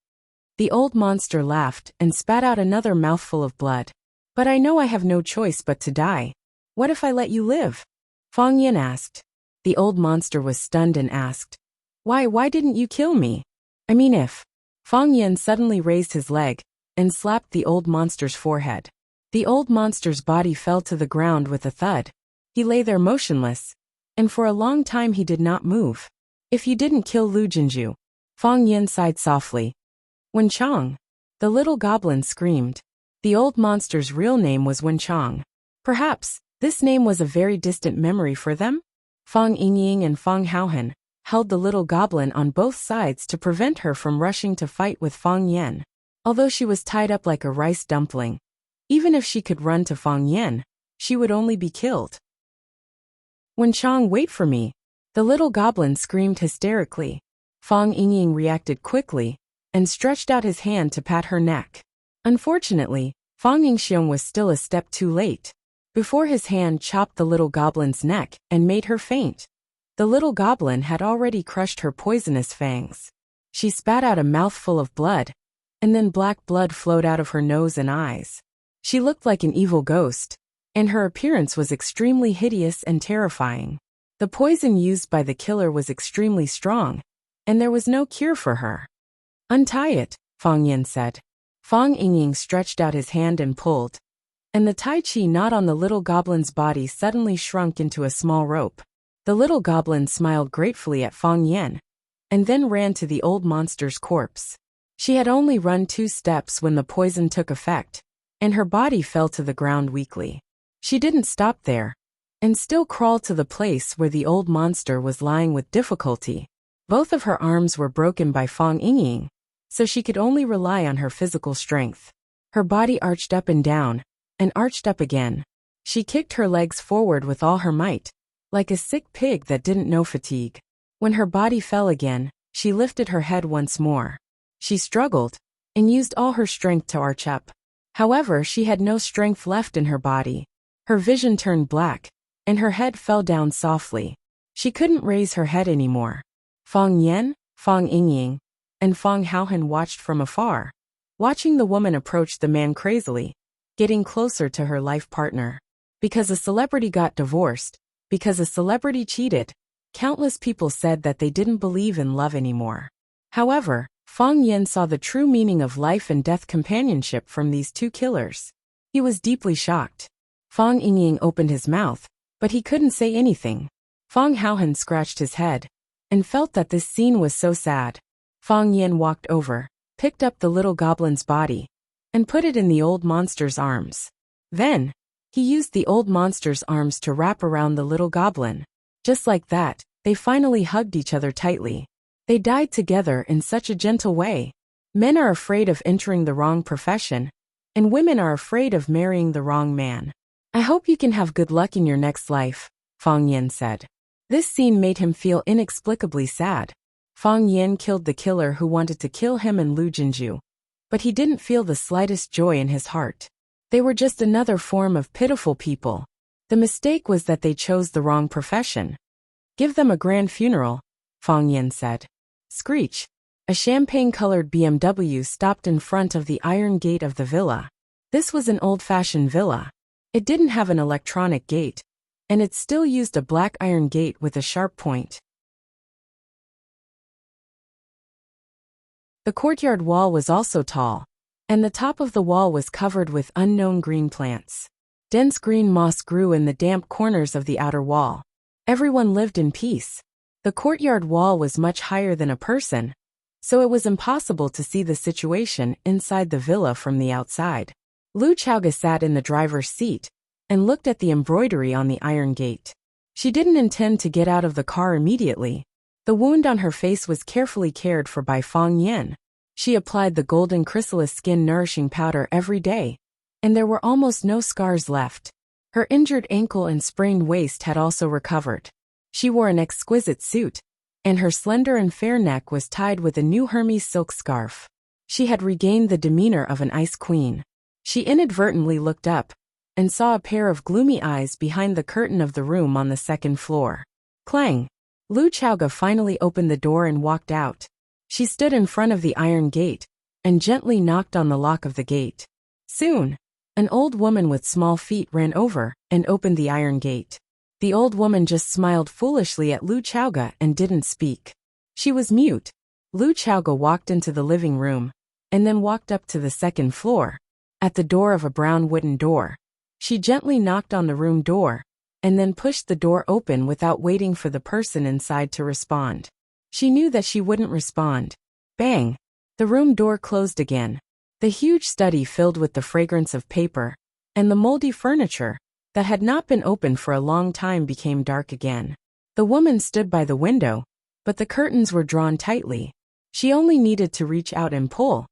The old monster laughed and spat out another mouthful of blood. "But I know I have no choice but to die. What if I let you live?" Fang Yan asked. The old monster was stunned and asked, Why didn't you kill me? I mean if." Fang Yan suddenly raised his leg and slapped the old monster's forehead. The old monster's body fell to the ground with a thud. He lay there motionless, and for a long time he did not move. "If you didn't kill Lu Jinju," Fang Yan sighed softly. "Wen Chong," the little goblin screamed. The old monster's real name was Wen Chong. Perhaps this name was a very distant memory for them? Fang Yingying and Fang Haohan held the little goblin on both sides to prevent her from rushing to fight with Fang Yan. Although she was tied up like a rice dumpling, even if she could run to Fang Yan, she would only be killed. "Wen Chong, wait for me!" the little goblin screamed hysterically. Fang Yingying reacted quickly and stretched out his hand to pat her neck. Unfortunately, Fang Yingxiong was still a step too late. Before his hand chopped the little goblin's neck and made her faint. The little goblin had already crushed her poisonous fangs. She spat out a mouthful of blood, and then black blood flowed out of her nose and eyes. She looked like an evil ghost, and her appearance was extremely hideous and terrifying. The poison used by the killer was extremely strong, and there was no cure for her. "Untie it," Fang Yin said. Fang Yingying stretched out his hand and pulled, and the Tai Chi knot on the little goblin's body suddenly shrunk into a small rope. The little goblin smiled gratefully at Fang Yin, and then ran to the old monster's corpse. She had only run 2 steps when the poison took effect, and her body fell to the ground weakly. She didn't stop there, and still crawled to the place where the old monster was lying with difficulty. Both of her arms were broken by Fang Yingying, so she could only rely on her physical strength. Her body arched up and down, and arched up again. She kicked her legs forward with all her might, like a sick pig that didn't know fatigue. When her body fell again, she lifted her head once more. She struggled, and used all her strength to arch up. However, she had no strength left in her body. Her vision turned black, and her head fell down softly. She couldn't raise her head anymore. Fang Yin, Fang Yingying, and Fang Haohan watched from afar, watching the woman approach the man crazily, getting closer to her life partner. Because a celebrity got divorced, because a celebrity cheated, countless people said that they didn't believe in love anymore. However, Fang Yin saw the true meaning of life and death companionship from these 2 killers. He was deeply shocked. Fang Yingying opened his mouth, but he couldn't say anything. Fang Haohan scratched his head, and felt that this scene was so sad. Fang Yin walked over, picked up the little goblin's body, and put it in the old monster's arms. Then, he used the old monster's arms to wrap around the little goblin. Just like that, they finally hugged each other tightly. They died together in such a gentle way. Men are afraid of entering the wrong profession, and women are afraid of marrying the wrong man. "I hope you can have good luck in your next life," Fang Yin said. This scene made him feel inexplicably sad. Fang Yin killed the killer who wanted to kill him and Lu Jinju, but he didn't feel the slightest joy in his heart. They were just another form of pitiful people. The mistake was that they chose the wrong profession. "Give them a grand funeral," Fang Yin said. Screech. A champagne-colored BMW stopped in front of the iron gate of the villa. This was an old-fashioned villa. It didn't have an electronic gate, and it still used a black iron gate with a sharp point. The courtyard wall was also tall, and the top of the wall was covered with unknown green plants. Dense green moss grew in the damp corners of the outer wall. Everyone lived in peace. The courtyard wall was much higher than a person, so it was impossible to see the situation inside the villa from the outside. Lu Chaoga sat in the driver's seat and looked at the embroidery on the iron gate. She didn't intend to get out of the car immediately. The wound on her face was carefully cared for by Fang Yin. She applied the golden chrysalis skin nourishing powder every day, and there were almost no scars left. Her injured ankle and sprained waist had also recovered. She wore an exquisite suit, and her slender and fair neck was tied with a new Hermes silk scarf. She had regained the demeanor of an ice queen. She inadvertently looked up, and saw a pair of gloomy eyes behind the curtain of the room on the 2nd floor. Clang! Lu Chaoga finally opened the door and walked out. She stood in front of the iron gate, and gently knocked on the lock of the gate. Soon, an old woman with small feet ran over and opened the iron gate. The old woman just smiled foolishly at Lu Chaoga and didn't speak. She was mute. Lu Chaoga walked into the living room, and then walked up to the 2nd floor. At the door of a brown wooden door, she gently knocked on the room door, and then pushed the door open without waiting for the person inside to respond. She knew that she wouldn't respond. Bang! The room door closed again. The huge study filled with the fragrance of paper, and the moldy furniture that had not been open for a long time became dark again. The woman stood by the window, but the curtains were drawn tightly. She only needed to reach out and pull,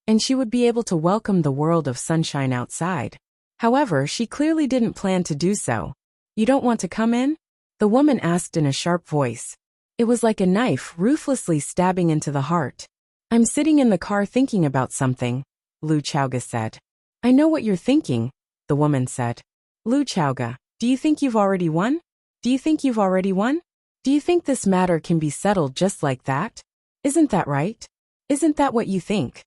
and she would be able to welcome the world of sunshine outside. However, she clearly didn't plan to do so. "You don't want to come in?" the woman asked in a sharp voice. It was like a knife ruthlessly stabbing into the heart. "I'm sitting in the car thinking about something," Lu Chaoga said. "I know what you're thinking," the woman said. "Lu Chaoga, do you think you've already won? Do you think you've already won?" Do you think this matter can be settled just like that? Isn't that right? Isn't that what you think?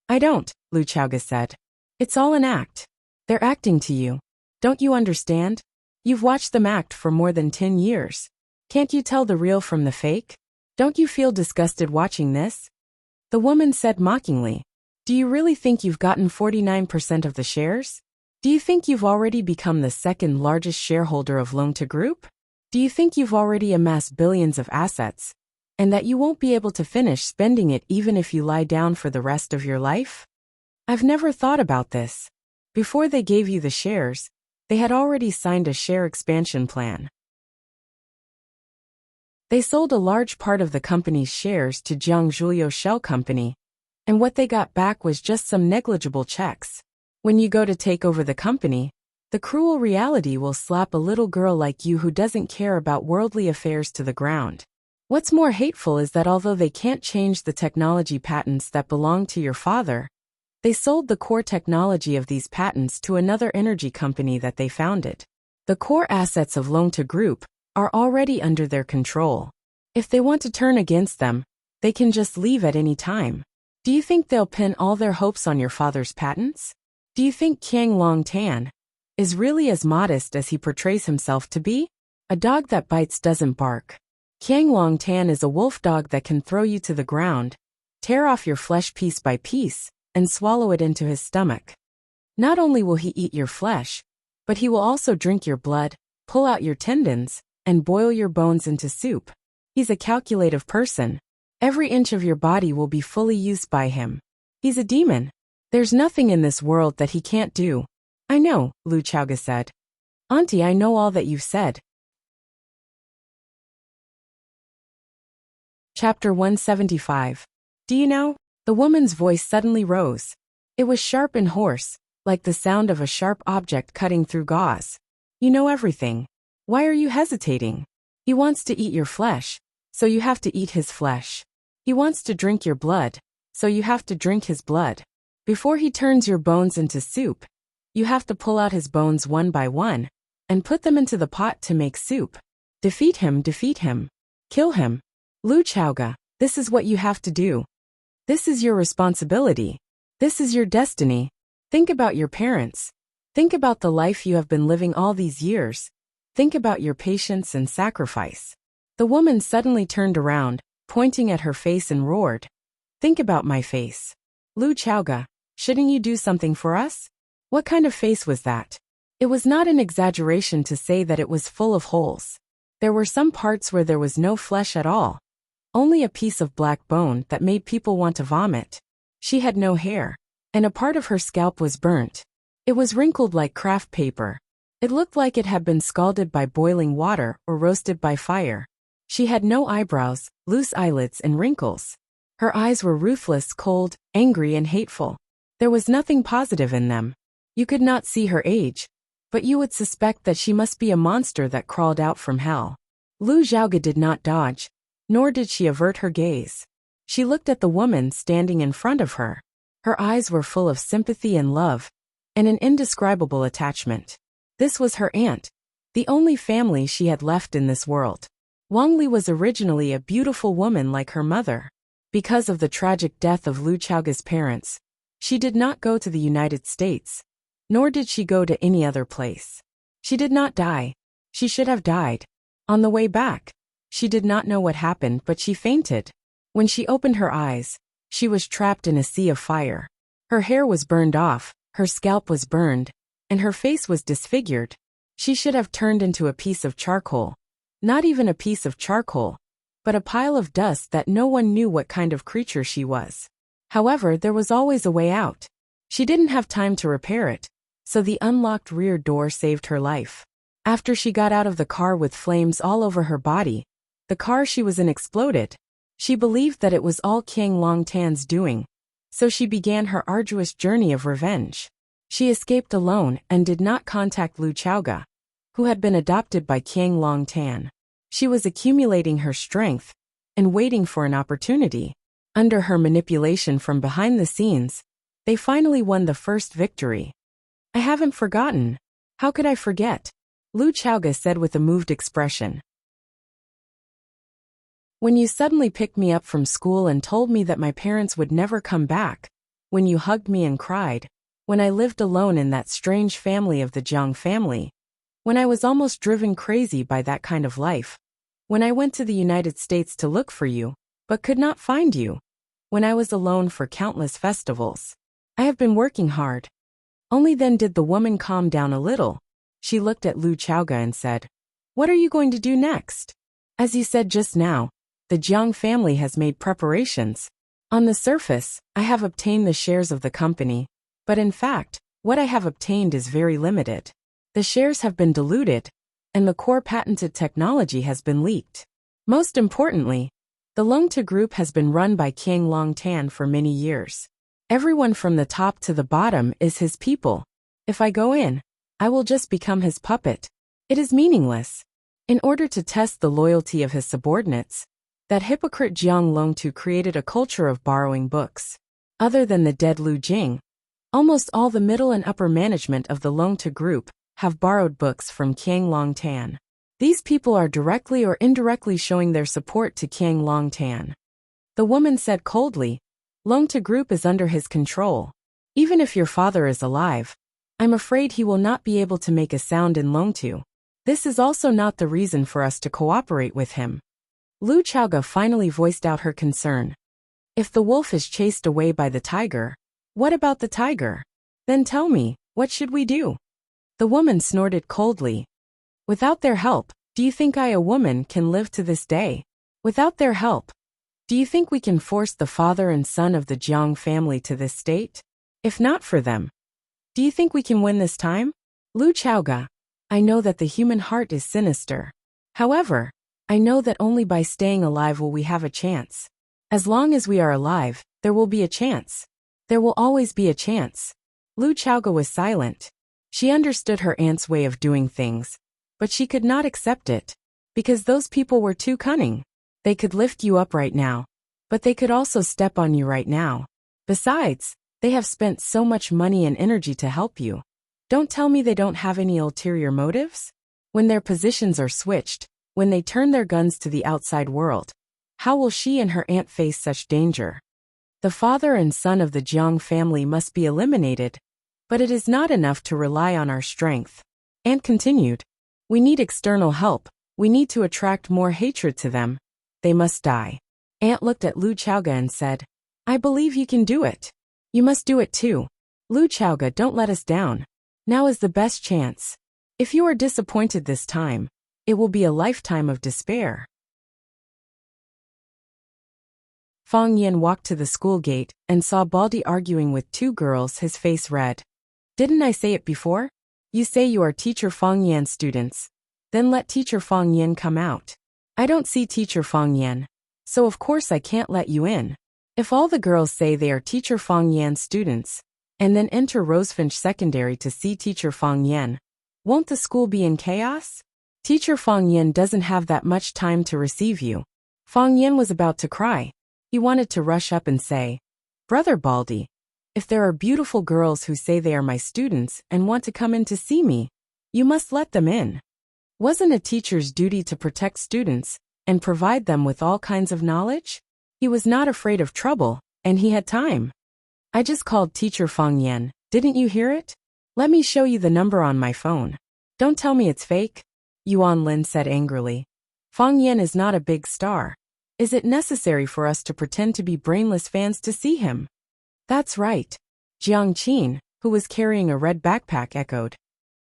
I don't, Lu Chaoga said. It's all an act. They're acting to you. Don't you understand? You've watched them act for more than 10 years. Can't you tell the real from the fake? Don't you feel disgusted watching this? The woman said mockingly. Do you really think you've gotten 49% of the shares? Do you think you've already become the second largest shareholder of Longta Group? Do you think you've already amassed billions of assets, and that you won't be able to finish spending it even if you lie down for the rest of your life? I've never thought about this. Before they gave you the shares, they had already signed a share expansion plan. They sold a large part of the company's shares to Jiangzhuo Shell Company, and what they got back was just some negligible checks. When you go to take over the company, the cruel reality will slap a little girl like you who doesn't care about worldly affairs to the ground. What's more hateful is that although they can't change the technology patents that belong to your father, they sold the core technology of these patents to another energy company that they founded. The core assets of Longta Group are already under their control. If they want to turn against them, they can just leave at any time. Do you think they'll pin all their hopes on your father's patents? Do you think Qiang Longtan is really as modest as he portrays himself to be? A dog that bites doesn't bark. Qiang Longtan is a wolf dog that can throw you to the ground, tear off your flesh piece by piece, and swallow it into his stomach. Not only will he eat your flesh, but he will also drink your blood, pull out your tendons, and boil your bones into soup. He's a calculative person. Every inch of your body will be fully used by him. He's a demon. There's nothing in this world that he can't do. I know, Lu Chaoga said. Auntie, I know all that you've said. Chapter 175. Do you know? The woman's voice suddenly rose. It was sharp and hoarse, like the sound of a sharp object cutting through gauze. You know everything. Why are you hesitating? He wants to eat your flesh, so you have to eat his flesh. He wants to drink your blood, so you have to drink his blood. Before he turns your bones into soup, you have to pull out his bones one by one, and put them into the pot to make soup. Defeat him, kill him. Lu Chaoga, this is what you have to do. This is your responsibility. This is your destiny. Think about your parents. Think about the life you have been living all these years. Think about your patience and sacrifice. The woman suddenly turned around, pointing at her face and roared. Think about my face. Lu Chaoga, shouldn't you do something for us? What kind of face was that? It was not an exaggeration to say that it was full of holes. There were some parts where there was no flesh at all. Only a piece of black bone that made people want to vomit. She had no hair, and a part of her scalp was burnt. It was wrinkled like craft paper. It looked like it had been scalded by boiling water or roasted by fire. She had no eyebrows, loose eyelids, and wrinkles. Her eyes were ruthless, cold, angry, and hateful. There was nothing positive in them. You could not see her age, but you would suspect that she must be a monster that crawled out from hell. Lu Xiaoga did not dodge, nor did she avert her gaze. She looked at the woman standing in front of her. Her eyes were full of sympathy and love, and an indescribable attachment. This was her aunt, the only family she had left in this world. Wang Li was originally a beautiful woman like her mother. Because of the tragic death of Lu Chaoga's parents, she did not go to the United States, nor did she go to any other place. She did not die. She should have died. On the way back, she did not know what happened, but she fainted. When she opened her eyes, she was trapped in a sea of fire. Her hair was burned off, her scalp was burned, and her face was disfigured. She should have turned into a piece of charcoal. Not even a piece of charcoal, but a pile of dust that no one knew what kind of creature she was. However, there was always a way out. She didn't have time to repair it, so the unlocked rear door saved her life. After she got out of the car with flames all over her body, the car she was in exploded. She believed that it was all Qiang Longtan's doing, so she began her arduous journey of revenge. She escaped alone and did not contact Lu Chaoga, who had been adopted by Qiang Longtan. She was accumulating her strength and waiting for an opportunity. Under her manipulation from behind the scenes, they finally won the first victory. I haven't forgotten. How could I forget? Lu Chaoga said with a moved expression. When you suddenly picked me up from school and told me that my parents would never come back. When you hugged me and cried. When I lived alone in that strange family of the Jiang family. When I was almost driven crazy by that kind of life. When I went to the United States to look for you, but could not find you. When I was alone for countless festivals. I have been working hard. Only then did the woman calm down a little. She looked at Lu Chaoga and said, "What are you going to do next?" As you said just now, the Jiang family has made preparations. On the surface, I have obtained the shares of the company. But in fact, what I have obtained is very limited. The shares have been diluted, and the core patented technology has been leaked. Most importantly, the Longta Group has been run by King Longtan for many years. Everyone from the top to the bottom is his people. If I go in, I will just become his puppet. It is meaningless. In order to test the loyalty of his subordinates, that hypocrite Jiang Longtu created a culture of borrowing books. Other than the dead Lu Jing, almost all the middle and upper management of the Longta Group have borrowed books from King Longtan. These people are directly or indirectly showing their support to King Longtan. The woman said coldly, "Longta Group is under his control. Even if your father is alive, I'm afraid he will not be able to make a sound in Longtu. This is also not the reason for us to cooperate with him." Lu Chaoga finally voiced out her concern. If the wolf is chased away by the tiger, what about the tiger? Then tell me, what should we do? The woman snorted coldly. Without their help, do you think I, a woman, can live to this day? Without their help, do you think we can force the father and son of the Jiang family to this state? If not for them, do you think we can win this time? Lu Chaoga, I know that the human heart is sinister. However, I know that only by staying alive will we have a chance. As long as we are alive, there will be a chance. There will always be a chance. Lu Chaoga was silent. She understood her aunt's way of doing things, but she could not accept it, because those people were too cunning. They could lift you up right now, but they could also step on you right now. Besides, they have spent so much money and energy to help you. Don't tell me they don't have any ulterior motives? When their positions are switched, when they turn their guns to the outside world, how will she and her aunt face such danger? The father and son of the Jiang family must be eliminated, but it is not enough to rely on our strength. Aunt continued, we need external help. We need to attract more hatred to them. They must die. Aunt looked at Lu Chaoga and said, I believe you can do it. You must do it too. Lu Chaoga, don't let us down. Now is the best chance. If you are disappointed this time, it will be a lifetime of despair. Fang Yin walked to the school gate and saw Baldi arguing with two girls, his face red. Didn't I say it before? You say you are teacher Fang Yan's students. Then let teacher Fang Yin come out. I don't see teacher Fang Yan, so of course I can't let you in. If all the girls say they are teacher Fang Yan's students, and then enter Rosefinch Secondary to see teacher Fang Yan, won't the school be in chaos? Teacher Fang Yan doesn't have that much time to receive you. Fang Yan was about to cry. He wanted to rush up and say, Brother Baldi, if there are beautiful girls who say they are my students and want to come in to see me, you must let them in. Wasn't a teacher's duty to protect students and provide them with all kinds of knowledge? He was not afraid of trouble, and he had time. I just called teacher Fang Yan, didn't you hear it? Let me show you the number on my phone. Don't tell me it's fake. Yuan Lin said angrily. Fang Yan is not a big star. Is it necessary for us to pretend to be brainless fans to see him? That's right. Jiang Qin, who was carrying a red backpack, echoed.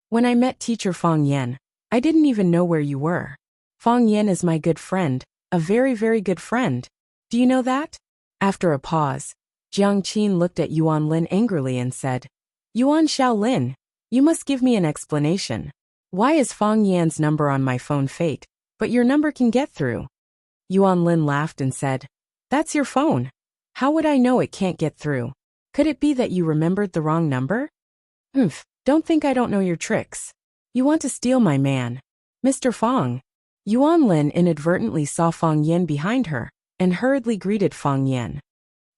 When I met teacher Fang Yan, I didn't even know where you were. Fang Yan is my good friend, a very, very good friend. Do you know that? After a pause, Jiang Qin looked at Yuan Lin angrily and said, Yuan Xiaolin, you must give me an explanation. Why is Fang Yan's number on my phone fake, but your number can get through? Yuan Lin laughed and said, That's your phone. How would I know it can't get through? Could it be that you remembered the wrong number? Don't think I don't know your tricks. You want to steal my man. Mr. Fang. Yuan Lin inadvertently saw Fang Yan behind her and hurriedly greeted Fang Yan.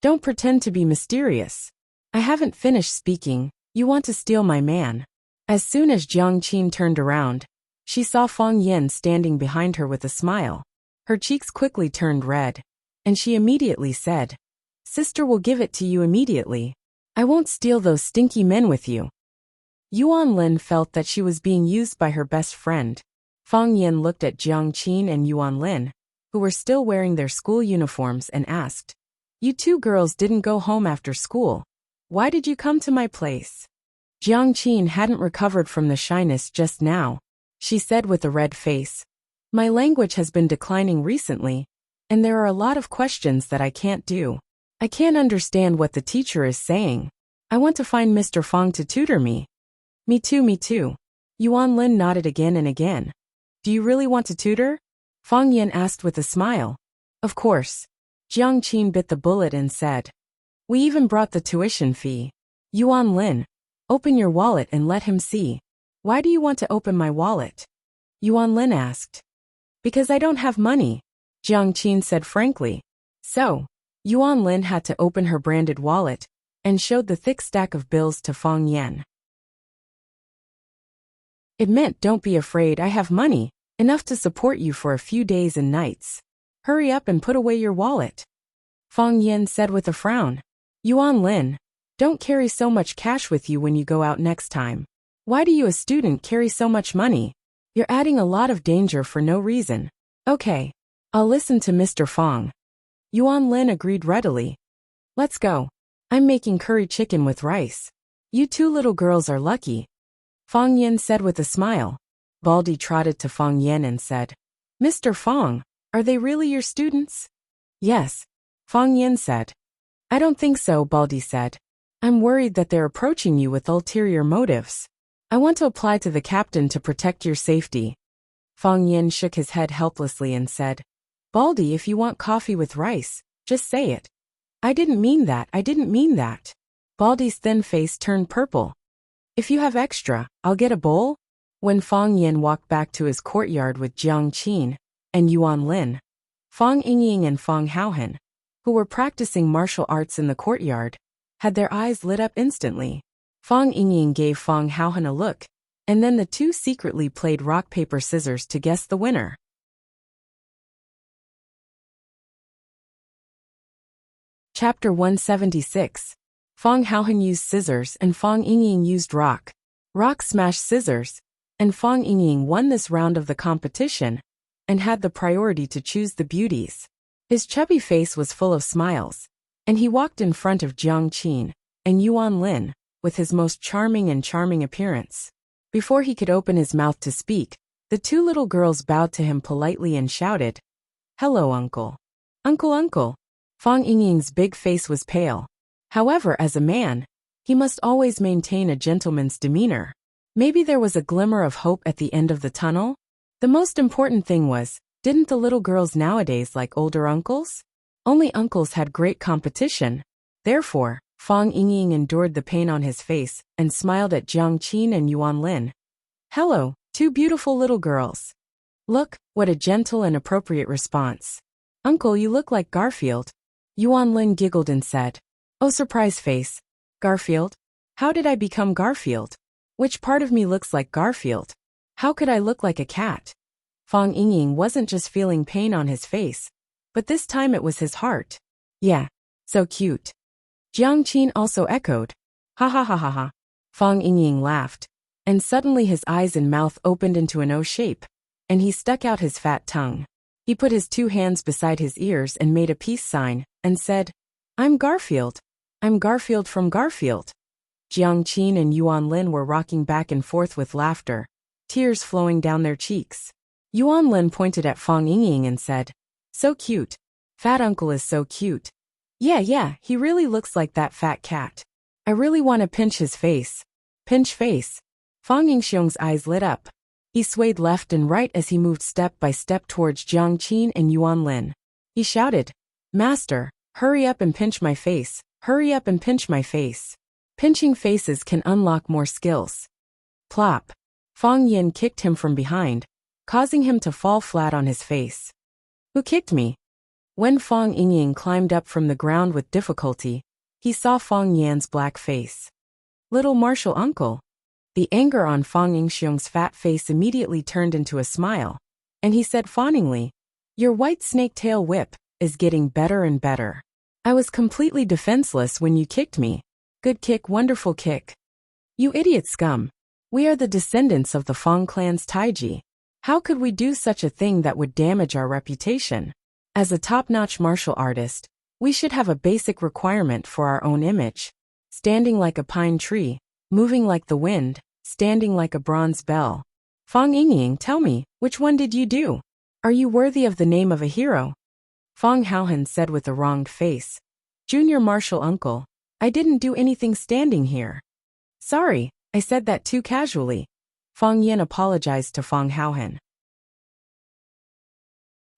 Don't pretend to be mysterious. I haven't finished speaking. You want to steal my man. As soon as Jiang Qin turned around, she saw Fang Yan standing behind her with a smile. Her cheeks quickly turned red, and she immediately said, "Sister will give it to you immediately. I won't steal those stinky men with you." Yuan Lin felt that she was being used by her best friend. Fang Yin looked at Jiang Qin and Yuan Lin, who were still wearing their school uniforms, and asked, "You two girls didn't go home after school. Why did you come to my place?" Jiang Qin hadn't recovered from the shyness just now. She said with a red face, "My language has been declining recently, and there are a lot of questions that I can't do. I can't understand what the teacher is saying. I want to find Mr. Fang to tutor me." Me too, me too. Yuan Lin nodded again and again. "Do you really want to tutor?" Fang Yin asked with a smile. "Of course." Jiang Qin bit the bullet and said, "We even brought the tuition fee." Yuan Lin, open your wallet and let him see. "Why do you want to open my wallet?" Yuan Lin asked. "Because I don't have money," Jiang Qin said frankly. So, Yuan Lin had to open her branded wallet and showed the thick stack of bills to Fang Yin. It meant, "Don't be afraid, I have money, enough to support you for a few days and nights. Hurry up and put away your wallet." Fang Yin said with a frown. "Yuan Lin, don't carry so much cash with you when you go out next time. Why do you, a student, carry so much money? You're adding a lot of danger for no reason." "Okay. I'll listen to Mr. Fang." Yuan Lin agreed readily. "Let's go. I'm making curry chicken with rice. You two little girls are lucky." Fang Yin said with a smile. Baldy trotted to Fang Yin and said, "Mr. Fang, are they really your students?" "Yes," Fang Yin said. "I don't think so," Baldy said. "I'm worried that they're approaching you with ulterior motives. I want to apply to the captain to protect your safety." Fang Yin shook his head helplessly and said, "Baldy, if you want coffee with rice, just say it." "I didn't mean that, I didn't mean that." Baldy's thin face turned purple. "If you have extra, I'll get a bowl." When Fang Yin walked back to his courtyard with Jiang Qin and Yuan Lin, Fang Yingying and Fang Haohan, who were practicing martial arts in the courtyard, had their eyes lit up instantly. Fang Yingying gave Fang Haohan a look, and then the two secretly played rock paper scissors to guess the winner. Chapter 176. Fang Haohan used scissors and Fang Yingying used rock. Rock smashed scissors, and Fang Yingying won this round of the competition and had the priority to choose the beauties. His chubby face was full of smiles, and he walked in front of Jiang Qin and Yuan Lin with his most charming appearance. Before he could open his mouth to speak, the two little girls bowed to him politely and shouted, "Hello, uncle." "Uncle, uncle." Fang Yingying's big face was pale. However, as a man, he must always maintain a gentleman's demeanor. Maybe there was a glimmer of hope at the end of the tunnel? The most important thing was, didn't the little girls nowadays like older uncles? Only uncles had great competition. Therefore, Fang Yingying endured the pain on his face and smiled at Jiang Qin and Yuan Lin. "Hello, two beautiful little girls." "Look, what a gentle and appropriate response." "Uncle, you look like Garfield." Yuan Lin giggled and said, "Oh, surprise face. Garfield? How did I become Garfield? Which part of me looks like Garfield? How could I look like a cat?" Fang Yingying wasn't just feeling pain on his face, but this time it was his heart. "Yeah, so cute." Jiang Qin also echoed. "Ha ha ha ha ha." Fang Yingying laughed, and suddenly his eyes and mouth opened into an O shape, and he stuck out his fat tongue. He put his two hands beside his ears and made a peace sign, and said, "I'm Garfield. I'm Garfield from Garfield." Jiang Qin and Yuan Lin were rocking back and forth with laughter, tears flowing down their cheeks. Yuan Lin pointed at Fang Yingying and said, "So cute. Fat uncle is so cute. Yeah, he really looks like that fat cat. I really want to pinch his face." "Pinch face." Fang Yingxiong's eyes lit up. He swayed left and right as he moved step by step towards Jiang Qin and Yuan Lin. He shouted, "Master, hurry up and pinch my face. Hurry up and pinch my face. Pinching faces can unlock more skills." Plop. Fang Yin kicked him from behind, causing him to fall flat on his face. "Who kicked me?" When Fang Yingying climbed up from the ground with difficulty, he saw Fang Yan's black face. "Little martial uncle." The anger on Fang Yingxiong's fat face immediately turned into a smile, and he said fawningly, Your white snake tail whip is getting better and better. I was completely defenseless when you kicked me. Good kick, wonderful kick. You idiot scum. We are the descendants of the Fong clan's Taiji. How could we do such a thing that would damage our reputation? As a top-notch martial artist, we should have a basic requirement for our own image. Standing like a pine tree, moving like the wind, standing like a bronze bell. Fong Yingying, tell me, which one did you do? Are you worthy of the name of a hero? Fong Haohan said with a wronged face. Junior martial uncle, I didn't do anything standing here. Sorry, I said that too casually. Fong Yin apologized to Fong Haohan.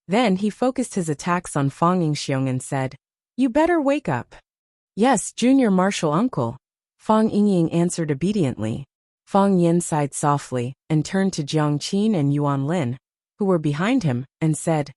Then he focused his attacks on Fong Yingxiong and said, You better wake up. Yes, junior martial uncle. Fong Yingying answered obediently. Fong Yin sighed softly and turned to Jiang Qin and Yuan Lin, who were behind him, and said,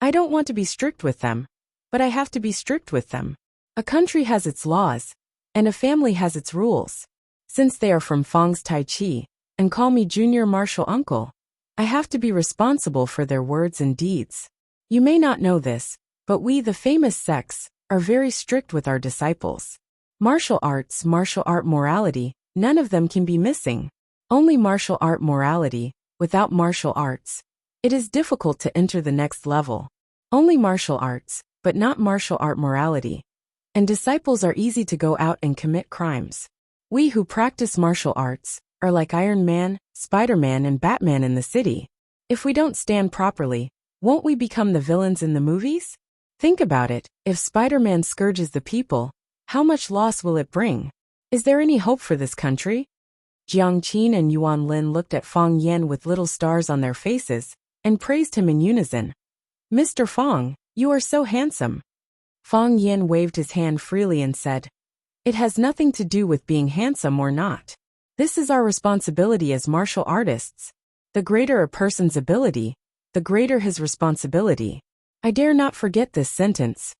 I don't want to be strict with them, but I have to be strict with them. A country has its laws, and a family has its rules. Since they are from Fong's Tai Chi, and call me junior martial uncle, I have to be responsible for their words and deeds. You may not know this, but we, the famous sects, are very strict with our disciples. Martial arts, martial art morality, none of them can be missing. Only martial art morality, without martial arts. It is difficult to enter the next level. Only martial arts, but not martial art morality. And disciples are easy to go out and commit crimes. We who practice martial arts are like Iron Man, Spider-Man and Batman in the city. If we don't stand properly, won't we become the villains in the movies? Think about it, if Spider-Man scourges the people, how much loss will it bring? Is there any hope for this country? Jiang Qin and Yuan Lin looked at Fong Yin with little stars on their faces, and praised him in unison. Mr. Fong, you are so handsome. Fong Yin waved his hand freely and said, It has nothing to do with being handsome or not. This is our responsibility as martial artists. The greater a person's ability, the greater his responsibility. I dare not forget this sentence.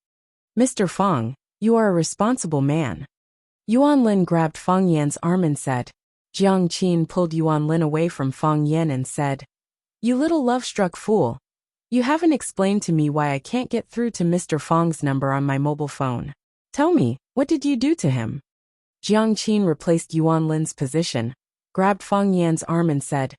Mr. Fong, you are a responsible man. Yuan Lin grabbed Fong Yan's arm and said. Jiang Qin pulled Yuan Lin away from Fong Yan and said, You little love-struck fool. You haven't explained to me why I can't get through to Mr. Fong's number on my mobile phone. Tell me, what did you do to him? Jiang Qin replaced Yuan Lin's position, grabbed Fong Yan's arm and said,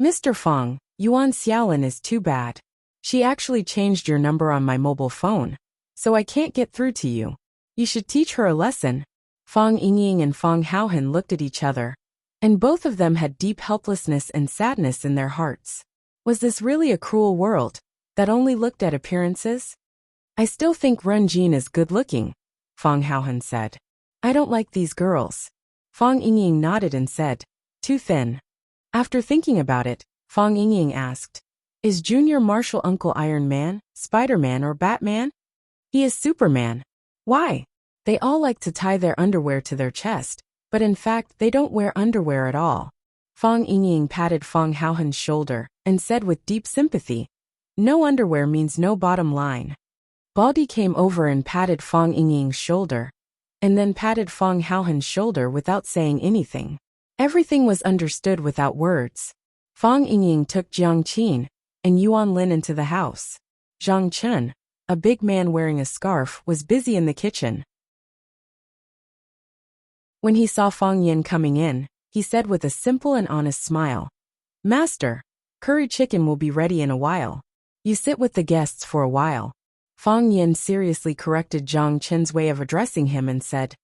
Mr. Fong, Yuan Xiaolin is too bad. She actually changed your number on my mobile phone, so I can't get through to you. You should teach her a lesson. Fong Yingying and Fong Haohan looked at each other, and both of them had deep helplessness and sadness in their hearts. Was this really a cruel world, that only looked at appearances? I still think Ren Jin is good-looking, Fong Haohan said. I don't like these girls. Fong Yingying nodded and said, Too thin. After thinking about it, Fong Yingying asked, Is Junior Martial Uncle Iron Man, Spider-Man or Batman? He is Superman. Why? They all like to tie their underwear to their chest, but in fact they don't wear underwear at all. Fong Yingying patted Fong Haohan's shoulder and said with deep sympathy, No underwear means no bottom line. Baldy came over and patted Fong Yingying's shoulder, and then patted Fong Haohan's shoulder without saying anything. Everything was understood without words. Fong Yingying took Jiang Qin and Yuan Lin into the house. Zhang Chun, a big man wearing a scarf, was busy in the kitchen. When he saw Fong Yin coming in, he said with a simple and honest smile, Master, curry chicken will be ready in a while. You sit with the guests for a while. Fong Yin seriously corrected Zhang Chun's way of addressing him and said,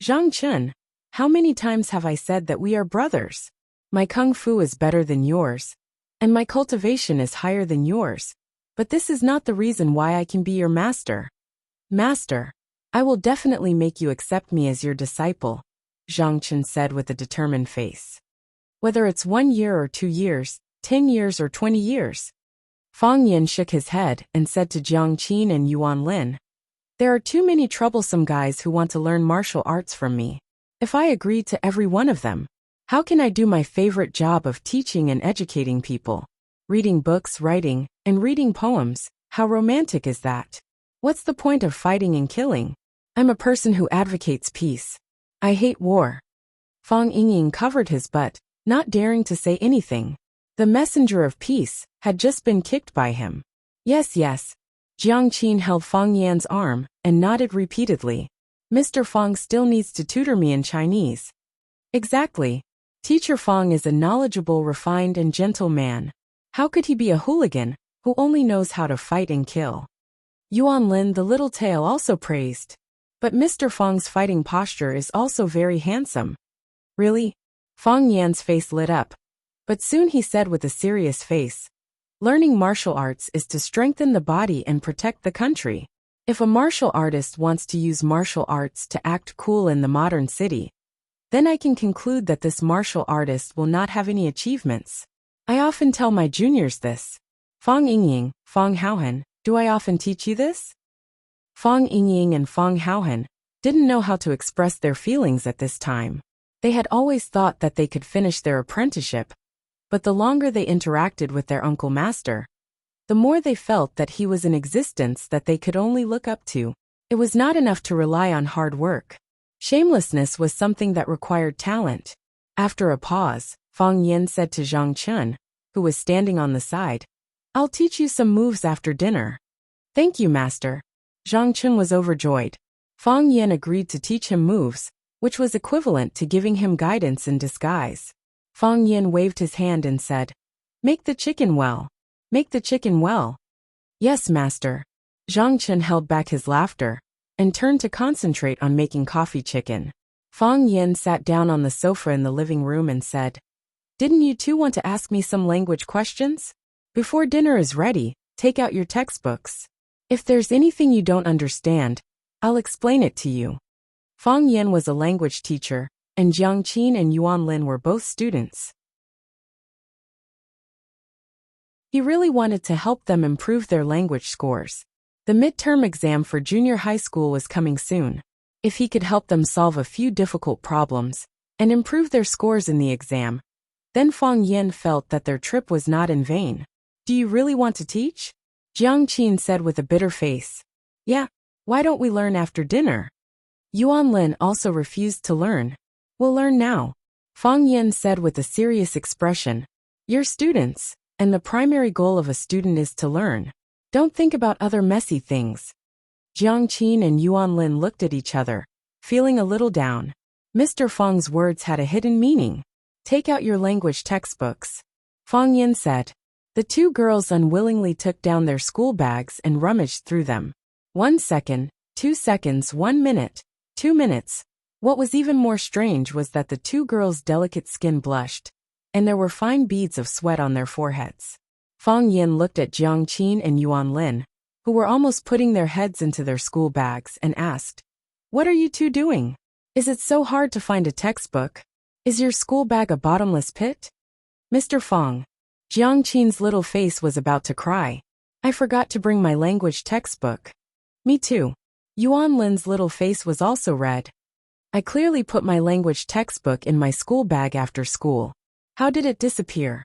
Zhang Chun, how many times have I said that we are brothers? My kung fu is better than yours, and my cultivation is higher than yours, but this is not the reason why I can be your master. Master, I will definitely make you accept me as your disciple, Zhang Chun said with a determined face. Whether it's 1 year or 2 years, 10 years or 20 years. Fong Yin shook his head and said to Jiang Qin and Yuan Lin, There are too many troublesome guys who want to learn martial arts from me. If I agree to every one of them, how can I do my favorite job of teaching and educating people? Reading books, writing, and reading poems, how romantic is that? What's the point of fighting and killing? I'm a person who advocates peace. I hate war. Fong Yingying covered his butt, not daring to say anything. The messenger of peace had just been kicked by him. Yes, yes. Jiang Qin held Fang Yan's arm and nodded repeatedly. Mr. Fang still needs to tutor me in Chinese. Exactly. Teacher Fang is a knowledgeable, refined, and gentle man. How could he be a hooligan who only knows how to fight and kill? Yuan Lin, the little tail, also praised. But Mr. Fang's fighting posture is also very handsome. Really? Fang Yan's face lit up. But soon he said with a serious face, learning martial arts is to strengthen the body and protect the country. If a martial artist wants to use martial arts to act cool in the modern city, then I can conclude that this martial artist will not have any achievements. I often tell my juniors this. Fang Yingying, Fang Haohan, do I often teach you this? Fang Yingying and Fang Haohan didn't know how to express their feelings at this time. They had always thought that they could finish their apprenticeship, but the longer they interacted with their uncle master, the more they felt that he was an existence that they could only look up to. It was not enough to rely on hard work. Shamelessness was something that required talent. After a pause, Fang Yin said to Zhang Chun, who was standing on the side, I'll teach you some moves after dinner. Thank you, master. Zhang Chun was overjoyed. Fang Yin agreed to teach him moves, which was equivalent to giving him guidance in disguise. Fang Yin waved his hand and said, Make the chicken well. Make the chicken well. Yes, master. Zhang Chun held back his laughter and turned to concentrate on making coffee chicken. Fang Yin sat down on the sofa in the living room and said, Didn't you two want to ask me some language questions? Before dinner is ready, take out your textbooks. If there's anything you don't understand, I'll explain it to you. Fang Yin was a language teacher, and Jiang Qin and Yuan Lin were both students. He really wanted to help them improve their language scores. The midterm exam for junior high school was coming soon. If he could help them solve a few difficult problems and improve their scores in the exam, then Fang Yin felt that their trip was not in vain. Do you really want to teach? Jiang Qin said with a bitter face. Yeah, why don't we learn after dinner? Yuan Lin also refused to learn. We'll learn now. Fang Yin said with a serious expression. You're students, and the primary goal of a student is to learn. Don't think about other messy things. Jiang Qin and Yuan Lin looked at each other, feeling a little down. Mr. Fang's words had a hidden meaning. Take out your language textbooks. Fang Yin said. The two girls unwillingly took down their school bags and rummaged through them. 1 second, 2 seconds, 1 minute, 2 minutes. What was even more strange was that the two girls' delicate skin blushed, and there were fine beads of sweat on their foreheads. Fang Yin looked at Jiang Qin and Yuan Lin, who were almost putting their heads into their school bags, and asked, What are you two doing? Is it so hard to find a textbook? Is your school bag a bottomless pit? Mr. Fang. Jiang Qin's little face was about to cry. I forgot to bring my language textbook. Me too. Yuan Lin's little face was also red. I clearly put my language textbook in my school bag after school. How did it disappear?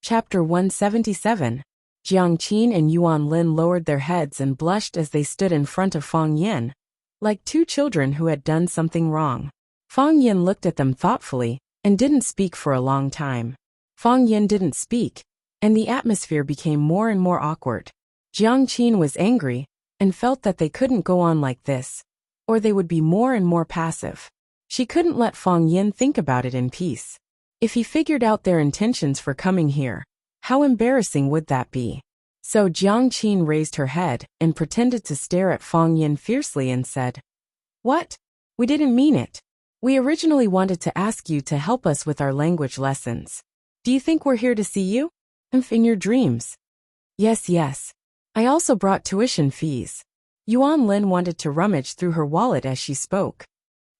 Chapter 177. Jiang Qin and Yuan Lin lowered their heads and blushed as they stood in front of Fang Yin, like two children who had done something wrong. Fang Yin looked at them thoughtfully and didn't speak for a long time. Fang Yin didn't speak, and the atmosphere became more and more awkward. Jiang Qin was angry and felt that they couldn't go on like this, or they would be more and more passive. She couldn't let Fang Yin think about it in peace. If he figured out their intentions for coming here, how embarrassing would that be? So Jiang Qin raised her head and pretended to stare at Fang Yin fiercely and said, What? We didn't mean it. We originally wanted to ask you to help us with our language lessons. Do you think we're here to see you? In your dreams? Yes, yes. I also brought tuition fees. Yuan Lin wanted to rummage through her wallet as she spoke.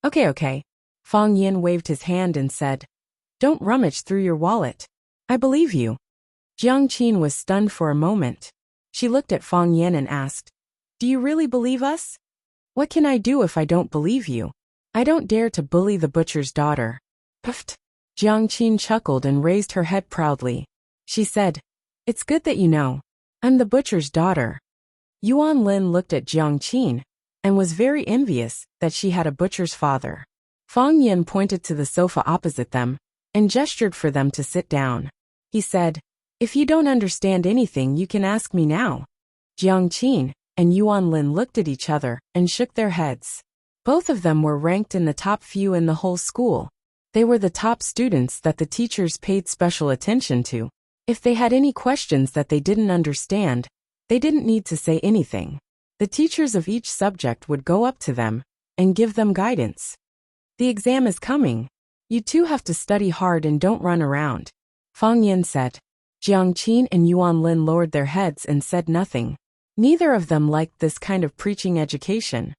Okay. Fang Yin waved his hand and said, Don't rummage through your wallet. I believe you. Jiang Qin was stunned for a moment. She looked at Fang Yin and asked, Do you really believe us? What can I do if I don't believe you? I don't dare to bully the butcher's daughter. Puffed. Jiang Qin chuckled and raised her head proudly. She said, It's good that you know. I'm the butcher's daughter. Yuan Lin looked at Jiang Qin and was very envious that she had a butcher's father. Fang Yin pointed to the sofa opposite them and gestured for them to sit down. He said, "If you don't understand anything, you can ask me now." Jiang Qin and Yuan Lin looked at each other and shook their heads. Both of them were ranked in the top few in the whole school. They were the top students that the teachers paid special attention to. If they had any questions that they didn't understand, they didn't need to say anything. The teachers of each subject would go up to them and give them guidance. "The exam is coming. You two have to study hard and don't run around," Fang Yin said. Jiang Qin and Yuan Lin lowered their heads and said nothing. Neither of them liked this kind of preaching education.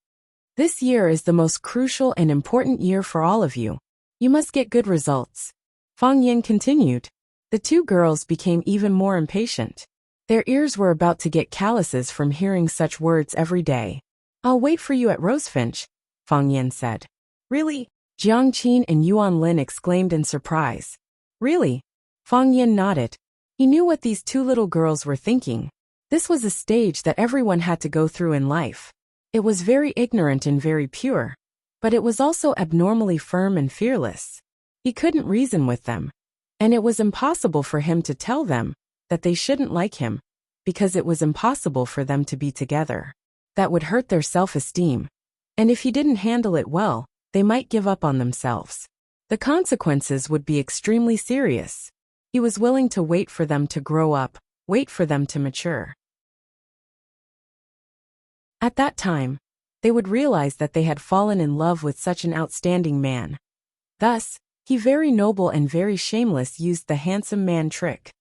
"This year is the most crucial and important year for all of you. You must get good results," Fang Yin continued. The two girls became even more impatient. Their ears were about to get calluses from hearing such words every day. "I'll wait for you at Rosefinch," Fang Yin said. "Really?" Jiang Qin and Yuan Lin exclaimed in surprise. "Really?" Fang Yin nodded. He knew what these two little girls were thinking. This was a stage that everyone had to go through in life. It was very ignorant and very pure, but it was also abnormally firm and fearless. He couldn't reason with them, and it was impossible for him to tell them that they shouldn't like him, because it was impossible for them to be together. That would hurt their self-esteem, and if he didn't handle it well, they might give up on themselves. The consequences would be extremely serious. He was willing to wait for them to grow up, wait for them to mature. At that time, they would realize that they had fallen in love with such an outstanding man. Thus, he, very noble and very shameless, used the handsome man trick.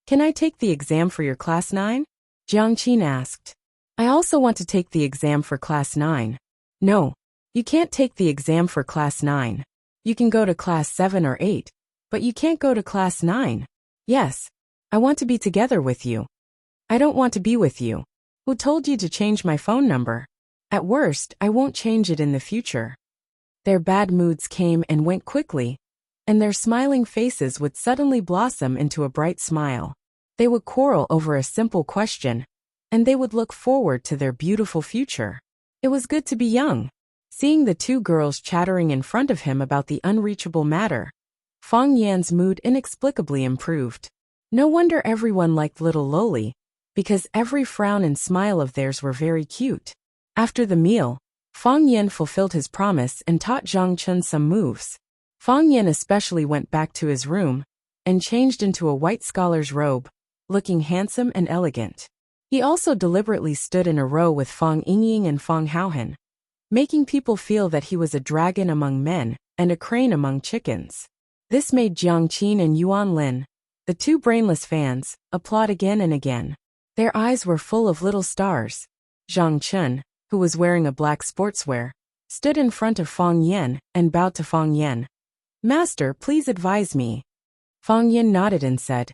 "Can I take the exam for your class 9? Jiang Qin asked. "I also want to take the exam for class 9. "No, you can't take the exam for class 9. You can go to class 7 or 8, but you can't go to class 9. "Yes, I want to be together with you." "I don't want to be with you. Who told you to change my phone number? At worst, I won't change it in the future." Their bad moods came and went quickly, and their smiling faces would suddenly blossom into a bright smile. They would quarrel over a simple question, and they would look forward to their beautiful future. It was good to be young. Seeing the two girls chattering in front of him about the unreachable matter, Fang Yan's mood inexplicably improved. No wonder everyone liked little Loli, because every frown and smile of theirs were very cute. After the meal, Fang Yan fulfilled his promise and taught Zhang Chun some moves. Fang Yan especially went back to his room and changed into a white scholar's robe, looking handsome and elegant. He also deliberately stood in a row with Fang Yingying and Fang Haohan, making people feel that he was a dragon among men and a crane among chickens. This made Jiang Qin and Yuan Lin, the two brainless fans, applaud again and again. Their eyes were full of little stars. Zhang Chun, who was wearing a black sportswear, stood in front of Fang Yan and bowed to Fang Yan. "Master, please advise me." Fang Yan nodded and said,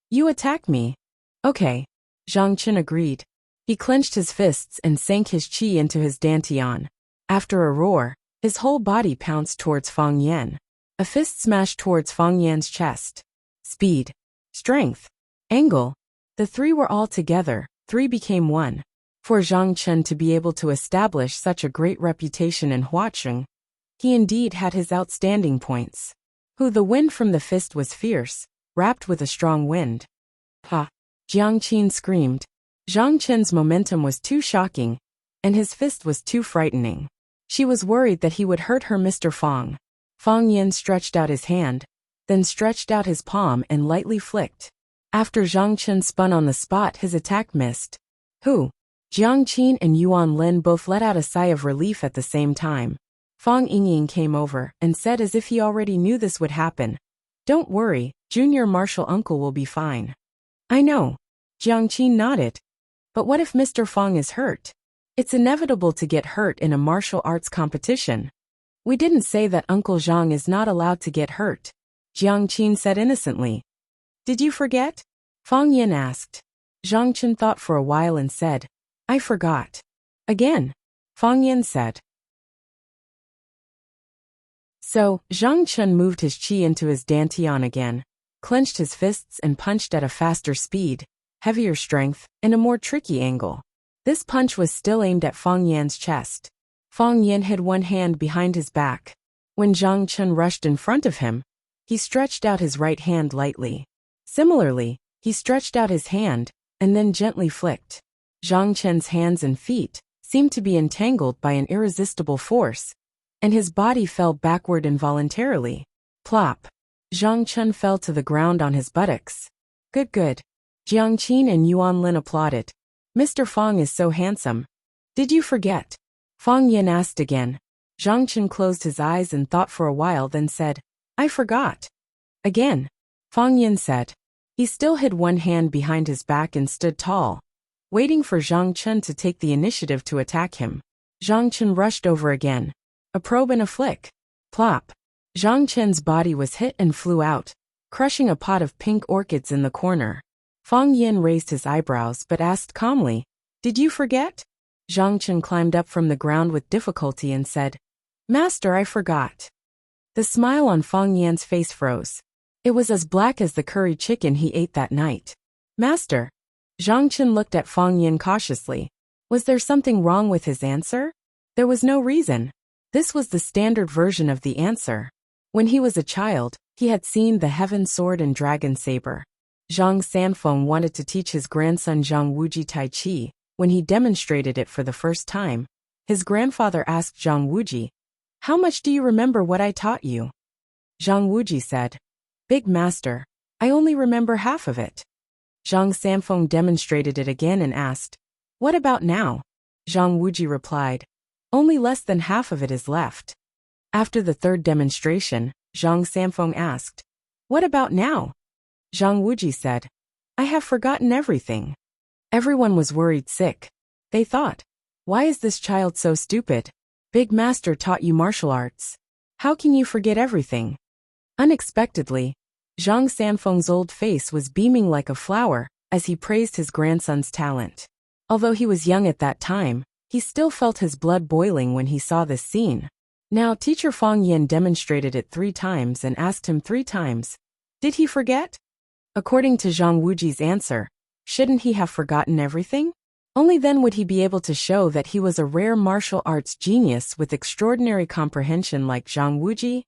"You attack me." "Okay." Zhang Chun agreed. He clenched his fists and sank his chi into his dantian. After a roar, his whole body pounced towards Fang Yan. A fist smashed towards Fang Yan's chest. Speed, strength, angle. The three were all together, three became one. For Zhang Chun to be able to establish such a great reputation in Huacheng, he indeed had his outstanding points. The wind from the fist was fierce, wrapped with a strong wind. "Ha!" Jiang Qin screamed. Zhang Chun's momentum was too shocking, and his fist was too frightening. She was worried that he would hurt her. "Mr. Fang." Fang Yan stretched out his hand, then stretched out his palm and lightly flicked. After Zhang Chun spun on the spot, his attack missed. Jiang Qin and Yuan Lin both let out a sigh of relief at the same time. Fang Yingying came over and said as if he already knew this would happen, "Don't worry, Junior Marshal Uncle will be fine." "I know." Jiang Qin nodded. "But what if Mr. Fang is hurt? It's inevitable to get hurt in a martial arts competition." "We didn't say that Uncle Zhang is not allowed to get hurt," Jiang Qin said innocently. "Did you forget?" Fang Yin asked. Zhang Chun thought for a while and said, "I forgot." "Again?" Fang Yin said. So, Zhang Chun moved his chi into his dantian again, clenched his fists and punched at a faster speed, heavier strength, and a more tricky angle. This punch was still aimed at Fang Yan's chest. Fang Yin hid one hand behind his back. When Zhang Chun rushed in front of him, he stretched out his right hand lightly. Similarly, he stretched out his hand, and then gently flicked. Zhang Chen's hands and feet seemed to be entangled by an irresistible force, and his body fell backward involuntarily. Plop! Zhang Chen fell to the ground on his buttocks. Good, good. Jiang Qin and Yuan Lin applauded. Mr. Fang is so handsome. Did you forget? Fang Yin asked again. Zhang Chen closed his eyes and thought for a while, then said, I forgot. Again. Fang Yin said. He still hid one hand behind his back and stood tall, waiting for Zhang Chen to take the initiative to attack him. Zhang Chen rushed over again. A probe and a flick. Plop. Zhang Chen's body was hit and flew out, crushing a pot of pink orchids in the corner. Fang Yin raised his eyebrows but asked calmly, Did you forget? Zhang Chen climbed up from the ground with difficulty and said, Master, I forgot. The smile on Fang Yan's face froze. It was as black as the curry chicken he ate that night. Master. Zhang Chen looked at Fang Yin cautiously. Was there something wrong with his answer? There was no reason. This was the standard version of the answer. When he was a child, he had seen the heaven sword and dragon saber. Zhang Sanfeng wanted to teach his grandson Zhang Wuji Tai Chi. When he demonstrated it for the first time, his grandfather asked Zhang Wuji, How much do you remember what I taught you? Zhang Wuji said, Big master, I only remember half of it. Zhang Sanfeng demonstrated it again and asked, What about now? Zhang Wuji replied, Only less than half of it is left. After the third demonstration, Zhang Sanfeng asked, What about now? Zhang Wuji said, I have forgotten everything. Everyone was worried sick. They thought, Why is this child so stupid? Big master taught you martial arts. How can you forget everything? Unexpectedly, Zhang Sanfeng's old face was beaming like a flower as he praised his grandson's talent. Although he was young at that time, he still felt his blood boiling when he saw this scene. Now teacher Fang Yin demonstrated it 3 times and asked him 3 times, Did he forget? According to Zhang Wuji's answer, shouldn't he have forgotten everything? Only then would he be able to show that he was a rare martial arts genius with extraordinary comprehension like Zhang Wuji.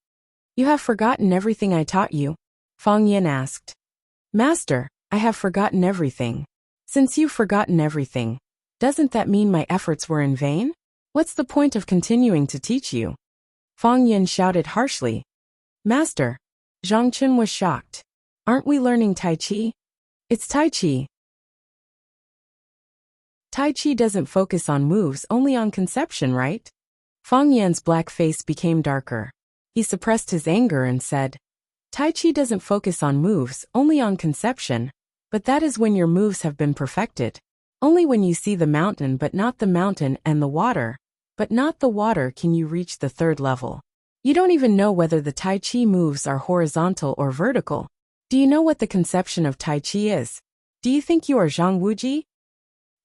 You have forgotten everything I taught you? Fang Yin asked. Master, I have forgotten everything. Since you've forgotten everything, doesn't that mean my efforts were in vain? What's the point of continuing to teach you? Fang Yin shouted harshly. Master. Zhang Chen was shocked. Aren't we learning Tai Chi? It's Tai Chi. Tai Chi doesn't focus on moves, only on conception, right? Fang Yan's black face became darker. He suppressed his anger and said, Tai Chi doesn't focus on moves, only on conception, but that is when your moves have been perfected. Only when you see the mountain but not the mountain and the water, but not the water can you reach the 3rd level. You don't even know whether the Tai Chi moves are horizontal or vertical. Do you know what the conception of Tai Chi is? Do you think you are Zhang Wuji?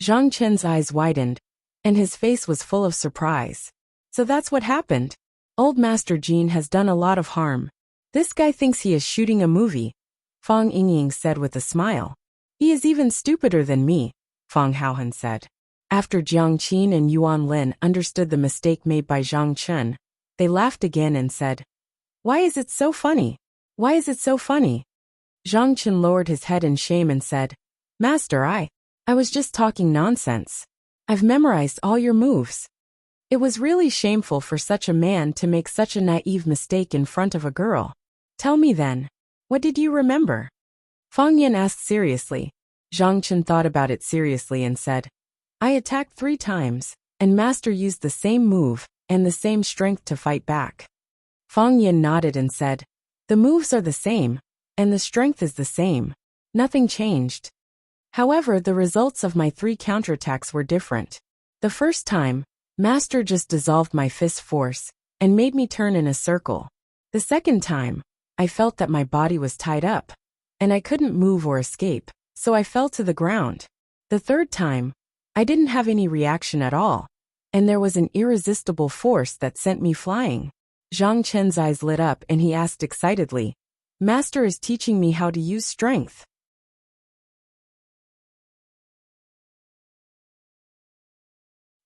Zhang Chen's eyes widened, and his face was full of surprise. So that's what happened. Old Master Jin has done a lot of harm. This guy thinks he is shooting a movie, Fang Yingying said with a smile. He is even stupider than me, Fang Haohan said. After Jiang Qin and Yuan Lin understood the mistake made by Zhang Chen, they laughed again and said, Why is it so funny? Why is it so funny? Zhang Chen lowered his head in shame and said, Master, I was just talking nonsense. I've memorized all your moves. It was really shameful for such a man to make such a naive mistake in front of a girl. Tell me then, what did you remember? Fang Yin asked seriously. Zhang Chen thought about it seriously and said, I attacked 3 times, and Master used the same move and the same strength to fight back. Fang Yin nodded and said, The moves are the same, and the strength is the same. Nothing changed. However, the results of my 3 counterattacks were different. The first time, Master just dissolved my fist force and made me turn in a circle. The second time, I felt that my body was tied up, and I couldn't move or escape, so I fell to the ground. The third time, I didn't have any reaction at all, and there was an irresistible force that sent me flying. Zhang Chen's eyes lit up and he asked excitedly, Master is teaching me how to use strength.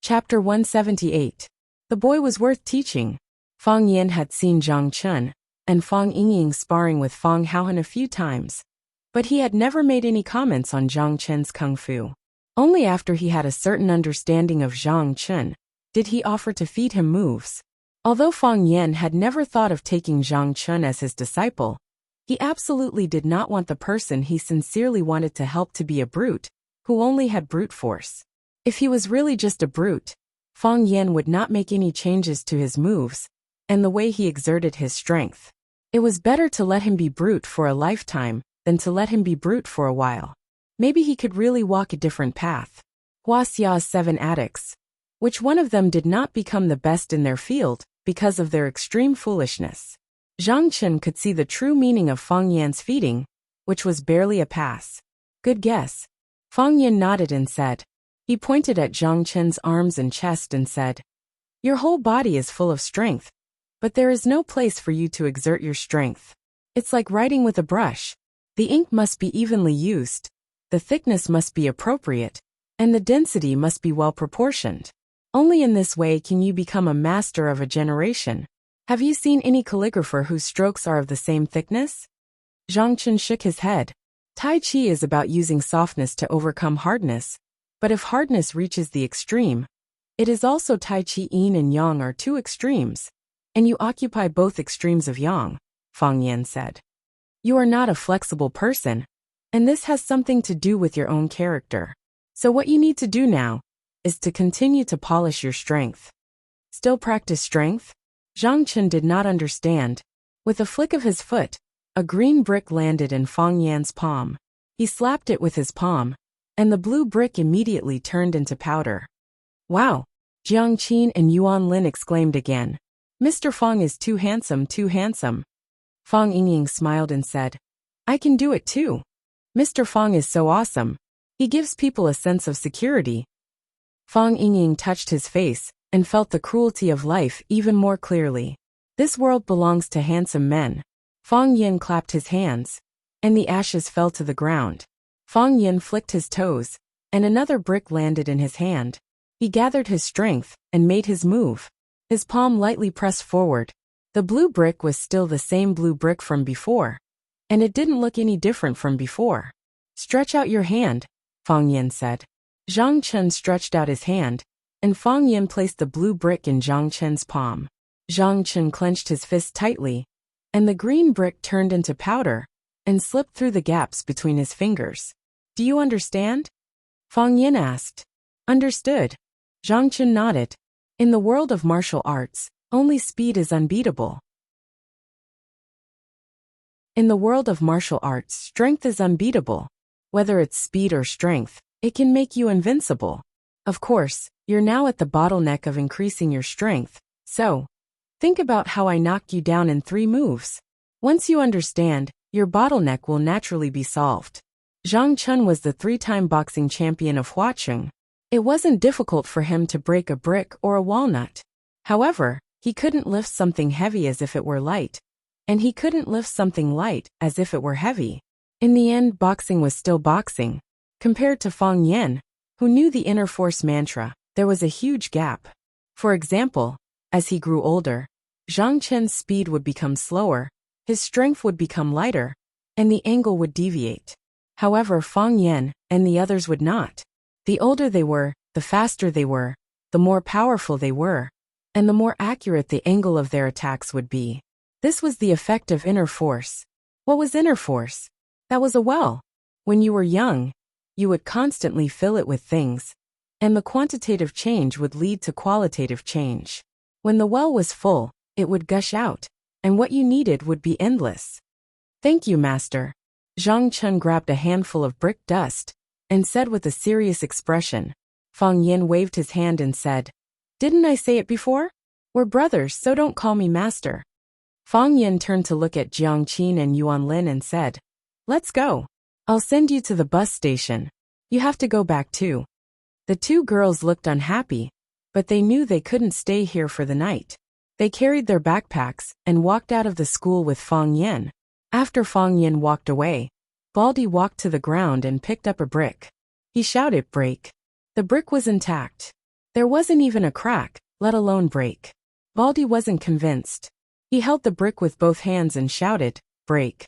Chapter 178. The boy was worth teaching. Fang Yin had seen Zhang Chen and Fang Yingying sparring with Fang Haohan a few times, But he had never made any comments on Zhang Chen's kung fu. Only after he had a certain understanding of Zhang Chen did he offer to feed him moves. Although Fang Yan had never thought of taking Zhang Chen as his disciple, he absolutely did not want the person he sincerely wanted to help to be a brute, who only had brute force. If he was really just a brute, Fang Yan would not make any changes to his moves and the way he exerted his strength. It was better to let him be brute for a lifetime than to let him be brute for a while. Maybe he could really walk a different path. Hua Xia's 7 addicts. Which one of them did not become the best in their field because of their extreme foolishness? Zhang Chen could see the true meaning of Fang Yan's feeding, which was barely a pass. Good guess. Fang Yan nodded and said. He pointed at Zhang Chen's arms and chest and said, "Your whole body is full of strength, but there is no place for you to exert your strength. It's like writing with a brush. The ink must be evenly used, the thickness must be appropriate, and the density must be well proportioned. Only in this way can you become a master of a generation. Have you seen any calligrapher whose strokes are of the same thickness?" Zhang Chen shook his head. Tai Chi is about using softness to overcome hardness, but if hardness reaches the extreme, it is also Tai Chi. Yin and Yang are 2 extremes, and you occupy both extremes of Yang, Fang Yan said. You are not a flexible person, and this has something to do with your own character. So what you need to do now is to continue to polish your strength. Still practice strength? Zhang Chen did not understand. With a flick of his foot, a green brick landed in Fang Yan's palm. He slapped it with his palm, and the blue brick immediately turned into powder. Wow! Jiang Qin and Yuan Lin exclaimed again. Mr. Fang is too handsome, too handsome. Fang Yingying smiled and said, I can do it too. Mr. Fang is so awesome. He gives people a sense of security. Fang Yingying touched his face and felt the cruelty of life even more clearly. This world belongs to handsome men. Fang Yin clapped his hands, and the ashes fell to the ground. Fang Yin flicked his toes, and another brick landed in his hand. He gathered his strength and made his move. His palm lightly pressed forward. The blue brick was still the same blue brick from before, and it didn't look any different from before. Stretch out your hand, Fang Yin said. Zhang Chen stretched out his hand, and Fang Yin placed the blue brick in Zhang Chen's palm. Zhang Chen clenched his fist tightly, and the green brick turned into powder and slipped through the gaps between his fingers. Do you understand? Fang Yin asked. Understood. Zhang Chen nodded. In the world of martial arts, only speed is unbeatable. In the world of martial arts, strength is unbeatable. Whether it's speed or strength, it can make you invincible. Of course, you're now at the bottleneck of increasing your strength, so think about how I knocked you down in 3 moves. Once you understand, your bottleneck will naturally be solved. Zhang Chen was the 3-time boxing champion of Huacheng. It wasn't difficult for him to break a brick or a walnut. However, he couldn't lift something heavy as if it were light, and he couldn't lift something light as if it were heavy. In the end, boxing was still boxing. Compared to Fang Yan, who knew the inner force mantra, there was a huge gap. For example, as he grew older, Zhang Chen's speed would become slower, his strength would become lighter, and the angle would deviate. However, Fang Yan and the others would not. The older they were, the faster they were, the more powerful they were, and the more accurate the angle of their attacks would be. This was the effect of inner force. What was inner force? That was a well. When you were young, you would constantly fill it with things, and the quantitative change would lead to qualitative change. When the well was full, it would gush out, and what you needed would be endless. Thank you, master. Zhang Chen grabbed a handful of brick dust and said with a serious expression. Fang Yin waved his hand and said, Didn't I say it before? We're brothers, so don't call me master. Fang Yin turned to look at Jiang Qin and Yuan Lin and said, Let's go. I'll send you to the bus station. You have to go back too. The 2 girls looked unhappy, but they knew they couldn't stay here for the night. They carried their backpacks and walked out of the school with Fang Yin. After Fang Yin walked away, Baldy walked to the ground and picked up a brick. He shouted, Break. The brick was intact. There wasn't even a crack, let alone break. Baldy wasn't convinced. He held the brick with both hands and shouted, Break.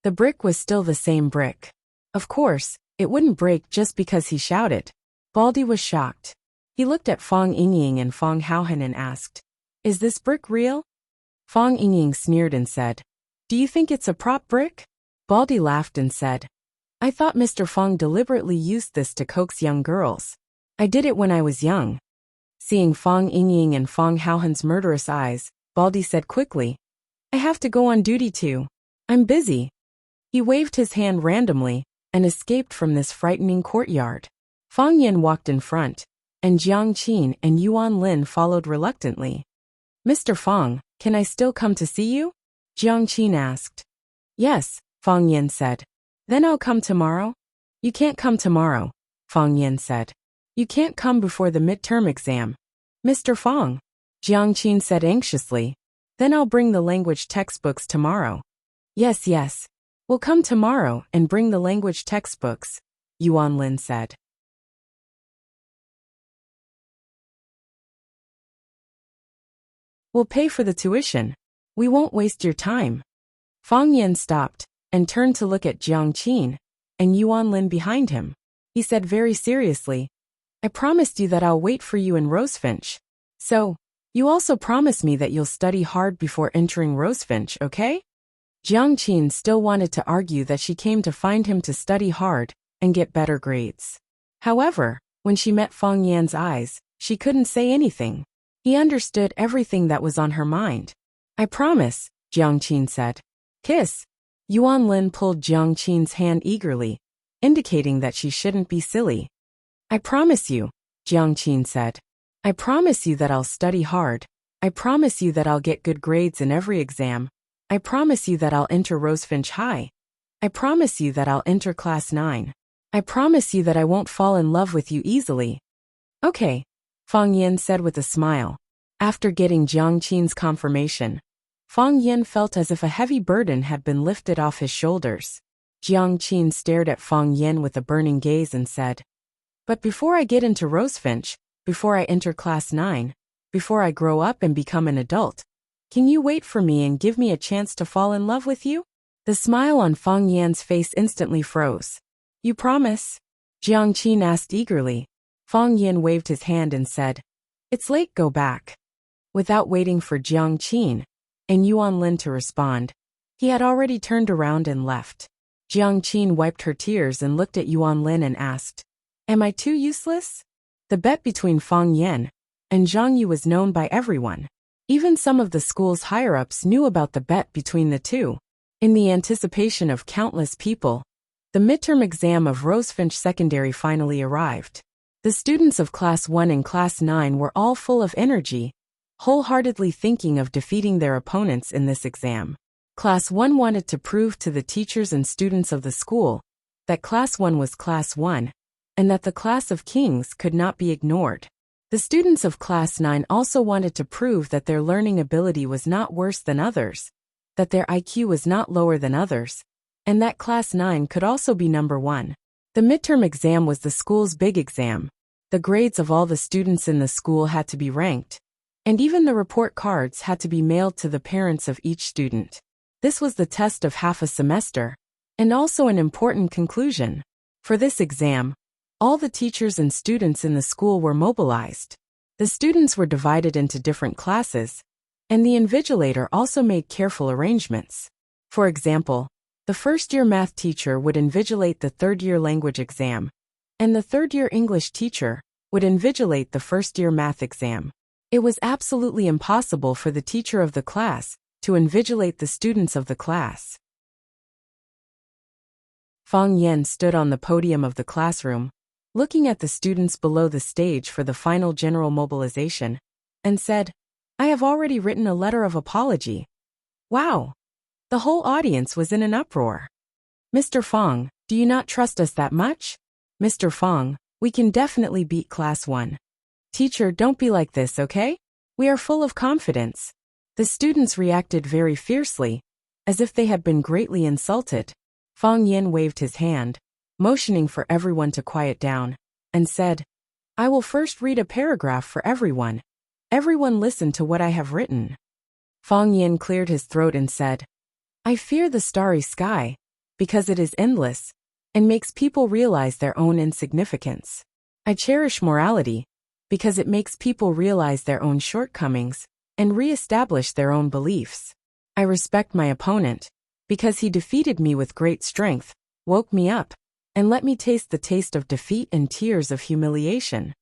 The brick was still the same brick. Of course, it wouldn't break just because he shouted. Baldy was shocked. He looked at Fong Yingying and Fong Haohan and asked, "Is this brick real?" Fong Yingying sneered and said, "Do you think it's a prop brick?" Baldy laughed and said, "I thought Mr. Fong deliberately used this to coax young girls. I did it when I was young." Seeing Fong Yingying and Fong Haohan's murderous eyes, Baldy said quickly, "I have to go on duty too. I'm busy." He waved his hand randomly and escaped from this frightening courtyard. Fong Yin walked in front, and Jiang Qin and Yuan Lin followed reluctantly. "Mr. Fong, can I still come to see you?" Jiang Qin asked. "Yes," Fong Yin said. "Then I'll come tomorrow?" "You can't come tomorrow," Fong Yin said. "You can't come before the midterm exam." "Mr. Fong," Jiang Qin said anxiously. "Then I'll bring the language textbooks tomorrow." Yes, we'll come tomorrow and bring the language textbooks," Yuan Lin said. "We'll pay for the tuition. We won't waste your time." Fong Yin stopped and turned to look at Jiang Qin and Yuan Lin behind him. He said very seriously, "I promised you that I'll wait for you in Rosefinch. So, you also promise me that you'll study hard before entering Rosefinch, okay?" Jiang Qin still wanted to argue that she came to find him to study hard and get better grades. However, when she met Fong Yan's eyes, she couldn't say anything. He understood everything that was on her mind. "I promise," Jiang Qin said. "Kiss." Yuan Lin pulled Jiang Qin's hand eagerly, indicating that she shouldn't be silly. "I promise you," Jiang Qin said. "I promise you that I'll study hard. I promise you that I'll get good grades in every exam. I promise you that I'll enter Rosefinch High. I promise you that I'll enter Class 9. I promise you that I won't fall in love with you easily." "Okay," Fong Yin said with a smile. After getting Jiang Qin's confirmation, Fong Yin felt as if a heavy burden had been lifted off his shoulders. Jiang Qin stared at Fong Yin with a burning gaze and said, "But before I get into Rosefinch, before I enter Class 9, before I grow up and become an adult, can you wait for me and give me a chance to fall in love with you?" The smile on Fong Yan's face instantly froze. "You promise?" Jiang Qin asked eagerly. Fong Yin waved his hand and said, "It's late, go back." Without waiting for Jiang Qin and Yuan Lin to respond, he had already turned around and left. Jiang Qin wiped her tears and looked at Yuan Lin and asked, "Am I too useless?" The bet between Fong Yin and Zhang Yu was known by everyone. Even some of the school's higher-ups knew about the bet between the two. In the anticipation of countless people, the midterm exam of Rosefinch Secondary finally arrived. The students of Class 1 and Class 9 were all full of energy, wholeheartedly thinking of defeating their opponents in this exam. Class 1 wanted to prove to the teachers and students of the school that Class 1 was Class 1, and that the class of kings could not be ignored. The students of Class 9 also wanted to prove that their learning ability was not worse than others, that their IQ was not lower than others, and that Class 9 could also be number 1. The midterm exam was the school's big exam. The grades of all the students in the school had to be ranked, and even the report cards had to be mailed to the parents of each student. This was the test of half a semester, and also an important conclusion. For this exam, all the teachers and students in the school were mobilized. The students were divided into different classes, and the invigilator also made careful arrangements. For example, the first-year math teacher would invigilate the third-year language exam, and the third-year English teacher would invigilate the first-year math exam. It was absolutely impossible for the teacher of the class to invigilate the students of the class. Fong Yin stood on the podium of the classroom, looking at the students below the stage for the final general mobilization, and said, "I have already written a letter of apology." Wow! The whole audience was in an uproar. "Mr. Fong, do you not trust us that much?" "Mr. Fong, we can definitely beat Class 1. Teacher, don't be like this, okay? We are full of confidence." The students reacted very fiercely, as if they had been greatly insulted. Fong Yin waved his hand, motioning for everyone to quiet down, and said, "I will first read a paragraph for everyone. Everyone listen to what I have written." Fong Yin cleared his throat and said, "I fear the starry sky, because it is endless and makes people realize their own insignificance. I cherish morality because it makes people realize their own shortcomings and re-establish their own beliefs. I respect my opponent because he defeated me with great strength, woke me up, and let me taste the taste of defeat and tears of humiliation.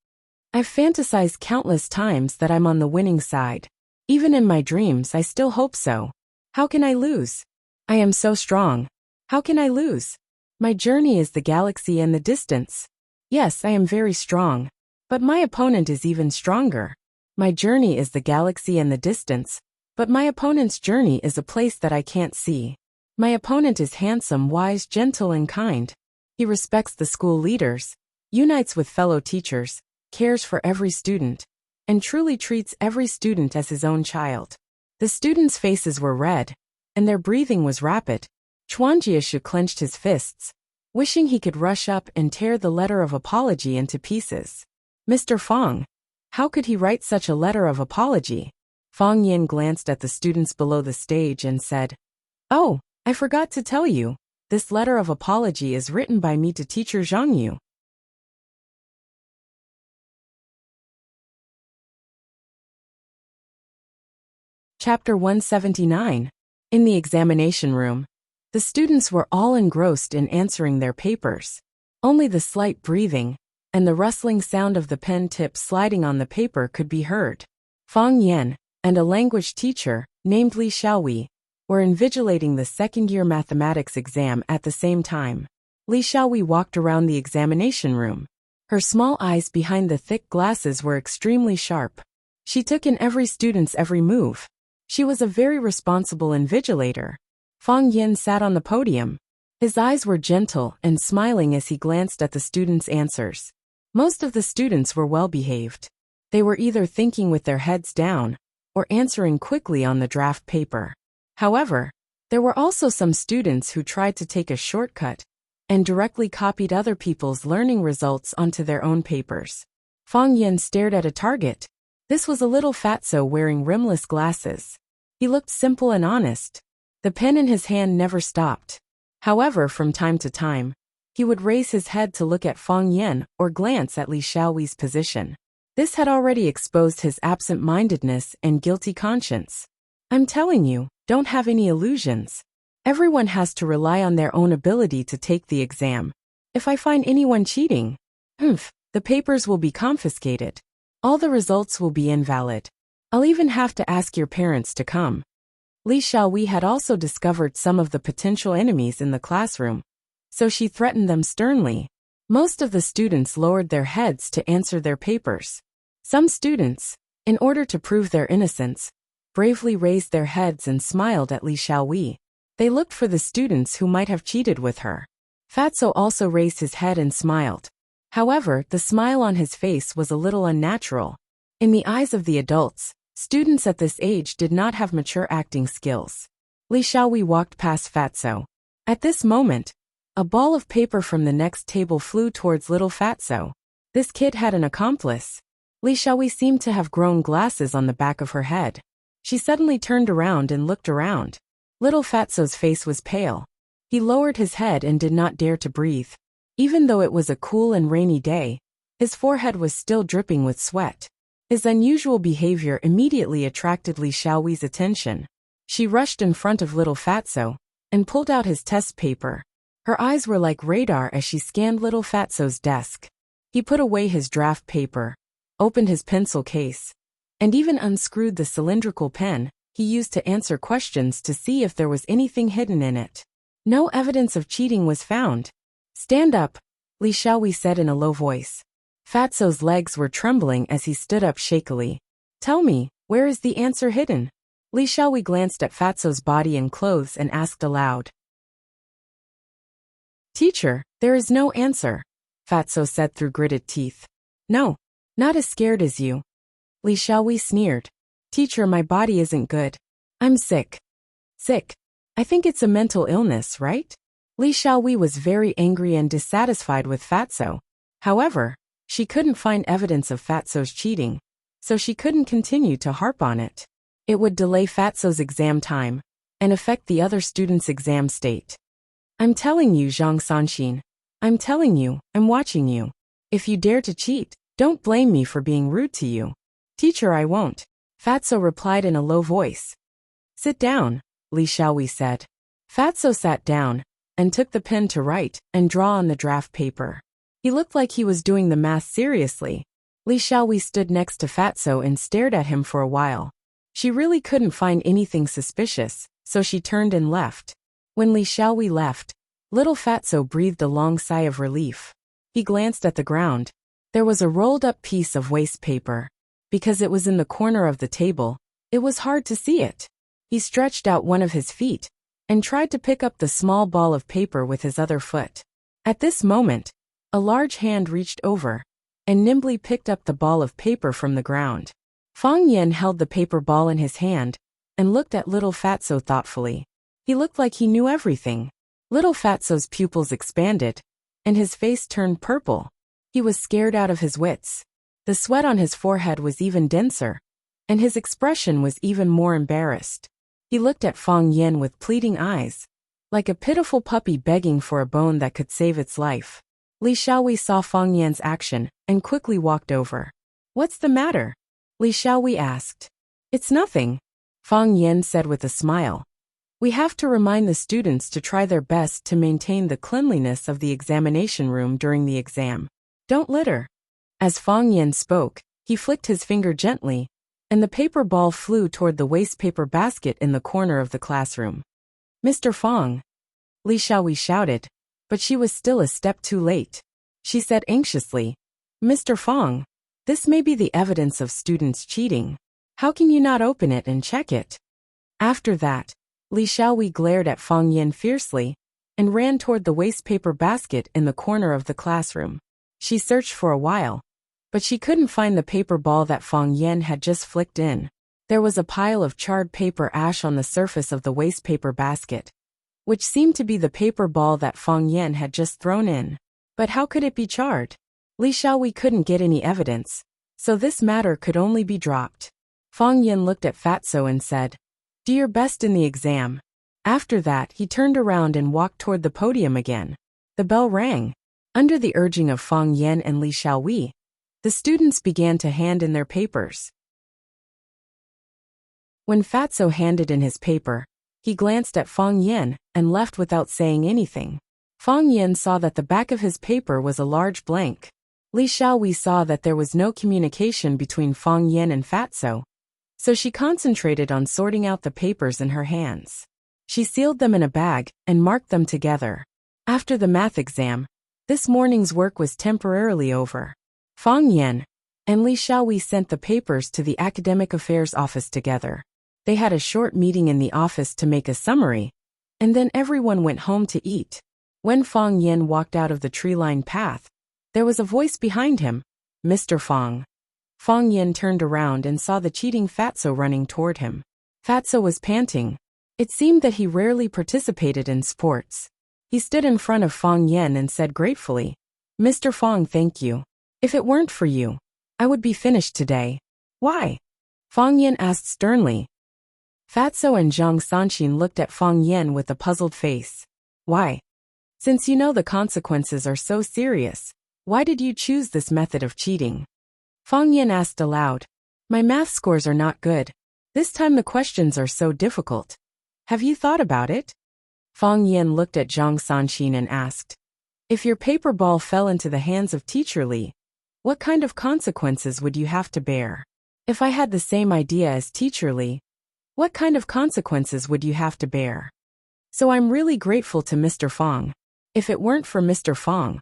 I've fantasized countless times that I'm on the winning side. Even in my dreams, I still hope so. How can I lose? I am so strong. How can I lose? My journey is the galaxy and the distance. Yes, I am very strong. But my opponent is even stronger. My journey is the galaxy and the distance, but my opponent's journey is a place that I can't see. My opponent is handsome, wise, gentle, and kind. He respects the school leaders, unites with fellow teachers, cares for every student, and truly treats every student as his own child. The students' faces were red, and their breathing was rapid. Chuanjiashu clenched his fists, wishing he could rush up and tear the letter of apology into pieces. Mr. Fong, how could he write such a letter of apology? Fong Yin glanced at the students below the stage and said, "Oh, I forgot to tell you, this letter of apology is written by me to teacher Zhang Yu." Chapter 179. In the examination room, the students were all engrossed in answering their papers. Only the slight breathing and the rustling sound of the pen tip sliding on the paper could be heard. Fong Yen and a language teacher, named Li Xiaowei, were invigilating the second-year mathematics exam at the same time. Li Xiaowei walked around the examination room. Her small eyes behind the thick glasses were extremely sharp. She took in every student's every move. She was a very responsible invigilator. Fong Yin sat on the podium. His eyes were gentle and smiling as he glanced at the students' answers. Most of the students were well-behaved. They were either thinking with their heads down or answering quickly on the draft paper. However, there were also some students who tried to take a shortcut and directly copied other people's learning results onto their own papers. Fong Yin stared at a target. This was a little fatso wearing rimless glasses. He looked simple and honest. The pen in his hand never stopped. However, from time to time, he would raise his head to look at Fong Yin or glance at Li Xiaowei's position. This had already exposed his absent-mindedness and guilty conscience. I'm telling you, don't have any illusions. Everyone has to rely on their own ability to take the exam. If I find anyone cheating, the papers will be confiscated. All the results will be invalid. I'll even have to ask your parents to come. Li Xiaowei had also discovered some of the potential enemies in the classroom, so she threatened them sternly. Most of the students lowered their heads to answer their papers. Some students, in order to prove their innocence, bravely raised their heads and smiled at Li Xiaowei. They looked for the students who might have cheated with her. Fatso also raised his head and smiled. However, the smile on his face was a little unnatural. In the eyes of the adults, students at this age did not have mature acting skills. Li Xiaowei walked past Fatso. At this moment, a ball of paper from the next table flew towards little Fatso. This kid had an accomplice. Li Xiaowei seemed to have grown glasses on the back of her head. She suddenly turned around and looked around. Little Fatso's face was pale. He lowered his head and did not dare to breathe. Even though it was a cool and rainy day, his forehead was still dripping with sweat. His unusual behavior immediately attracted Li Xiaowei's attention. She rushed in front of little Fatso and pulled out his test paper. Her eyes were like radar as she scanned little Fatso's desk. He put away his draft paper, opened his pencil case, and even unscrewed the cylindrical pen he used to answer questions to see if there was anything hidden in it. No evidence of cheating was found. "Stand up," Li Xiaowei said in a low voice. Fatso's legs were trembling as he stood up shakily. "Tell me, where is the answer hidden?" Li Xiaowei glanced at Fatso's body and clothes and asked aloud. "Teacher, there is no answer," Fatso said through gritted teeth. "No, not as scared as you." Li Xiaowei sneered. "Teacher, my body isn't good. I'm sick." "Sick? I think it's a mental illness, right?" Li Xiaowei was very angry and dissatisfied with Fatso. However, she couldn't find evidence of Fatso's cheating, so she couldn't continue to harp on it. It would delay Fatso's exam time and affect the other students' exam state. I'm telling you, Zhang Sanxin. I'm telling you, I'm watching you. If you dare to cheat, don't blame me for being rude to you. Teacher, I won't. Fatso replied in a low voice. Sit down, Li Xiaowei said. Fatso sat down and took the pen to write and draw on the draft paper. He looked like he was doing the math seriously. Li Xiaowei stood next to Fatso and stared at him for a while. She really couldn't find anything suspicious, so she turned and left. When Li Xiaowei left, little Fatso breathed a long sigh of relief. He glanced at the ground. There was a rolled-up piece of waste paper. Because it was in the corner of the table, it was hard to see it. He stretched out one of his feet and tried to pick up the small ball of paper with his other foot. At this moment, a large hand reached over and nimbly picked up the ball of paper from the ground. Fang Yan held the paper ball in his hand and looked at little Fatso thoughtfully. He looked like he knew everything. Little Fatso's pupils expanded, and his face turned purple. He was scared out of his wits. The sweat on his forehead was even denser, and his expression was even more embarrassed. He looked at Fang Yan with pleading eyes, like a pitiful puppy begging for a bone that could save its life. Li Xiaowei saw Fang Yan's action and quickly walked over. What's the matter? Li Xiaowei asked. It's nothing, Fang Yan said with a smile. We have to remind the students to try their best to maintain the cleanliness of the examination room during the exam. Don't litter. As Fang Yan spoke, he flicked his finger gently, and the paper ball flew toward the waste paper basket in the corner of the classroom. Mr. Fang, Li Xiaowei shouted, but she was still a step too late. She said anxiously, Mr. Fang, this may be the evidence of students cheating. How can you not open it and check it? After that, Li Xiaowei glared at Fang Yan fiercely and ran toward the waste paper basket in the corner of the classroom. She searched for a while, but she couldn't find the paper ball that Fang Yan had just flicked in. There was a pile of charred paper ash on the surface of the waste paper basket, which seemed to be the paper ball that Fang Yan had just thrown in. But how could it be charred? Li Xiaowei couldn't get any evidence, so this matter could only be dropped. Fang Yan looked at Fatso and said, Do your best in the exam. After that, he turned around and walked toward the podium again. The bell rang. Under the urging of Fang Yan and Li Xiaowei, the students began to hand in their papers. When Fatso handed in his paper, he glanced at Fang Yan and left without saying anything. Fang Yan saw that the back of his paper was a large blank. Li Xiaowei saw that there was no communication between Fang Yan and Fatso, so she concentrated on sorting out the papers in her hands. She sealed them in a bag and marked them together. After the math exam, this morning's work was temporarily over. Fang Yan and Li Xiaowei sent the papers to the Academic Affairs office together. They had a short meeting in the office to make a summary, and then everyone went home to eat. When Fang Yan walked out of the tree-lined path, there was a voice behind him. Mr. Fang. Fang Yan turned around and saw the cheating Fatso running toward him. Fatso was panting. It seemed that he rarely participated in sports. He stood in front of Fang Yan and said gratefully, Mr. Fang, thank you. If it weren't for you, I would be finished today. Why? Fang Yan asked sternly. Fatso and Zhang Sanxin looked at Fang Yan with a puzzled face. Why? Since you know the consequences are so serious, why did you choose this method of cheating? Fang Yan asked aloud. My math scores are not good. This time the questions are so difficult. Have you thought about it? Fang Yan looked at Zhang Sanxin and asked, If your paper ball fell into the hands of Teacher Li, what kind of consequences would you have to bear? If I had the same idea as Teacher Li, what kind of consequences would you have to bear? So I'm really grateful to Mr. Fang. If it weren't for Mr. Fang,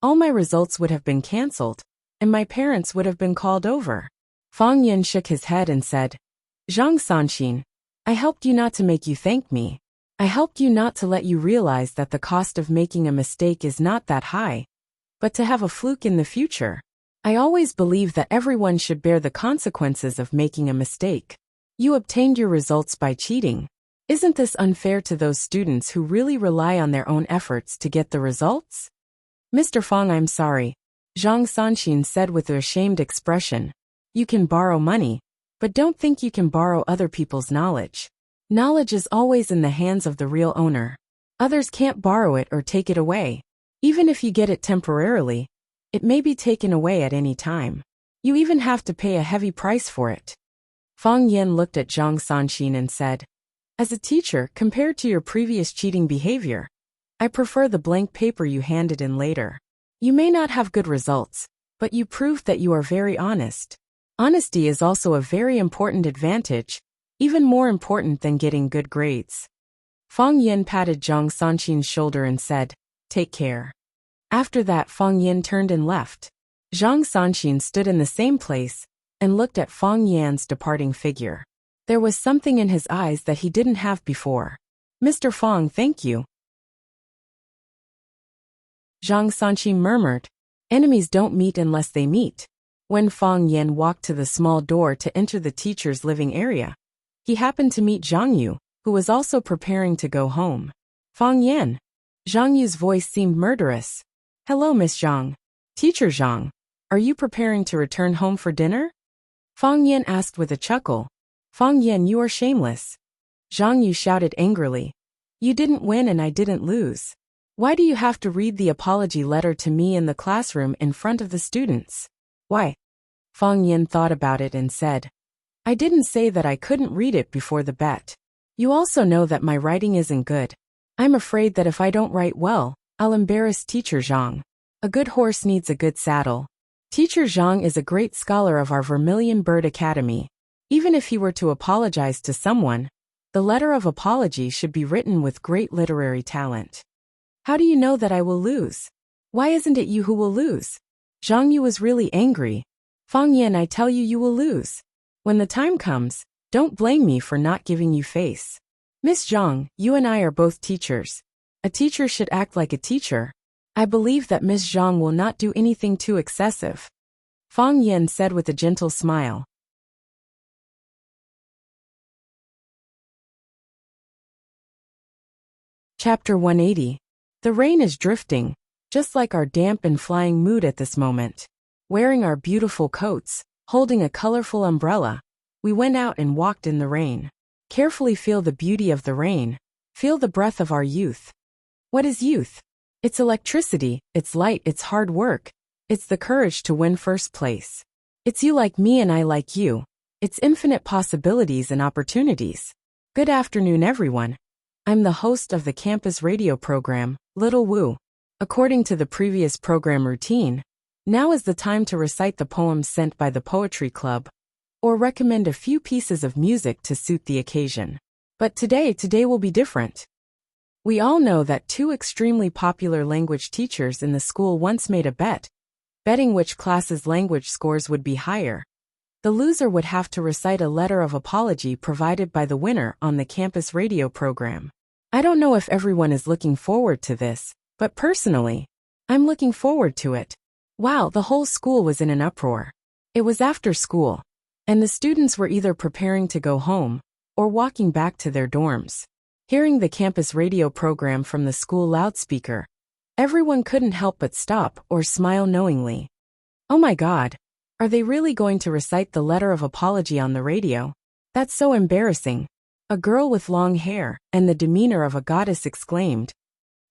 all my results would have been cancelled, and my parents would have been called over. Fang Yan shook his head and said, Zhang Sanxin, I helped you not to make you thank me. I helped you not to let you realize that the cost of making a mistake is not that high, but to have a fluke in the future. I always believe that everyone should bear the consequences of making a mistake. You obtained your results by cheating. Isn't this unfair to those students who really rely on their own efforts to get the results? Mr. Fang, I'm sorry, Zhang Sanxin said with an ashamed expression. You can borrow money, but don't think you can borrow other people's knowledge. Knowledge is always in the hands of the real owner. Others can't borrow it or take it away. Even if you get it temporarily, it may be taken away at any time. You even have to pay a heavy price for it. Fang Yan looked at Zhang Sanxin and said, as a teacher, compared to your previous cheating behavior, I prefer the blank paper you handed in later. You may not have good results, but you proved that you are very honest. Honesty is also a very important advantage, even more important than getting good grades. Fang Yan patted Zhang Sanxin's shoulder and said, take care. After that, Fang Yan turned and left. Zhang Sanxin stood in the same place and looked at Fang Yan's departing figure. There was something in his eyes that he didn't have before. Mr. Fang, thank you. Zhang Sanxin murmured, enemies don't meet unless they meet. When Fang Yan walked to the small door to enter the teacher's living area, he happened to meet Zhang Yu, who was also preparing to go home. Fang Yan. Zhang Yu's voice seemed murderous. Hello, Miss Zhang. Teacher Zhang, are you preparing to return home for dinner? Fang Yan asked with a chuckle. Fang Yan, you are shameless. Zhang Yu shouted angrily. You didn't win and I didn't lose. Why do you have to read the apology letter to me in the classroom in front of the students? Why? Fang Yan thought about it and said, I didn't say that I couldn't read it before the bet. You also know that my writing isn't good. I'm afraid that if I don't write well, I'll embarrass Teacher Zhang. A good horse needs a good saddle. Teacher Zhang is a great scholar of our Vermilion Bird Academy. Even if he were to apologize to someone, the letter of apology should be written with great literary talent. How do you know that I will lose? Why isn't it you who will lose? Zhang Yu was really angry. Fang Yan, I tell you, you will lose. When the time comes, don't blame me for not giving you face. Miss Zhang, you and I are both teachers. A teacher should act like a teacher. I believe that Miss Zhang will not do anything too excessive. Fang Yan said with a gentle smile. Chapter 180. The rain is drifting, just like our damp and flying mood at this moment. Wearing our beautiful coats, holding a colorful umbrella, we went out and walked in the rain. Carefully feel the beauty of the rain. Feel the breath of our youth. What is youth? It's electricity, it's light, it's hard work. It's the courage to win first place. It's you like me and I like you. It's infinite possibilities and opportunities. Good afternoon, everyone. I'm the host of the campus radio program, Little Wu. According to the previous program routine, now is the time to recite the poems sent by the Poetry Club, or recommend a few pieces of music to suit the occasion. But today will be different. We all know that two extremely popular language teachers in the school once made a bet, betting which class's language scores would be higher. The loser would have to recite a letter of apology provided by the winner on the campus radio program. I don't know if everyone is looking forward to this, but personally, I'm looking forward to it. Wow, the whole school was in an uproar. It was after school, and the students were either preparing to go home or walking back to their dorms. Hearing the campus radio program from the school loudspeaker, everyone couldn't help but stop or smile knowingly. Oh my God, are they really going to recite the letter of apology on the radio? That's so embarrassing. A girl with long hair and the demeanor of a goddess exclaimed.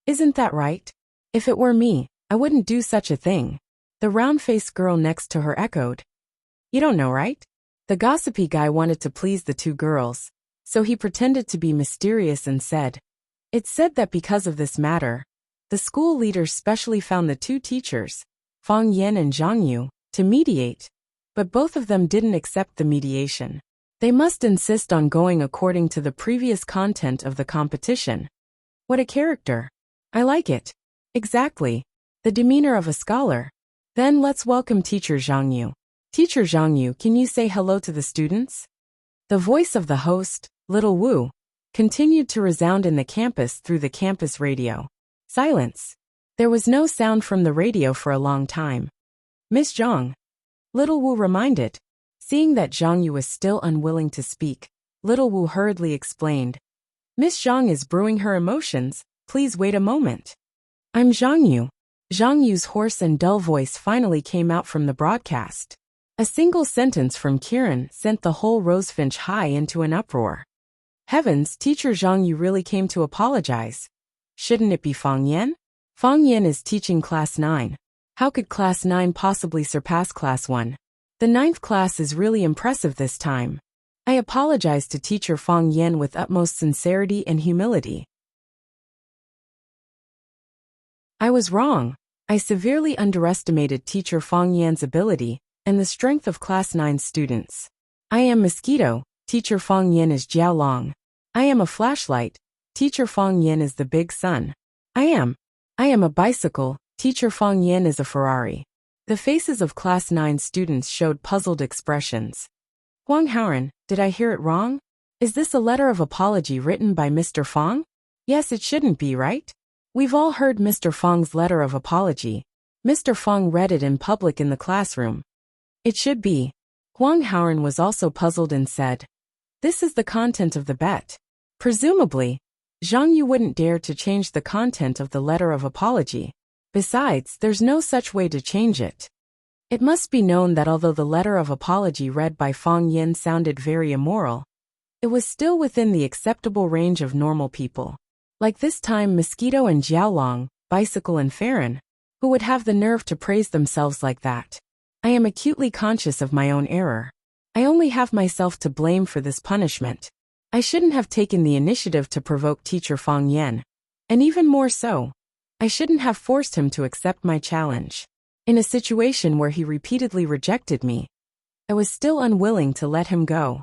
Isn't that right? If it were me, I wouldn't do such a thing. The round-faced girl next to her echoed. You don't know, right? The gossipy guy wanted to please the two girls, so he pretended to be mysterious and said, it's said that because of this matter, the school leaders specially found the two teachers, Fang Yan and Zhang Yu, to mediate, but both of them didn't accept the mediation. They must insist on going according to the previous content of the competition. What a character. I like it. Exactly. The demeanor of a scholar. Then let's welcome Teacher Zhang Yu. Teacher Zhang Yu, can you say hello to the students? The voice of the host, Little Wu, continued to resound in the campus through the campus radio. Silence. There was no sound from the radio for a long time. Miss Zhang. Little Wu reminded. Seeing that Zhang Yu was still unwilling to speak, Little Wu hurriedly explained. Miss Zhang is brewing her emotions, please wait a moment. I'm Zhang Yu. Zhang Yu's hoarse and dull voice finally came out from the broadcast. A single sentence from Kiran sent the whole Rosefinch High into an uproar. Heavens, Teacher Zhang Yu really came to apologize. Shouldn't it be Fang Yan? Fang Yan is teaching class 9. How could class 9 possibly surpass class 1? The 9th class is really impressive this time. I apologize to teacher Fang Yan with utmost sincerity and humility. I was wrong. I severely underestimated teacher Fang Yan's ability and the strength of class 9 students. I am mosquito, teacher Fang Yan is Jiao Long. I am a flashlight, teacher Fang Yan is the big sun. I am a bicycle, teacher Fang Yan is a Ferrari. The faces of class 9 students showed puzzled expressions. Huang Haoran, did I hear it wrong? Is this a letter of apology written by Mr. Fang? Yes, it shouldn't be, right? We've all heard Mr. Fang's letter of apology. Mr. Fang read it in public in the classroom. It should be. Huang Haoran was also puzzled and said, "This is the content of the bet." Presumably, Zhang Yu wouldn't dare to change the content of the letter of apology. Besides, there's no such way to change it. It must be known that although the letter of apology read by Fang Yan sounded very immoral, it was still within the acceptable range of normal people. Like this time Mosquito and Jiaolong, Bicycle and Farron, who would have the nerve to praise themselves like that. I am acutely conscious of my own error. I only have myself to blame for this punishment. I shouldn't have taken the initiative to provoke teacher Fang Yan. And even more so, I shouldn't have forced him to accept my challenge. In a situation where he repeatedly rejected me, I was still unwilling to let him go.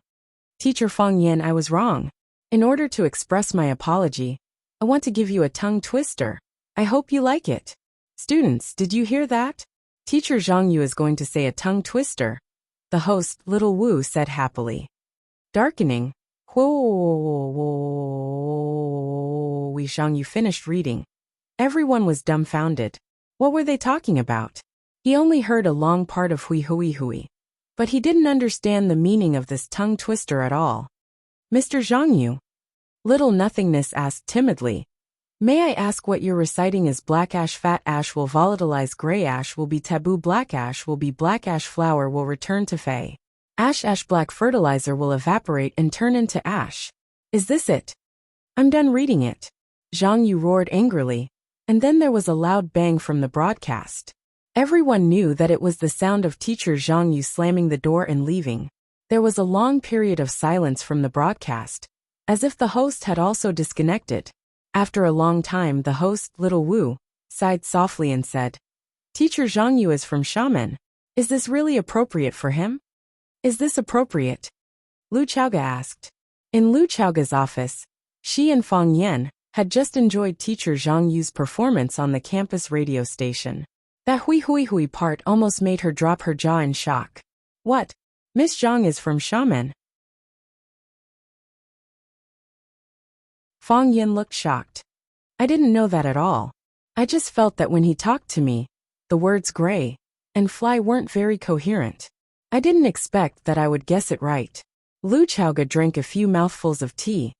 Teacher Fang Yan, I was wrong. In order to express my apology, I want to give you a tongue twister. I hope you like it. Students, did you hear that? Teacher Zhang Yu is going to say a tongue twister. The host, Little Wu, said happily. Darkening. Whoa, Zhang Yu finished reading. Everyone was dumbfounded. What were they talking about? He only heard a long part of hui hui hui. But he didn't understand the meaning of this tongue twister at all. Mr. Zhang Yu? Little Nothingness asked timidly. May I ask what you're reciting is black ash fat ash will volatilize gray ash will be taboo black ash will be black ash flower will return to fey. Ash black fertilizer will evaporate and turn into ash. Is this it? I'm done reading it. Zhang Yu roared angrily, and then there was a loud bang from the broadcast. Everyone knew that it was the sound of teacher Zhang Yu slamming the door and leaving. There was a long period of silence from the broadcast, as if the host had also disconnected. After a long time the host, Little Wu, sighed softly and said, Teacher Zhang Yu is from Xiamen. Is this really appropriate for him? Is this appropriate? Lu Chaoga asked. In Lu Chaoga's office, she and Fang Yan had just enjoyed teacher Zhang Yu's performance on the campus radio station. That hui hui hui part almost made her drop her jaw in shock. What? Miss Zhang is from Xiamen? Fang Yan looked shocked. I didn't know that at all. I just felt that when he talked to me, the words gray and fly weren't very coherent. I didn't expect that I would guess it right. Lu Chaoga drank a few mouthfuls of tea,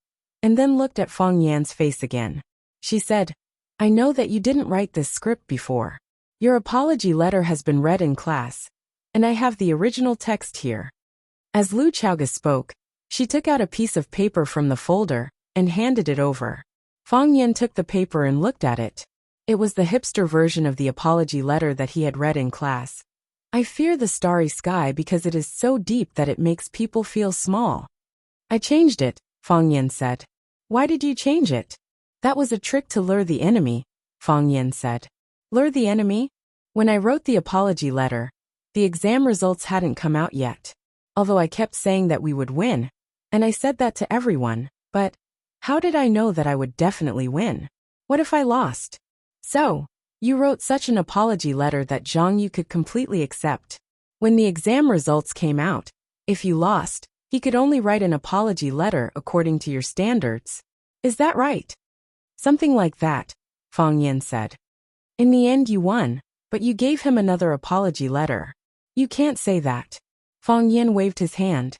and then looked at Fang Yan's face again. She said, I know that you didn't write this script before. Your apology letter has been read in class, and I have the original text here. As Lu Chaoga spoke, she took out a piece of paper from the folder and handed it over. Fang Yan took the paper and looked at it. It was the hipster version of the apology letter that he had read in class. I fear the starry sky because it is so deep that it makes people feel small. I changed it, Fang Yan said. Why did you change it? That was a trick to lure the enemy, Fang Yan said. Lure the enemy? When I wrote the apology letter, the exam results hadn't come out yet. Although I kept saying that we would win, and I said that to everyone, but how did I know that I would definitely win? What if I lost? So, you wrote such an apology letter that Zhang Yu could completely accept. When the exam results came out, if you lost, he could only write an apology letter according to your standards. Is that right? Something like that, Fang Yan said. In the end you won, but you gave him another apology letter. You can't say that. Fang Yan waved his hand.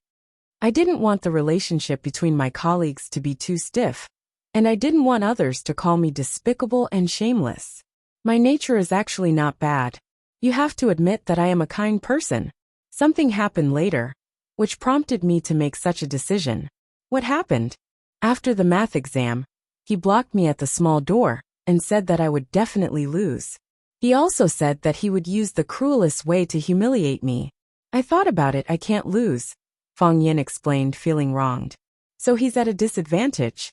I didn't want the relationship between my colleagues to be too stiff, and I didn't want others to call me despicable and shameless. My nature is actually not bad. You have to admit that I am a kind person. Something happened later, which prompted me to make such a decision. What happened? After the math exam, He blocked me at the small door and said that I would definitely lose. He also said that he would use the cruelest way to humiliate me. I thought about it, I can't lose, Fang Yin explained, feeling wronged. So he's at a disadvantage.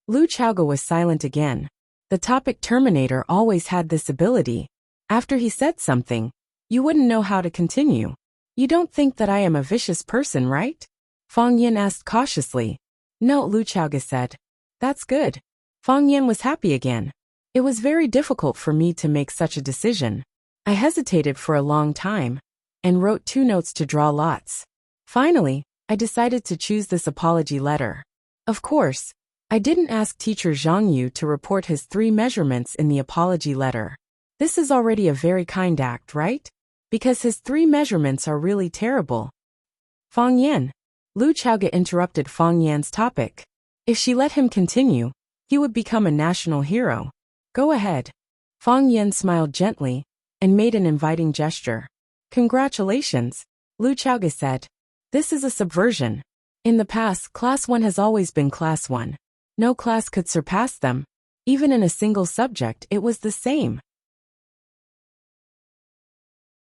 Lu Chaoge was silent again. The topic Terminator always had this ability. After he said something, you wouldn't know how to continue. You don't think that I am a vicious person, right? Fang Yin asked cautiously. No, Lu Chaoge said. That's good. Fang Yin was happy again. It was very difficult for me to make such a decision. I hesitated for a long time and wrote 2 notes to draw lots. Finally, I decided to choose this apology letter. Of course, I didn't ask teacher Zhang Yu to report his 3 measurements in the apology letter. This is already a very kind act, right? Because his 3 measurements are really terrible. Fang Yan. Lu Chaoge interrupted Fang Yan's topic. If she let him continue, he would become a national hero. Go ahead. Fang Yan smiled gently and made an inviting gesture. Congratulations, Lu Chaoge said. This is a subversion. In the past, Class 1 has always been Class 1. No class could surpass them. Even in a single subject, it was the same.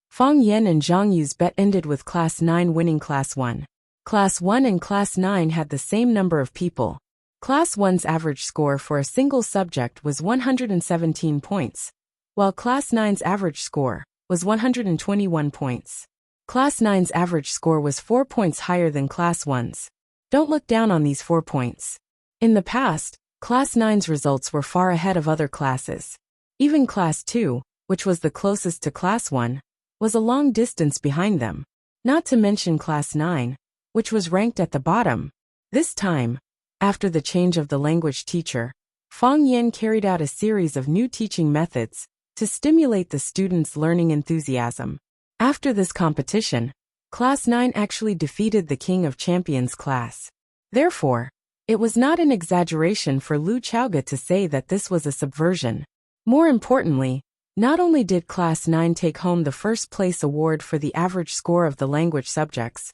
Fang Yan and Zhang Yu's bet ended with Class 9 winning Class 1. Class 1 and Class 9 had the same number of people. Class 1's average score for a single subject was 117 points, while Class 9's average score was 121 points. Class 9's average score was 4 points higher than Class 1's. Don't look down on these 4 points. In the past, Class 9's results were far ahead of other classes. Even Class 2, which was the closest to Class 1, was a long distance behind them. Not to mention Class 9, which was ranked at the bottom. This time, after the change of the language teacher, Fang Yan carried out a series of new teaching methods to stimulate the students' learning enthusiasm. After this competition, Class 9 actually defeated the King of Champions class. Therefore, it was not an exaggeration for Lu Chaoge to say that this was a subversion. More importantly, not only did Class 9 take home the first place award for the average score of the language subjects,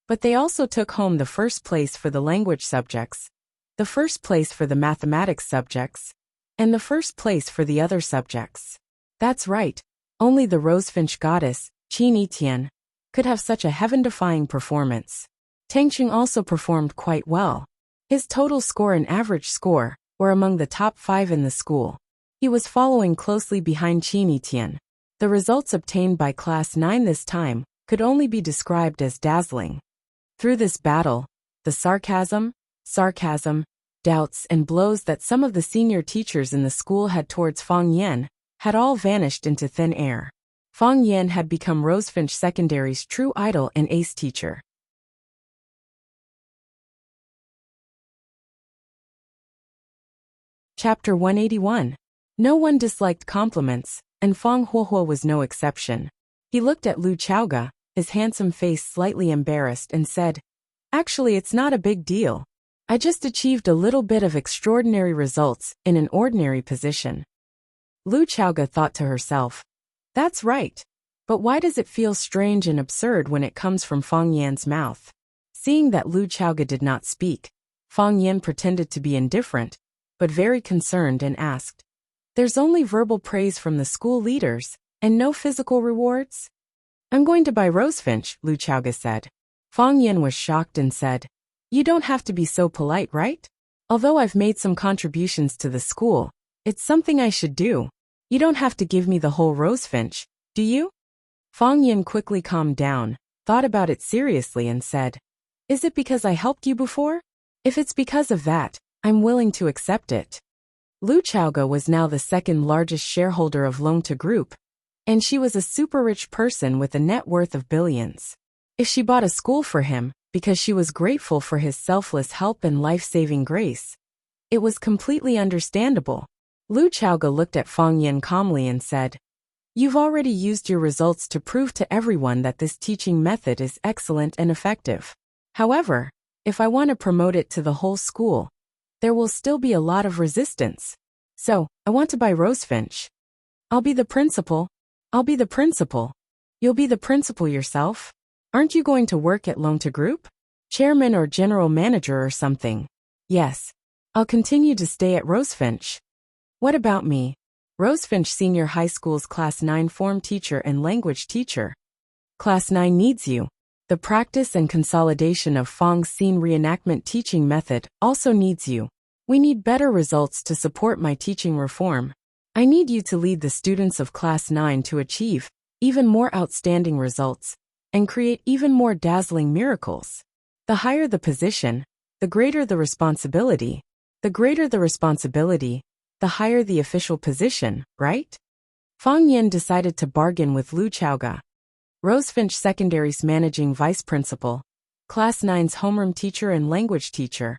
but they also took home the first place for the language subjects, the first place for the mathematics subjects, and the first place for the other subjects. That's right, only the Rosefinch goddess, Qin Yitian, could have such a heaven-defying performance. Tangqing also performed quite well. His total score and average score were among the top 5 in the school. He was following closely behind Qin Yitian. The results obtained by Class 9 this time could only be described as dazzling. Through this battle, the sarcasm, doubts and blows that some of the senior teachers in the school had towards Fang Yan had all vanished into thin air. Fang Yan had become Rosefinch Secondary's true idol and ace teacher. Chapter 181. No one disliked compliments, and Fang Huohuo was no exception. He looked at Lu Chaoge, his handsome face slightly embarrassed, and said, "Actually, it's not a big deal. I just achieved a little bit of extraordinary results in an ordinary position." Lu Chaoge thought to herself, "That's right. But why does it feel strange and absurd when it comes from Fang Yan's mouth?" Seeing that Lu Chaoge did not speak, Fang Yan pretended to be indifferent, but very concerned, and asked, "There's only verbal praise from the school leaders, and no physical rewards?" "I'm going to buy Rosefinch," Lu Chaoge said. Fang Yan was shocked and said, "You don't have to be so polite, right? Although I've made some contributions to the school, it's something I should do. You don't have to give me the whole Rosefinch, do you?" Fang Yan quickly calmed down, thought about it seriously, and said, "Is it because I helped you before? If it's because of that, I'm willing to accept it." Lu Chaoge was now the second largest shareholder of Longta Group, and she was a super rich person with a net worth of billions. If she bought a school for him, because she was grateful for his selfless help and life-saving grace, it was completely understandable. Lu Chaoge looked at Fang Yan calmly and said, "You've already used your results to prove to everyone that this teaching method is excellent and effective. However, if I want to promote it to the whole school, there will still be a lot of resistance. So, I want to buy Rosefinch. I'll be the principal. I'll be the principal. You'll be the principal yourself? Aren't you going to work at Longta Group? Chairman or general manager or something?" "Yes. I'll continue to stay at Rosefinch. What about me? Rosefinch Senior High School's Class 9 form teacher and language teacher. Class 9 needs you. The practice and consolidation of Fong's scene reenactment teaching method also needs you. We need better results to support my teaching reform. I need you to lead the students of Class 9 to achieve even more outstanding results and create even more dazzling miracles. The higher the position, the greater the responsibility. The greater the responsibility, the higher the official position, right? Fong Yin decided to bargain with Lu Chaoga, Rosefinch Secondary's managing vice principal, Class 9's homeroom teacher and language teacher.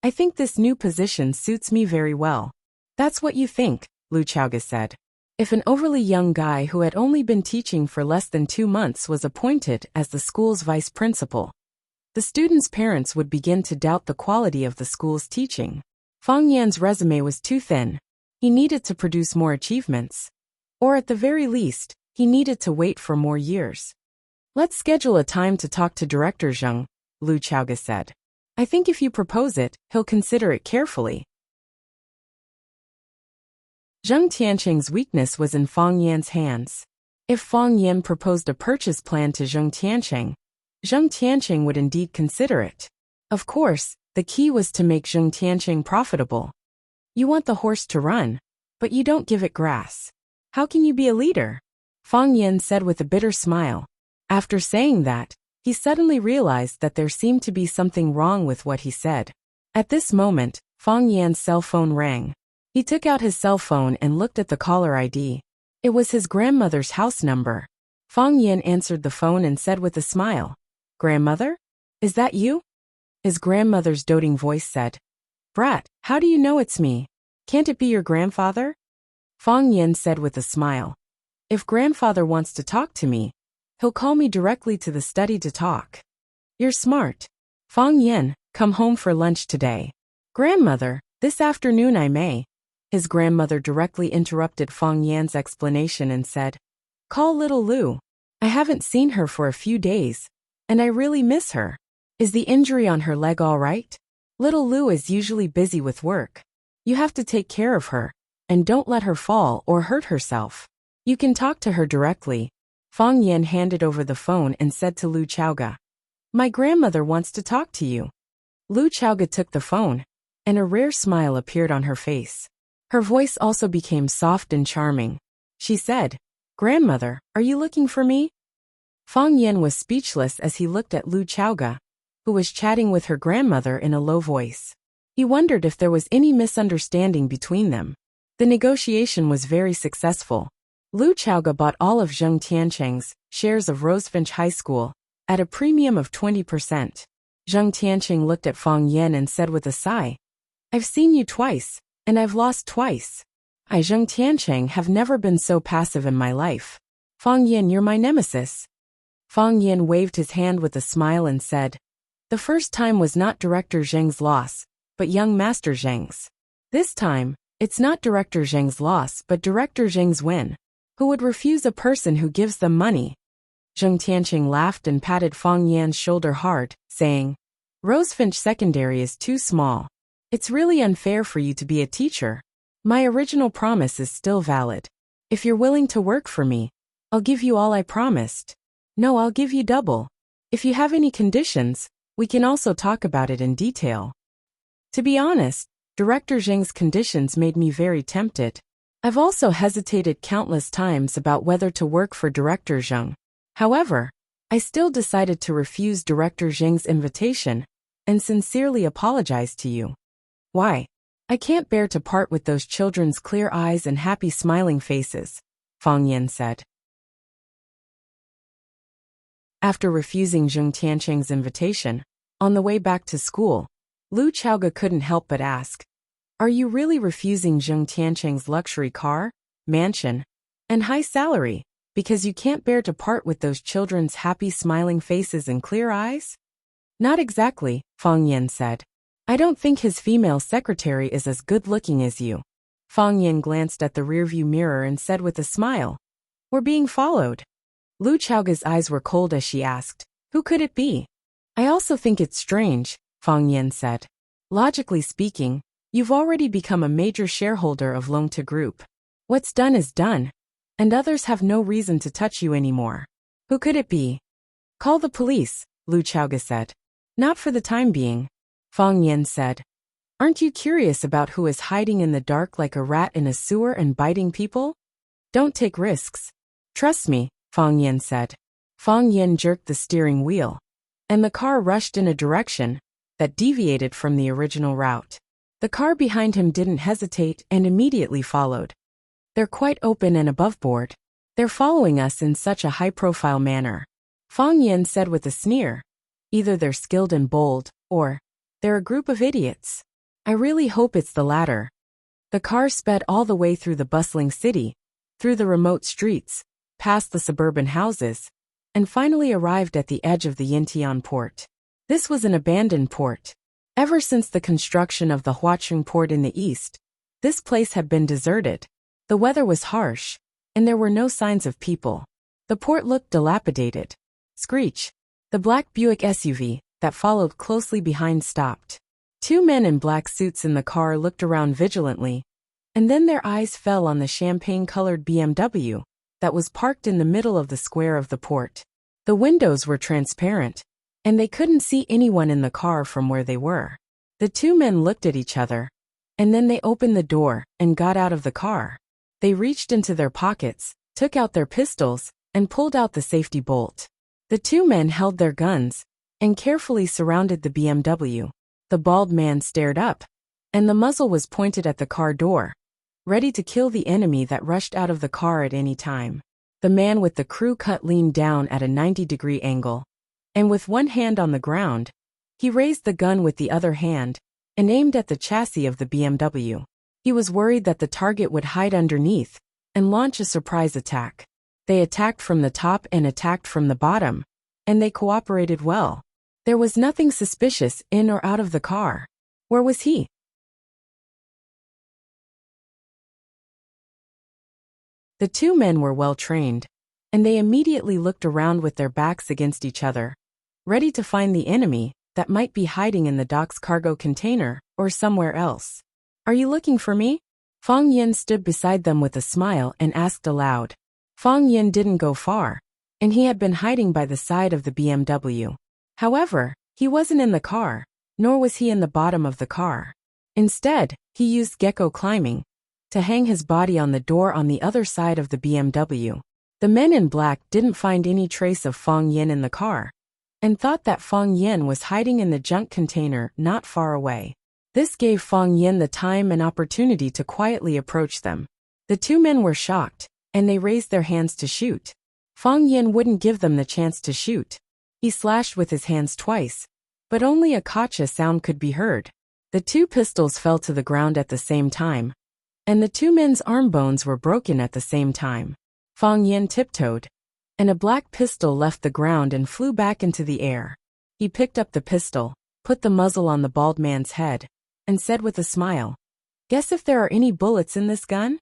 I think this new position suits me very well. That's what you think, Lu Chaoga said. If an overly young guy who had only been teaching for less than 2 months was appointed as the school's vice principal, the students' parents would begin to doubt the quality of the school's teaching. Fong Yan's resume was too thin. He needed to produce more achievements. Or at the very least, he needed to wait for more years. Let's schedule a time to talk to Director Zheng, Lu Chaoga said. I think if you propose it, he'll consider it carefully. Zheng Tianqing's weakness was in Fong Yan's hands. If Fong Yan proposed a purchase plan to Zheng Tianqing would indeed consider it. Of course, the key was to make Zheng Tianqing profitable. You want the horse to run, but you don't give it grass. How can you be a leader? Fong Yan said with a bitter smile. After saying that, he suddenly realized that there seemed to be something wrong with what he said. At this moment, Fong Yan's cell phone rang. He took out his cell phone and looked at the caller ID. It was his grandmother's house number. Fong Yan answered the phone and said with a smile, "Grandmother? Is that you?" His grandmother's doting voice said, "Brat, how do you know it's me? Can't it be your grandfather?" Fong Yan said with a smile, "If grandfather wants to talk to me, he'll call me directly to the study to talk." "You're smart. Fong Yan, come home for lunch today." "Grandmother, this afternoon I may." His grandmother directly interrupted Fong Yan's explanation and said, "Call little Lu. I haven't seen her for a few days, and I really miss her. Is the injury on her leg all right? Little Lu is usually busy with work. You have to take care of her, and don't let her fall or hurt herself. You can talk to her directly." Fong Yan handed over the phone and said to Lu Chaoga, "My grandmother wants to talk to you." Lu Chaoga took the phone, and a rare smile appeared on her face. Her voice also became soft and charming. She said, "Grandmother, are you looking for me?" Fong Yan was speechless as he looked at Lu Chaoga, who was chatting with her grandmother in a low voice. He wondered if there was any misunderstanding between them. The negotiation was very successful. Lu Chaoga bought all of Zheng Tianqing's shares of Rosefinch High School at a premium of 20%. Zheng Tianqing looked at Fong Yan and said with a sigh, "I've seen you twice, and I've lost twice. I, Zheng Tianqing, have never been so passive in my life. Fong Yan, you're my nemesis." Fong Yan waved his hand with a smile and said, "The first time was not Director Zheng's loss, but young Master Zheng's. This time, it's not Director Zheng's loss but Director Zheng's win. Who would refuse a person who gives them money?" Zheng Tianqing laughed and patted Fong Yan's shoulder hard, saying, "Rosefinch Secondary is too small. It's really unfair for you to be a teacher. My original promise is still valid. If you're willing to work for me, I'll give you all I promised. No, I'll give you double. If you have any conditions, we can also talk about it in detail." To be honest, Director Zheng's conditions made me very tempted. I've also hesitated countless times about whether to work for Director Zheng. However, I still decided to refuse Director Zheng's invitation and sincerely apologize to you. "Why? I can't bear to part with those children's clear eyes and happy smiling faces," Fong Yan said. After refusing Zheng Tianqing's invitation, on the way back to school, Lu Chaoga couldn't help but ask, "Are you really refusing Zheng Tianqing's luxury car, mansion, and high salary because you can't bear to part with those children's happy smiling faces and clear eyes?" "Not exactly," Fong Yan said. "I don't think his female secretary is as good-looking as you." Fong Yan glanced at the rearview mirror and said with a smile, "We're being followed." Lu Chaoga's eyes were cold as she asked, "Who could it be?" "I also think it's strange," Fong Yan said. "Logically speaking, You've already become a major shareholder of Longta Group. What's done is done, and others have no reason to touch you anymore. Who could it be? Call the police, Lu Chaoga said. Not for the time being, Fang Yin said. Aren't you curious about who is hiding in the dark like a rat in a sewer and biting people? Don't take risks. Trust me, Fang Yin said. Fang Yin jerked the steering wheel, and the car rushed in a direction that deviated from the original route. The car behind him didn't hesitate and immediately followed. They're quite open and aboveboard. They're following us in such a high-profile manner, Fang Yin said with a sneer. Either they're skilled and bold, or they're a group of idiots. I really hope it's the latter. The car sped all the way through the bustling city, through the remote streets, past the suburban houses, and finally arrived at the edge of the Yintian port. This was an abandoned port. Ever since the construction of the Huacheng port in the east, this place had been deserted. The weather was harsh, and there were no signs of people. The port looked dilapidated. Screech. The black Buick SUV that followed closely behind stopped. Two men in black suits in the car looked around vigilantly, and then their eyes fell on the champagne-colored BMW that was parked in the middle of the square of the port. The windows were transparent, and they couldn't see anyone in the car from where they were. The two men looked at each other, and then they opened the door and got out of the car. They reached into their pockets, took out their pistols, and pulled out the safety bolt. The two men held their guns and carefully surrounded the BMW. The bald man stared up, and the muzzle was pointed at the car door, ready to kill the enemy that rushed out of the car at any time. The man with the crew cut leaned down at a 90-degree angle, and with one hand on the ground, he raised the gun with the other hand and aimed at the chassis of the BMW. He was worried that the target would hide underneath and launch a surprise attack. They attacked from the top and attacked from the bottom, and they cooperated well. There was nothing suspicious in or out of the car. Where was he? The two men were well trained, and they immediately looked around with their backs against each other, ready to find the enemy that might be hiding in the dock's cargo container or somewhere else. Are you looking for me? Fang Yin stood beside them with a smile and asked aloud. Fang Yin didn't go far, and he had been hiding by the side of the BMW. However, he wasn't in the car, nor was he in the bottom of the car. Instead, he used gecko climbing to hang his body on the door on the other side of the BMW. The men in black didn't find any trace of Fang Yin in the car, and thought that Fang Yin was hiding in the junk container not far away. This gave Fang Yin the time and opportunity to quietly approach them. The two men were shocked, and they raised their hands to shoot. Fang Yin wouldn't give them the chance to shoot. He slashed with his hands twice, but only a gotcha sound could be heard. The two pistols fell to the ground at the same time, and the two men's arm bones were broken at the same time. Fang Yin tiptoed, and a black pistol left the ground and flew back into the air. He picked up the pistol, put the muzzle on the bald man's head, and said with a smile, "Guess if there are any bullets in this gun?"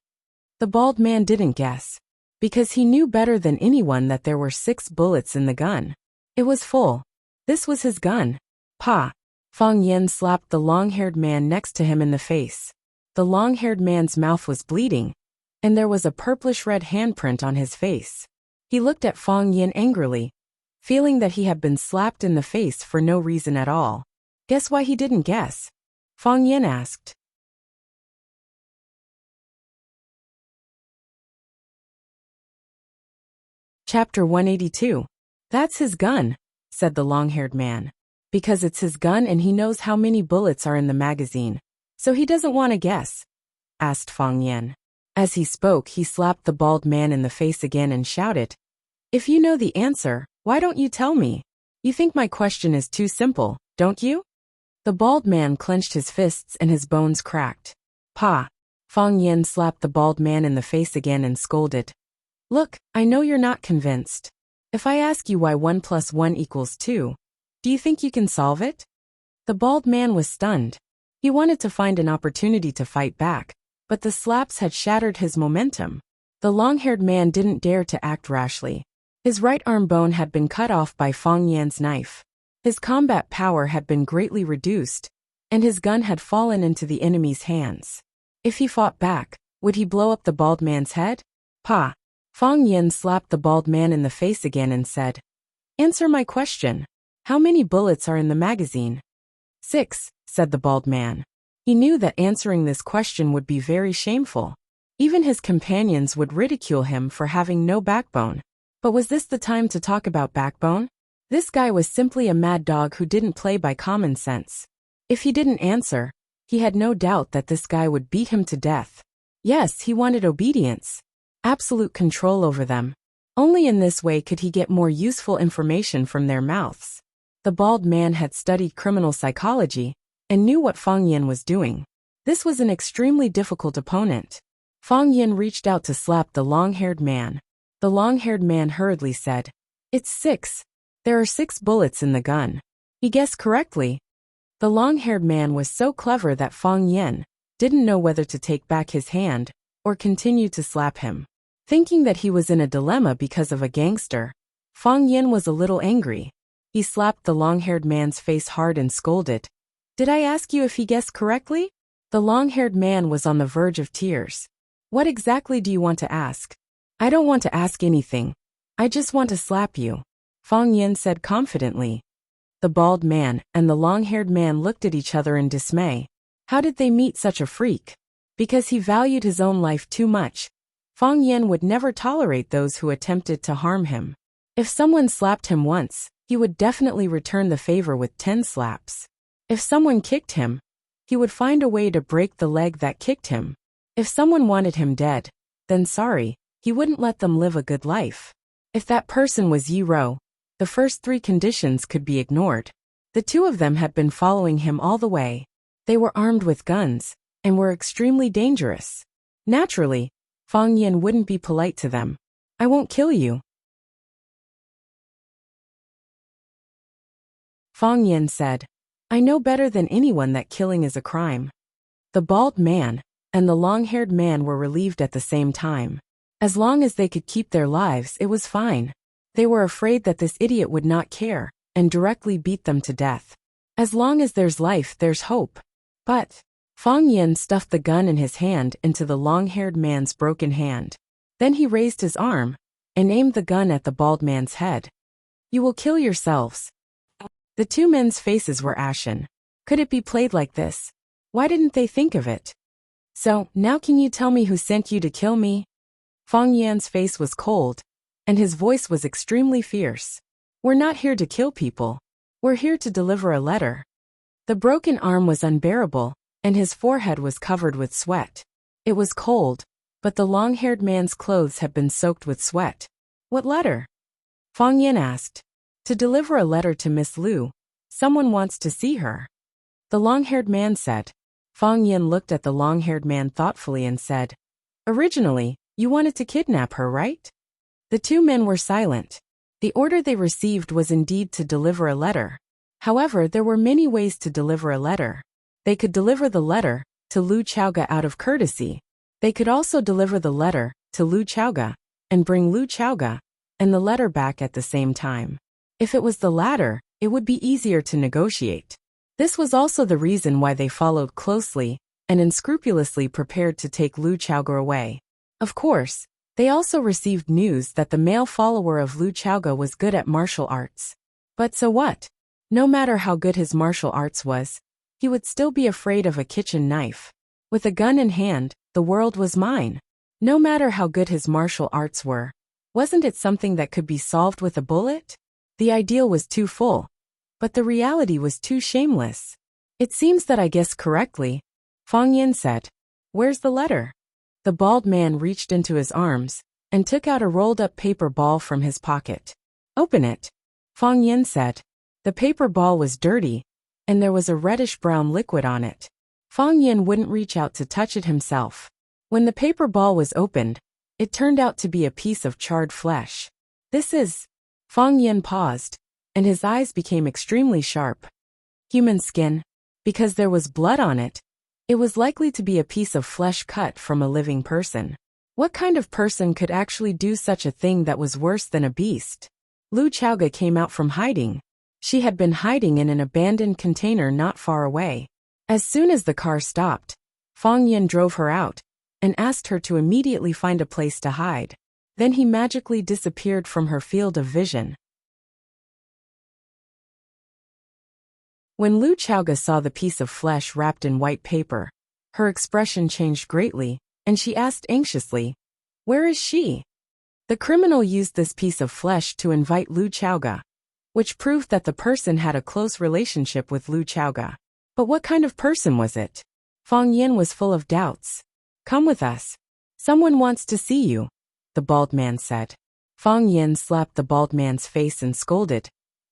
The bald man didn't guess, because he knew better than anyone that there were 6 bullets in the gun. It was full. This was his gun. Pa! Fang Yin slapped the long-haired man next to him in the face. The long-haired man's mouth was bleeding, and there was a purplish-red handprint on his face. He looked at Fang Yin angrily, feeling that he had been slapped in the face for no reason at all. Guess why he didn't guess? Fang Yin asked. Chapter 182. That's his gun, said the long-haired man. Because it's his gun and he knows how many bullets are in the magazine. So he doesn't want to guess, asked Fang Yin. As he spoke, he slapped the bald man in the face again and shouted, "If you know the answer, why don't you tell me? You think my question is too simple, don't you?" The bald man clenched his fists and his bones cracked. Pa! Fang Yin slapped the bald man in the face again and scolded. "Look, I know you're not convinced. If I ask you why 1 + 1 = 2, do you think you can solve it?" The bald man was stunned. He wanted to find an opportunity to fight back, but the slaps had shattered his momentum. The long-haired man didn't dare to act rashly. His right arm bone had been cut off by Fang Yin's knife. His combat power had been greatly reduced, and his gun had fallen into the enemy's hands. If he fought back, would he blow up the bald man's head? Pa! Fang Yin slapped the bald man in the face again and said, "Answer my question. How many bullets are in the magazine?" 6, said the bald man. He knew that answering this question would be very shameful. Even his companions would ridicule him for having no backbone. But was this the time to talk about backbone? This guy was simply a mad dog who didn't play by common sense. If he didn't answer, he had no doubt that this guy would beat him to death. Yes, he wanted obedience. Absolute control over them. Only in this way could he get more useful information from their mouths. The bald man had studied criminal psychology and knew what Fang Yin was doing. This was an extremely difficult opponent. Fang Yin reached out to slap the long-haired man. The long-haired man hurriedly said, "It's 6. There are 6 bullets in the gun." He guessed correctly. The long-haired man was so clever that Fang Yin didn't know whether to take back his hand or continue to slap him. Thinking that he was in a dilemma because of a gangster, Fang Yin was a little angry. He slapped the long-haired man's face hard and scolded, "Did I ask you if he guessed correctly?" The long-haired man was on the verge of tears. "What exactly do you want to ask?" "I don't want to ask anything. I just want to slap you," Fang Yin said confidently. The bald man and the long-haired man looked at each other in dismay. How did they meet such a freak? Because he valued his own life too much, Fang Yin would never tolerate those who attempted to harm him. If someone slapped him once, he would definitely return the favor with 10 slaps. If someone kicked him, he would find a way to break the leg that kicked him. If someone wanted him dead, then sorry, he wouldn't let them live a good life. If that person was Yi Ro, the first 3 conditions could be ignored. The 2 of them had been following him all the way. They were armed with guns and were extremely dangerous. Naturally, Fang Yin wouldn't be polite to them. "I won't kill you." Fang Yin said, "I know better than anyone that killing is a crime." The bald man and the long-haired man were relieved at the same time. As long as they could keep their lives, it was fine. They were afraid that this idiot would not care and directly beat them to death. As long as there's life, there's hope. But Fang Yin stuffed the gun in his hand into the long-haired man's broken hand. Then he raised his arm and aimed the gun at the bald man's head. "You will kill yourselves." The 2 men's faces were ashen. Could it be played like this? Why didn't they think of it? "So, now can you tell me who sent you to kill me?" Fang Yin's face was cold, and his voice was extremely fierce. "We're not here to kill people. We're here to deliver a letter." The broken arm was unbearable, and his forehead was covered with sweat. It was cold, but the long-haired man's clothes had been soaked with sweat. "What letter?" Fang Yin asked. "To deliver a letter to Miss Liu. Someone wants to see her." The long-haired man said. Fang Yin looked at the long-haired man thoughtfully and said, "Originally, you wanted to kidnap her, right?" The 2 men were silent. The order they received was indeed to deliver a letter. However, there were many ways to deliver a letter. They could deliver the letter to Lu Chaoga out of courtesy. They could also deliver the letter to Lu Chaoga and bring Lu Chaoga and the letter back at the same time. If it was the latter, it would be easier to negotiate. This was also the reason why they followed closely and unscrupulously prepared to take Lu Chaoga away. Of course, they also received news that the male follower of Lu Chaoga was good at martial arts. But so what? No matter how good his martial arts was, he would still be afraid of a kitchen knife. With a gun in hand, the world was mine. No matter how good his martial arts were, wasn't it something that could be solved with a bullet? The ideal was too full, but the reality was too shameless. "It seems that I guessed correctly," Fang Yin said. "Where's the letter?" The bald man reached into his arms and took out a rolled-up paper ball from his pocket. "Open it," Fang Yin said. The paper ball was dirty, and there was a reddish-brown liquid on it. Fang Yin wouldn't reach out to touch it himself. When the paper ball was opened, it turned out to be a piece of charred flesh. "This is..." Fang Yin paused, and his eyes became extremely sharp. "Human skin. Because there was blood on it, it was likely to be a piece of flesh cut from a living person. What kind of person could actually do such a thing that was worse than a beast?" Lu Chaoga came out from hiding. She had been hiding in an abandoned container not far away. As soon as the car stopped, Fang Yin drove her out and asked her to immediately find a place to hide. Then he magically disappeared from her field of vision. When Lu Chaoga saw the piece of flesh wrapped in white paper, her expression changed greatly, and she asked anxiously, "Where is she?" The criminal used this piece of flesh to invite Lu Chaoga, which proved that the person had a close relationship with Lu Chaoga. But what kind of person was it? Fang Yin was full of doubts. "Come with us. Someone wants to see you," the bald man said. Fang Yin slapped the bald man's face and scolded,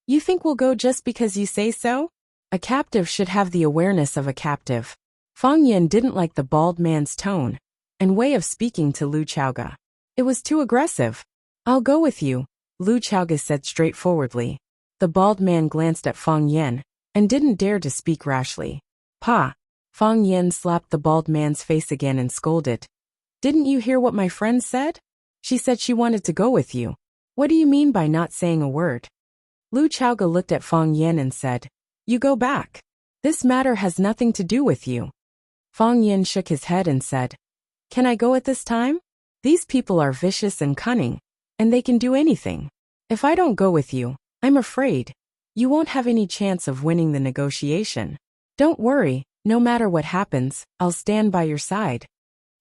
"You think we'll go just because you say so? A captive should have the awareness of a captive." Fang Yin didn't like the bald man's tone and way of speaking to Lu Chaoga. It was too aggressive. "I'll go with you," Lu Chaoga said straightforwardly. The bald man glanced at Fang Yin and didn't dare to speak rashly. "Pa!" Fang Yin slapped the bald man's face again and scolded, "Didn't you hear what my friend said? She said she wanted to go with you. What do you mean by not saying a word?" Lu Chaoga looked at Fang Yin and said, "You go back. This matter has nothing to do with you." Fang Yin shook his head and said, "Can I go at this time? These people are vicious and cunning, and they can do anything. If I don't go with you, I'm afraid you won't have any chance of winning the negotiation. Don't worry, no matter what happens, I'll stand by your side."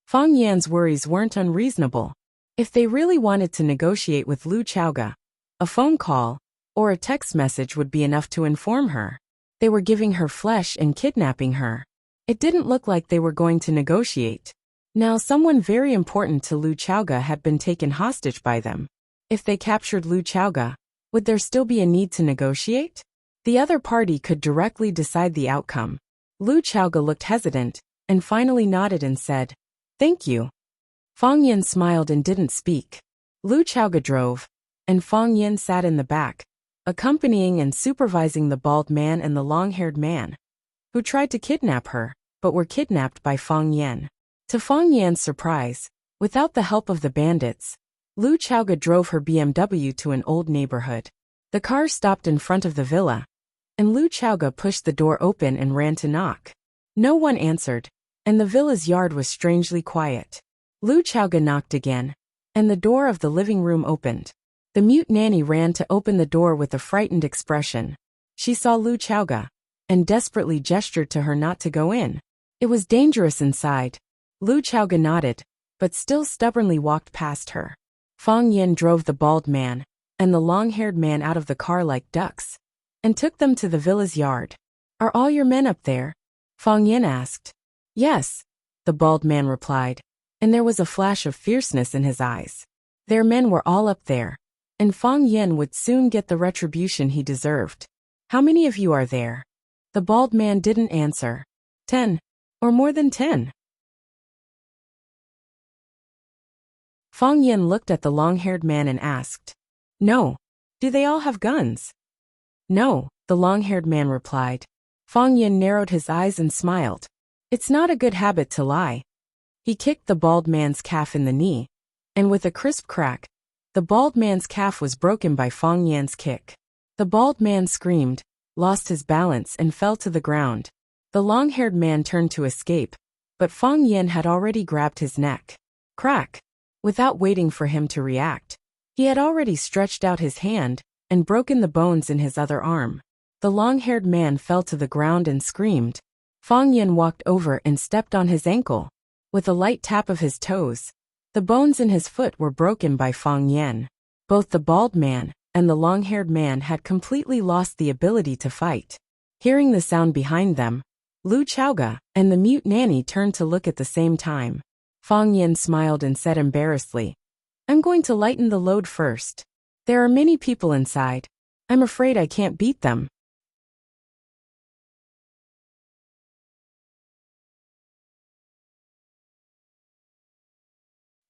Fang Yan's worries weren't unreasonable. If they really wanted to negotiate with Lu Chaoga, a phone call or a text message would be enough to inform her. They were giving her flesh and kidnapping her. It didn't look like they were going to negotiate. Now someone very important to Lu Chaoga had been taken hostage by them. If they captured Lu Chaoga, would there still be a need to negotiate? The other party could directly decide the outcome. Lu Chaoga looked hesitant, and finally nodded and said, "Thank you." Fang Yin smiled and didn't speak. Lu Chaoga drove, and Fang Yin sat in the back, accompanying and supervising the bald man and the long-haired man, who tried to kidnap her, but were kidnapped by Fang Yin. To Fang Yan's surprise, without the help of the bandits, Lu Chaoga drove her BMW to an old neighborhood. The car stopped in front of the villa, and Lu Chaoga pushed the door open and ran to knock. No one answered, and the villa's yard was strangely quiet. Lu Chaoga knocked again, and the door of the living room opened. The mute nanny ran to open the door with a frightened expression. She saw Lu Chaoga, and desperately gestured to her not to go in. It was dangerous inside. Lu Chaoga nodded, but still stubbornly walked past her. Fang Yin drove the bald man and the long-haired man out of the car like ducks, and took them to the villa's yard. "Are all your men up there?" Fang Yin asked. "Yes," the bald man replied, and there was a flash of fierceness in his eyes. Their men were all up there, and Fang Yin would soon get the retribution he deserved. "How many of you are there?" The bald man didn't answer. 10. Or more than 10. Fang Yin looked at the long-haired man and asked, "No. Do they all have guns?" "No," the long-haired man replied. Fang Yin narrowed his eyes and smiled. It's not a good habit to lie. He kicked the bald man's calf in the knee, and with a crisp crack, the bald man's calf was broken by Fang Yan's kick. The bald man screamed, lost his balance and fell to the ground. The long-haired man turned to escape, but Fang Yin had already grabbed his neck. Crack! Without waiting for him to react, he had already stretched out his hand and broken the bones in his other arm. The long-haired man fell to the ground and screamed. Fang Yin walked over and stepped on his ankle. With a light tap of his toes, the bones in his foot were broken by Fang Yin. Both the bald man and the long-haired man had completely lost the ability to fight. Hearing the sound behind them, Lu Chaoga and the mute nanny turned to look at the same time. Fang Yin smiled and said embarrassedly, "I'm going to lighten the load first. There are many people inside. I'm afraid I can't beat them."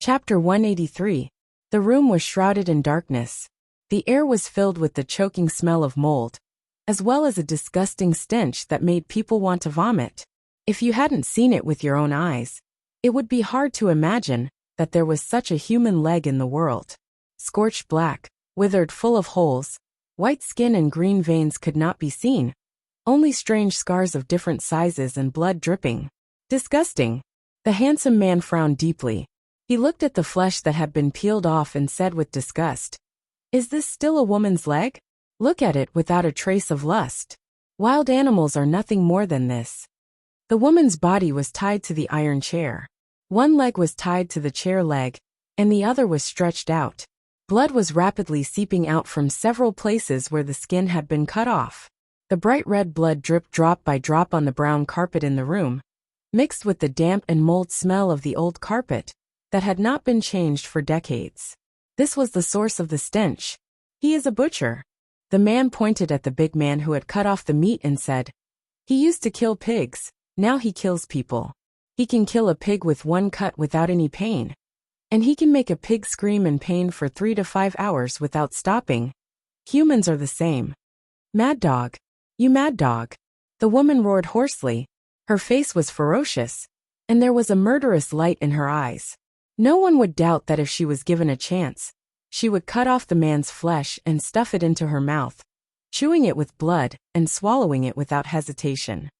Chapter 183. The room was shrouded in darkness. The air was filled with the choking smell of mold, as well as a disgusting stench that made people want to vomit. If you hadn't seen it with your own eyes, it would be hard to imagine that there was such a human leg in the world. Scorched black, withered full of holes, white skin and green veins could not be seen, only strange scars of different sizes and blood dripping. Disgusting. The handsome man frowned deeply. He looked at the flesh that had been peeled off and said with disgust, "Is this still a woman's leg? Look at it without a trace of lust. Wild animals are nothing more than this." The woman's body was tied to the iron chair. One leg was tied to the chair leg, and the other was stretched out. Blood was rapidly seeping out from several places where the skin had been cut off. The bright red blood dripped drop by drop on the brown carpet in the room, mixed with the damp and mold smell of the old carpet that had not been changed for decades. This was the source of the stench. "He is a butcher." The man pointed at the big man who had cut off the meat and said, "He used to kill pigs, now he kills people. He can kill a pig with one cut without any pain. And he can make a pig scream in pain for 3 to 5 hours without stopping. Humans are the same." "Mad dog. You mad dog." The woman roared hoarsely. Her face was ferocious, and there was a murderous light in her eyes. No one would doubt that if she was given a chance, she would cut off the man's flesh and stuff it into her mouth, chewing it with blood and swallowing it without hesitation.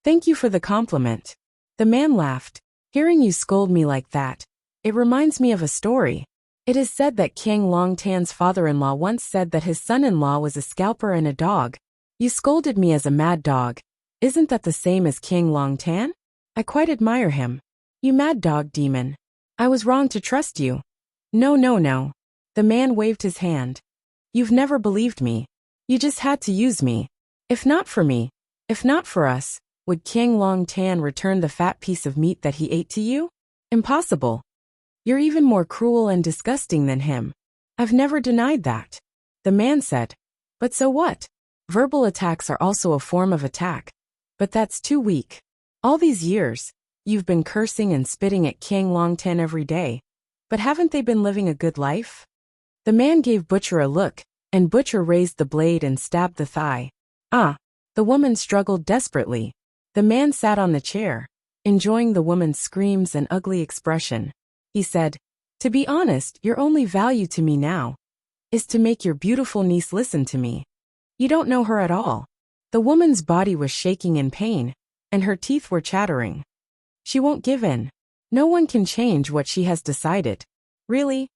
"Thank you for the compliment." The man laughed. "Hearing you scold me like that, it reminds me of a story. It is said that King Longtan's father-in-law once said that his son-in-law was a scalper and a dog. You scolded me as a mad dog. Isn't that the same as King Longtan? I quite admire him. You mad dog demon. I was wrong to trust you." "No, no, no." The man waved his hand. "You've never believed me. You just had to use me. If not for me, if not for us, would King Longtan return the fat piece of meat that he ate to you? Impossible. You're even more cruel and disgusting than him. I've never denied that." The man said, "But so what? Verbal attacks are also a form of attack. But that's too weak. All these years, you've been cursing and spitting at King Longtan every day. But haven't they been living a good life?" The man gave Butcher a look, and Butcher raised the blade and stabbed the thigh. "Ah!" The woman struggled desperately. The man sat on the chair, enjoying the woman's screams and ugly expression. He said, "To be honest, your only value to me now is to make your beautiful niece listen to me. You don't know her at all." The woman's body was shaking in pain, and her teeth were chattering. "She won't give in. No one can change what she has decided." "Really?"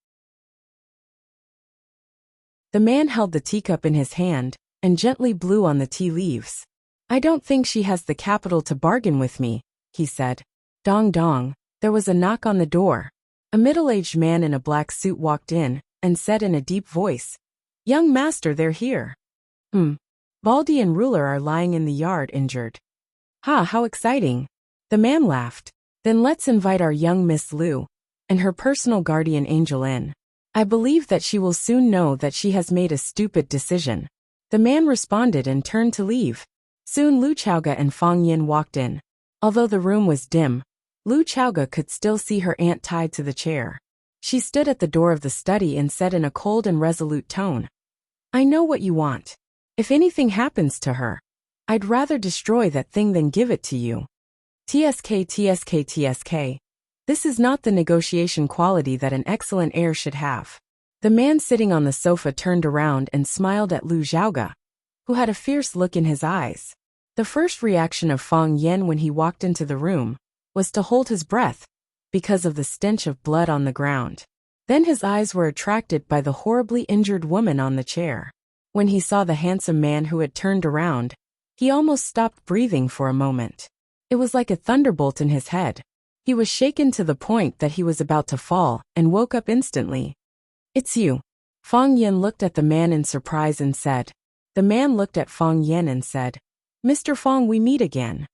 The man held the teacup in his hand and gently blew on the tea leaves. "I don't think she has the capital to bargain with me," he said. Dong dong, there was a knock on the door. A middle-aged man in a black suit walked in and said in a deep voice, "Young master, they're here." Baldy and Ruler are lying in the yard injured." "Ha, how exciting." The man laughed. "Then let's invite our young Miss Lu and her personal guardian angel in. I believe that she will soon know that she has made a stupid decision." The man responded and turned to leave. Soon Lu Chaoga and Fang Yin walked in. Although the room was dim, Lu Chaoga could still see her aunt tied to the chair. She stood at the door of the study and said in a cold and resolute tone, "I know what you want. If anything happens to her, I'd rather destroy that thing than give it to you. TSK, TSK, TSK. This is not the negotiation quality that an excellent heir should have." The man sitting on the sofa turned around and smiled at Lu Xiaoga, who had a fierce look in his eyes. The first reaction of Fang Yen when he walked into the room was to hold his breath, because of the stench of blood on the ground. Then his eyes were attracted by the horribly injured woman on the chair. When he saw the handsome man who had turned around, he almost stopped breathing for a moment. It was like a thunderbolt in his head. He was shaken to the point that he was about to fall and woke up instantly. "It's you." Fang Yen looked at the man in surprise and said. The man looked at Fang Yen and said, "Mr. Fang, we meet again."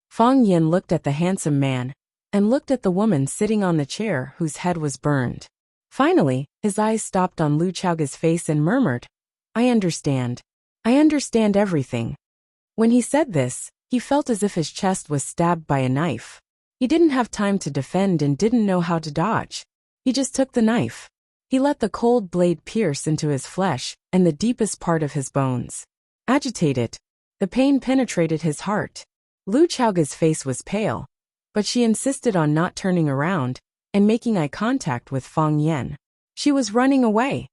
Fang Yen looked at the handsome man and looked at the woman sitting on the chair whose head was burned. Finally, his eyes stopped on Lu Chaoga's face and murmured, "I understand. I understand everything." When he said this, he felt as if his chest was stabbed by a knife. He didn't have time to defend and didn't know how to dodge. He just took the knife. He let the cold blade pierce into his flesh and the deepest part of his bones. Agitated, the pain penetrated his heart. Lu Chaoga's face was pale, but she insisted on not turning around and making eye contact with Fang Yen. She was running away.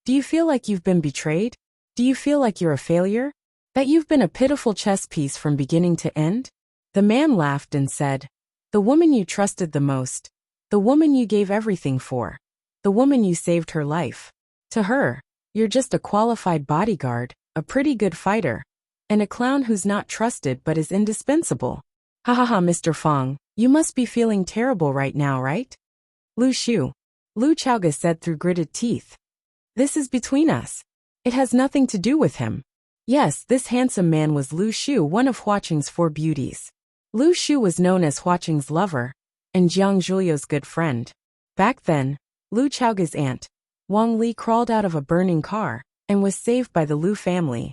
"Do you feel like you've been betrayed? Do you feel like you're a failure? That you've been a pitiful chess piece from beginning to end? The man laughed and said, the woman you trusted the most, the woman you gave everything for, the woman you saved her life. To her, you're just a qualified bodyguard, a pretty good fighter, and a clown who's not trusted but is indispensable. Ha ha ha, Mr. Fong, you must be feeling terrible right now, right? Lu Chaoga said through gritted teeth. This is between us. It has nothing to do with him. Yes, this handsome man was Lu Shu, one of Huaqing's four beauties. Lu Shu was known as Huaqing's lover, and Jiang Zhuliu's good friend. Back then, Lu Chaoga's aunt, Wang Li, crawled out of a burning car and was saved by the Lu family.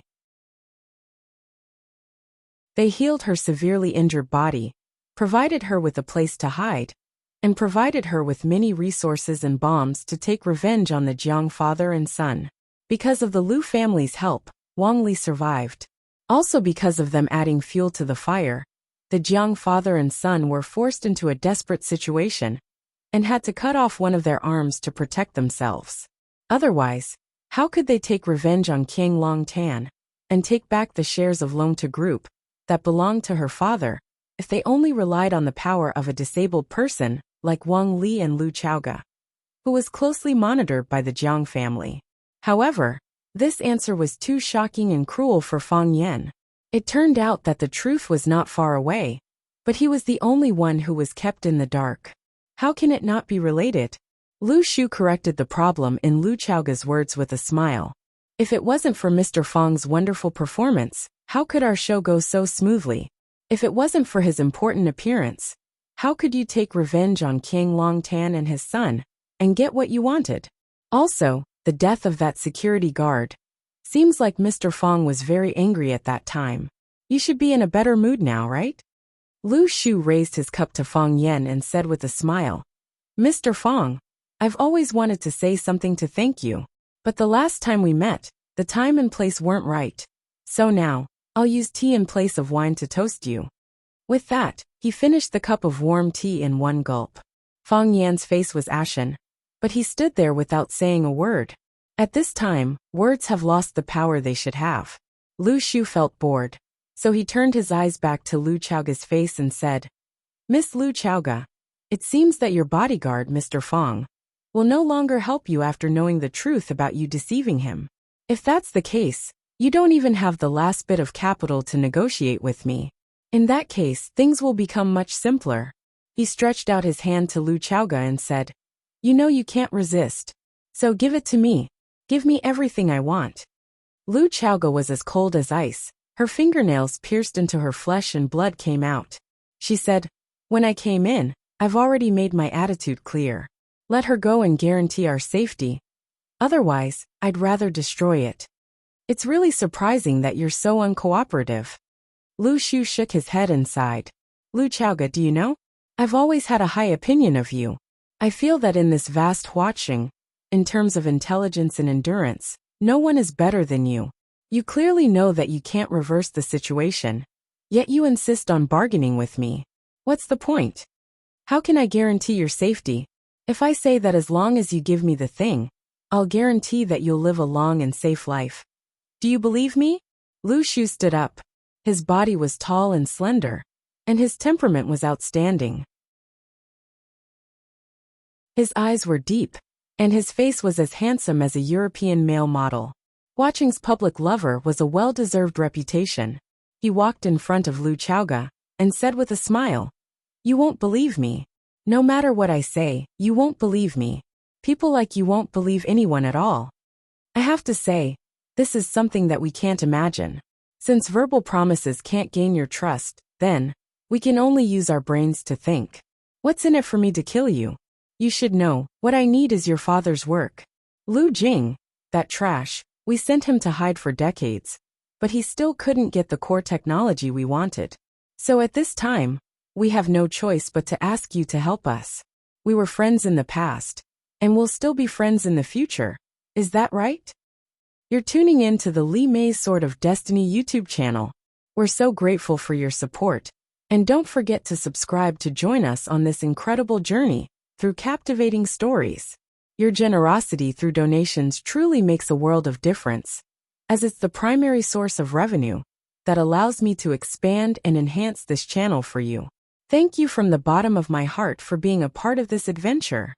They healed her severely injured body, provided her with a place to hide, and provided her with many resources and bombs to take revenge on the Jiang father and son. Because of the Lu family's help, Wang Li survived. Also because of them adding fuel to the fire, the Jiang father and son were forced into a desperate situation and had to cut off one of their arms to protect themselves. Otherwise, how could they take revenge on Qiang Longtan and take back the shares of Longta Group that belonged to her father if they only relied on the power of a disabled person like Wang Li and Lu Chaoga, who was closely monitored by the Jiang family? However, this answer was too shocking and cruel for Fang Yan. It turned out that the truth was not far away, but he was the only one who was kept in the dark. How can it not be related? Lu Shu corrected the problem in Lu Chaoga's words with a smile. If it wasn't for Mr. Fang's wonderful performance, how could our show go so smoothly? If it wasn't for his important appearance, how could you take revenge on Qiang Longtan and his son and get what you wanted? Also, the death of that security guard. Seems like Mr. Fang was very angry at that time. You should be in a better mood now, right? Lu Shu raised his cup to Fang Yan and said with a smile, Mr. Fang, I've always wanted to say something to thank you, but the last time we met, the time and place weren't right. So now, I'll use tea in place of wine to toast you. With that, he finished the cup of warm tea in one gulp. Fang Yan's face was ashen, but he stood there without saying a word. At this time, words have lost the power they should have. Lu Shu felt bored, so he turned his eyes back to Lu Chaoga's face and said, Miss Lu Chaoga, it seems that your bodyguard, Mr. Fang, will no longer help you after knowing the truth about you deceiving him. If that's the case, you don't even have the last bit of capital to negotiate with me. In that case, things will become much simpler. He stretched out his hand to Lu Chaoga and said, You know you can't resist. So give it to me. Give me everything I want. Lu Chaoga was as cold as ice. Her fingernails pierced into her flesh and blood came out. She said, When I came in, I've already made my attitude clear. Let her go and guarantee our safety. Otherwise, I'd rather destroy it. It's really surprising that you're so uncooperative. Lu Shu shook his head and sighed. Lu Chaoga, do you know? I've always had a high opinion of you. I feel that in this vast Huaqing, in terms of intelligence and endurance, no one is better than you. You clearly know that you can't reverse the situation, yet you insist on bargaining with me. What's the point? How can I guarantee your safety? If I say that as long as you give me the thing, I'll guarantee that you'll live a long and safe life. Do you believe me? Lu Shu stood up. His body was tall and slender, and his temperament was outstanding. His eyes were deep, and his face was as handsome as a European male model. Huaqing's public lover was a well-deserved reputation. He walked in front of Lu Chaoga and said with a smile, You won't believe me. No matter what I say, you won't believe me. People like you won't believe anyone at all. I have to say, this is something that we can't imagine. Since verbal promises can't gain your trust, then, we can only use our brains to think. What's in it for me to kill you? You should know, what I need is your father's work. Lu Jing, that trash, we sent him to hide for decades, but he still couldn't get the core technology we wanted. So at this time, we have no choice but to ask you to help us. We were friends in the past, and we'll still be friends in the future. Is that right? You're tuning in to the Li Mei's Sword of Destiny YouTube channel. We're so grateful for your support, and don't forget to subscribe to join us on this incredible journey through captivating stories. Your generosity through donations truly makes a world of difference, as it's the primary source of revenue that allows me to expand and enhance this channel for you. Thank you from the bottom of my heart for being a part of this adventure.